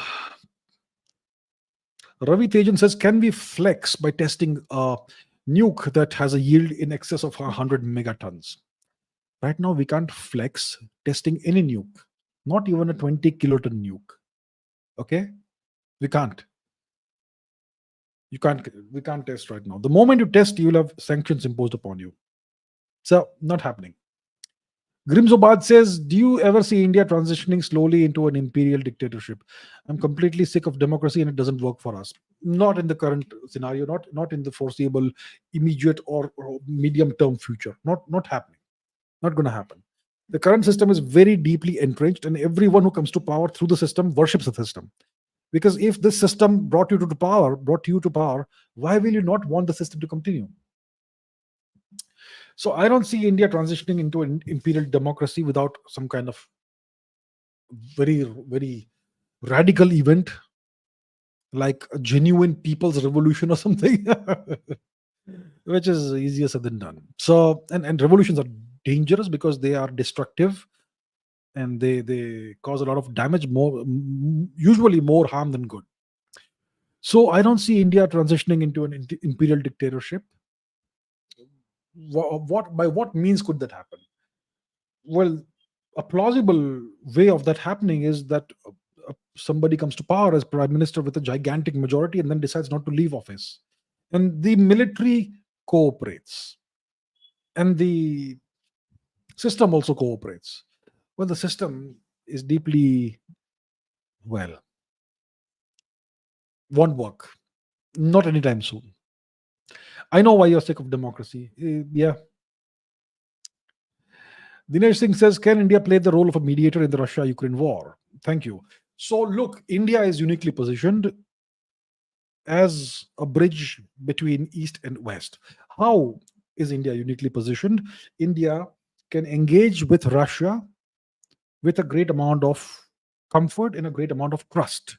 Ravi Tejan says, can we flex by testing a nuke that has a yield in excess of 100 megatons? Right now we can't flex testing any nuke, not even a 20 kiloton nuke. Okay, we can't. We can't test right now. The moment you test, you'll have sanctions imposed upon you. So not happening. Grimzobad says, do you ever see India transitioning slowly into an imperial dictatorship? I'm completely sick of democracy and it doesn't work for us. Not in the current scenario, not in the foreseeable, immediate or medium term future. Not happening. Not going to happen. The current system is very deeply entrenched, and everyone who comes to power through the system worships the system. Because if this system brought you to power, why will you not want the system to continue? So I don't see India transitioning into an imperial democracy without some kind of very, very radical event like a genuine people's revolution or something, which is easier said than done. So, and revolutions are dangerous because they are destructive and they cause a lot of damage, usually more harm than good. So I don't see India transitioning into an imperial dictatorship. What by what means could that happen? Well, a plausible way of that happening is that somebody comes to power as prime minister with a gigantic majority and then decides not to leave office, and the military cooperates, and the system also cooperates. Well, the system is deeply, well, won't work. Not anytime soon. I know why you're sick of democracy. Yeah. Dinesh Singh says, can India play the role of a mediator in the Russia-Ukraine war? Thank you. So look, India is uniquely positioned as a bridge between East and West. How is India uniquely positioned? India can engage with Russia with a great amount of comfort and a great amount of trust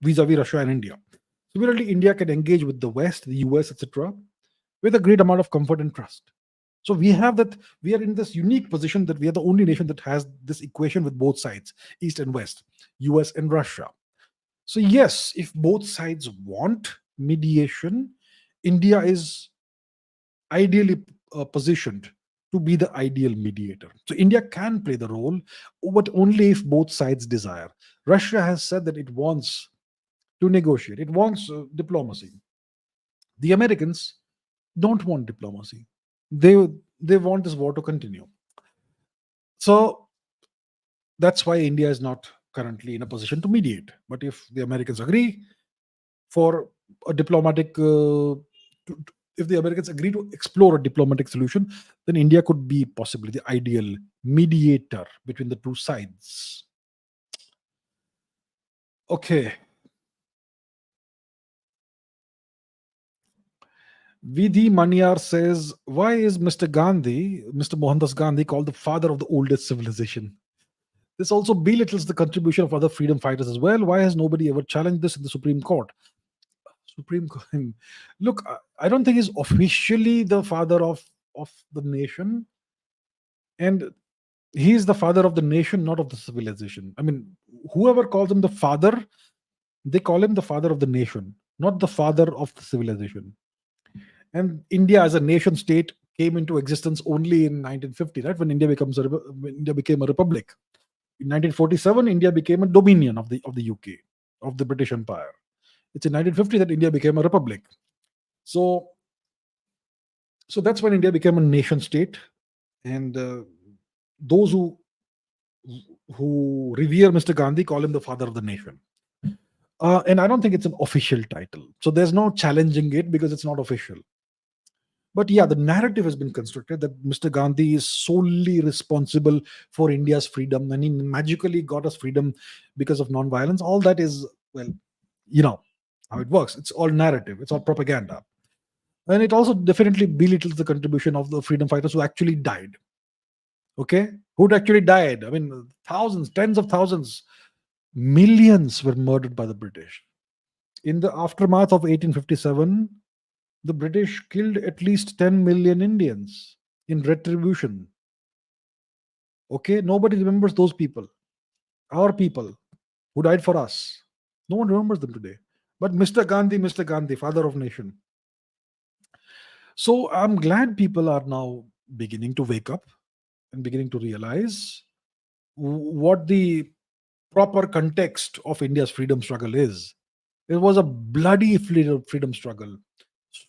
vis-a-vis Russia and India. Similarly, India can engage with the West, the US, etc., with a great amount of comfort and trust. So we are in this unique position that we are the only nation that has this equation with both sides, East and West, US and Russia. So yes, if both sides want mediation, India is ideally positioned to be the ideal mediator. So India can play the role, but only if both sides desire. Russia has said that it wants to negotiate. It wants diplomacy. The Americans don't want diplomacy. They they want this war to continue. So that's why India is not currently in a position to mediate. But if the Americans agree for a diplomatic, if the Americans agree to explore a diplomatic solution, then India could be possibly the ideal mediator between the two sides. Okay. Vidhi Manyar says, why is Mr. Gandhi, Mr. Mohandas Gandhi, called the father of the oldest civilization? This also belittles the contribution of other freedom fighters as well. Why has nobody ever challenged this in the Supreme Court? Supreme Court. Look, I don't think he's officially the father of the nation, and he is the father of the nation, not of the civilization. I mean, whoever calls him the father, they call him the father of the nation, not the father of the civilization. And India as a nation state came into existence only in 1950, right? When when India became a republic. In 1947, India became a dominion of the UK, of the British Empire. It's in 1950 that India became a republic. So so that's when India became a nation state, and those who revere Mr. Gandhi call him the father of the nation. And I don't think it's an official title, so there's no challenging it because it's not official. But yeah, the narrative has been constructed that Mr. Gandhi is solely responsible for India's freedom, and he magically got us freedom because of non-violence. All that is, well, you know how it works. It's all narrative. It's all propaganda. And it also definitely belittles the contribution of the freedom fighters who actually died. Okay? Who'd actually died? I mean, thousands, tens of thousands, millions were murdered by the British. In the aftermath of 1857, the British killed at least 10 million Indians in retribution. Okay? Nobody remembers those people, our people who died for us. No one remembers them today. But Mr. Gandhi, father of nation. So I'm glad people are now beginning to wake up and beginning to realize what the proper context of India's freedom struggle is. It was a bloody freedom struggle.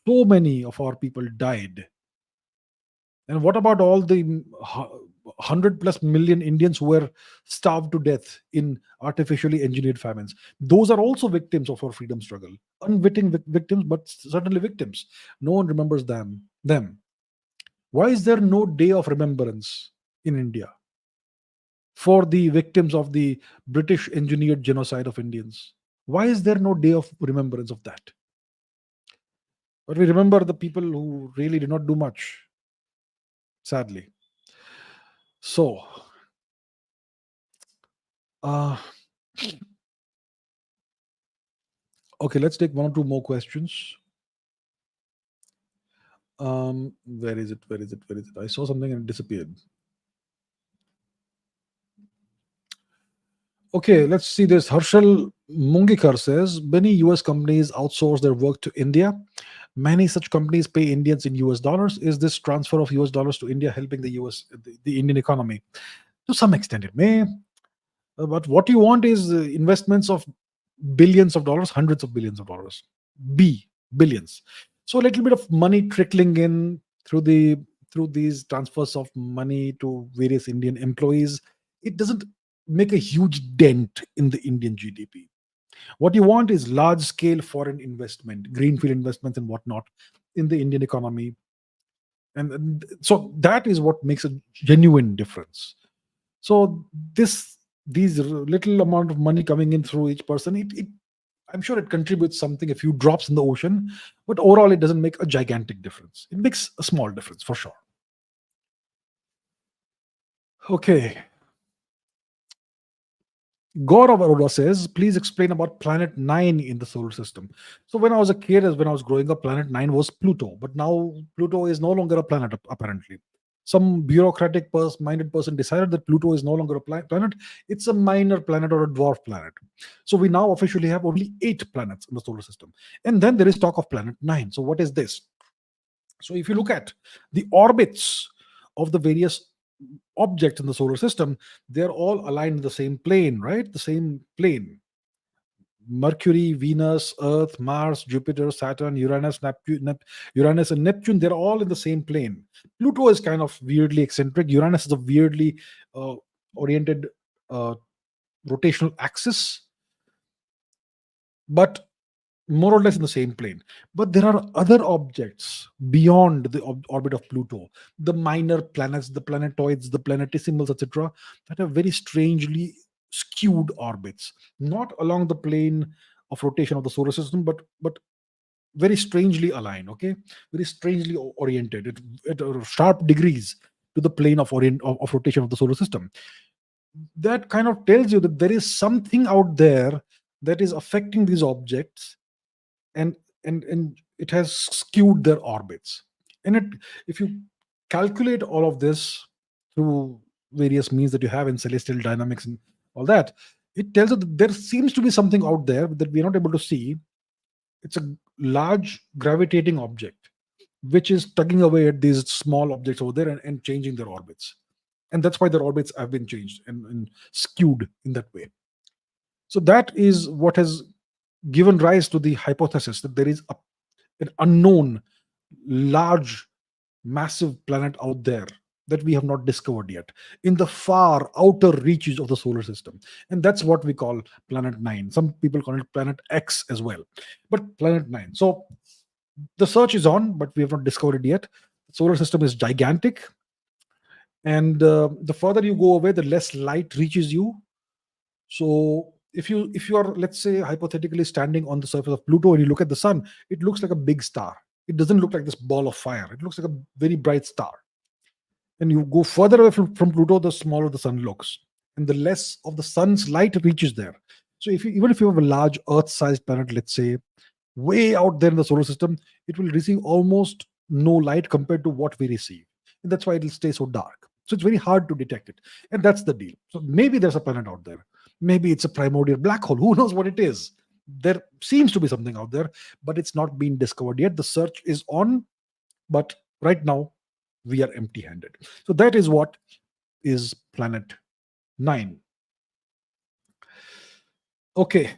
So many of our people died. And what about all the 100 plus million Indians who were starved to death in artificially engineered famines? Those are also victims of our freedom struggle. Unwitting victims, but certainly victims. No one remembers them. Why is there no day of remembrance in India for the victims of the British engineered genocide of Indians? Why is there no day of remembrance of that? But we remember the people who really did not do much, sadly. So, uh, okay, let's take one or two more questions. Where is it? Where is it? Where is it? I saw something and it disappeared. Okay, let's see this. Harshal Mungikar says many US companies outsource their work to India. Many such companies pay Indians in US dollars. Is this transfer of US dollars to India helping the Indian economy? To some extent, it may. But what you want is investments of billions of dollars, hundreds of billions of dollars, billions. So a little bit of money trickling in through these transfers of money to various Indian employees. It doesn't make a huge dent in the Indian GDP. What you want is large scale foreign investment, greenfield investments and whatnot in the Indian economy. And so that is what makes a genuine difference. So these little amount of money coming in through each person, I'm sure it contributes something, a few drops in the ocean, but overall it doesn't make a gigantic difference. It makes a small difference for sure. Okay. Gaurav Arora says, please explain about planet 9 in the solar system. So when I was a kid, as when I was growing up, planet 9 was Pluto, but now Pluto is no longer a planet, apparently. Some bureaucratic minded person decided that Pluto is no longer a planet. It's a minor planet or a dwarf planet. So we now officially have only 8 planets in the solar system. And then there is talk of planet 9. So what is this? So if you look at the orbits of the various objects in the solar system, they're all aligned in the same plane, right? The same plane. Mercury, Venus, Earth, Mars, Jupiter, Saturn, Uranus, Uranus and Neptune, they're all in the same plane. Pluto is kind of weirdly eccentric. Uranus is a weirdly uh, oriented uh, rotational axis, but more or less in the same plane. But there are other objects beyond the orbit of Pluto, the minor planets, the planetoids, the planetesimals, etc., that have very strangely skewed orbits, not along the plane of rotation of the solar system, but very strangely aligned. Okay, very strangely oriented at sharp degrees to the plane of rotation of the solar system. That kind of tells you that there is something out there that is affecting these objects, and and it has skewed their orbits. And if you calculate all of this through various means that you have in celestial dynamics and all that, it tells you that there seems to be something out there that we're not able to see. It's a large gravitating object which is tugging away at these small objects over there, and changing their orbits. And that's why their orbits have been changed and skewed in that way. So that is what has given rise to the hypothesis that there is an unknown, large, massive planet out there that we have not discovered yet, in the far outer reaches of the solar system. And that's what we call Planet 9. Some people call it Planet X as well, but Planet 9. So the search is on, but we have not discovered it yet. The solar system is gigantic, and the further you go away, the less light reaches you. So if you are, let's say, hypothetically standing on the surface of Pluto and you look at the sun, it looks like a big star. It doesn't look like this ball of fire. It looks like a very bright star. And you go further away from Pluto, the smaller the sun looks, and the less of the sun's light reaches there. So even if you have a large Earth-sized planet, let's say, way out there in the solar system, it will receive almost no light compared to what we receive. And that's why it will stay so dark. So it's very hard to detect it. And that's the deal. So maybe there's a planet out there. Maybe it's a primordial black hole. Who knows what it is? There seems to be something out there, but it's not been discovered yet. The search is on, but right now we are empty handed. So that is what is Planet 9. Okay.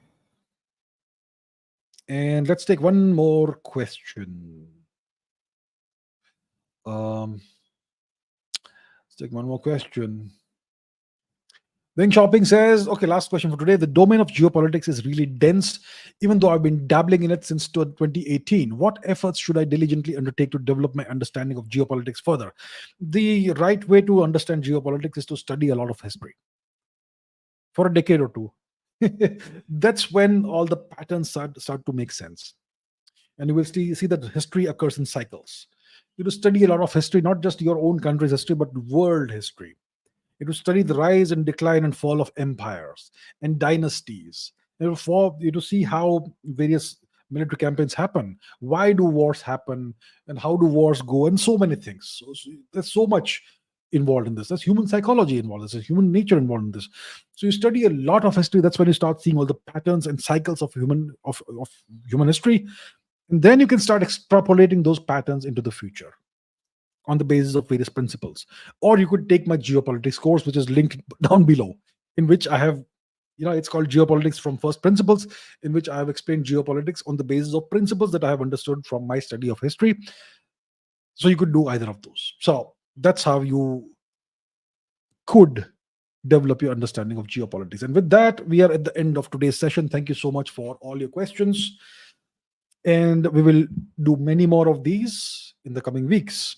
And let's take one more question. Let's take one more question. Then Shopping says, okay, last question for today. The domain of geopolitics is really dense, even though I've been dabbling in it since 2018. What efforts should I diligently undertake to develop my understanding of geopolitics further? The right way to understand geopolitics is to study a lot of history for a decade or two. That's when all the patterns start to make sense. And you will see that history occurs in cycles. You to study a lot of history, not just your own country's history, but world history. You to study the rise and decline and fall of empires and dynasties. You to see how various military campaigns happen. Why do wars happen? And how do wars go? And so many things. So there's so much involved in this. There's human psychology involved. There's human nature involved in this. So you study a lot of history. That's when you start seeing all the patterns and cycles of human history. And then you can start extrapolating those patterns into the future on the basis of various principles. Or you could take my geopolitics course, which is linked down below, in which I have, it's called Geopolitics from First Principles, in which I have explained geopolitics on the basis of principles that I have understood from my study of history. So you could do either of those. So that's how you could develop your understanding of geopolitics. And with that, we are at the end of today's session. Thank you so much for all your questions. And we will do many more of these in the coming weeks.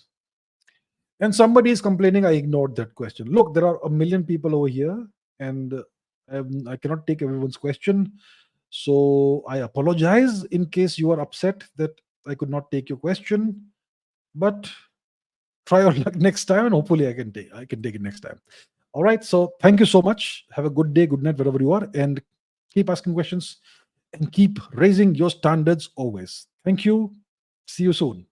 And somebody is complaining I ignored that question. Look, there are a million people over here, and I cannot take everyone's question. So I apologize in case you are upset that I could not take your question. But try your luck next time, and hopefully I can take it next time. All right. So thank you so much. Have a good day, good night, wherever you are, and keep asking questions and keep raising your standards always. Thank you. See you soon.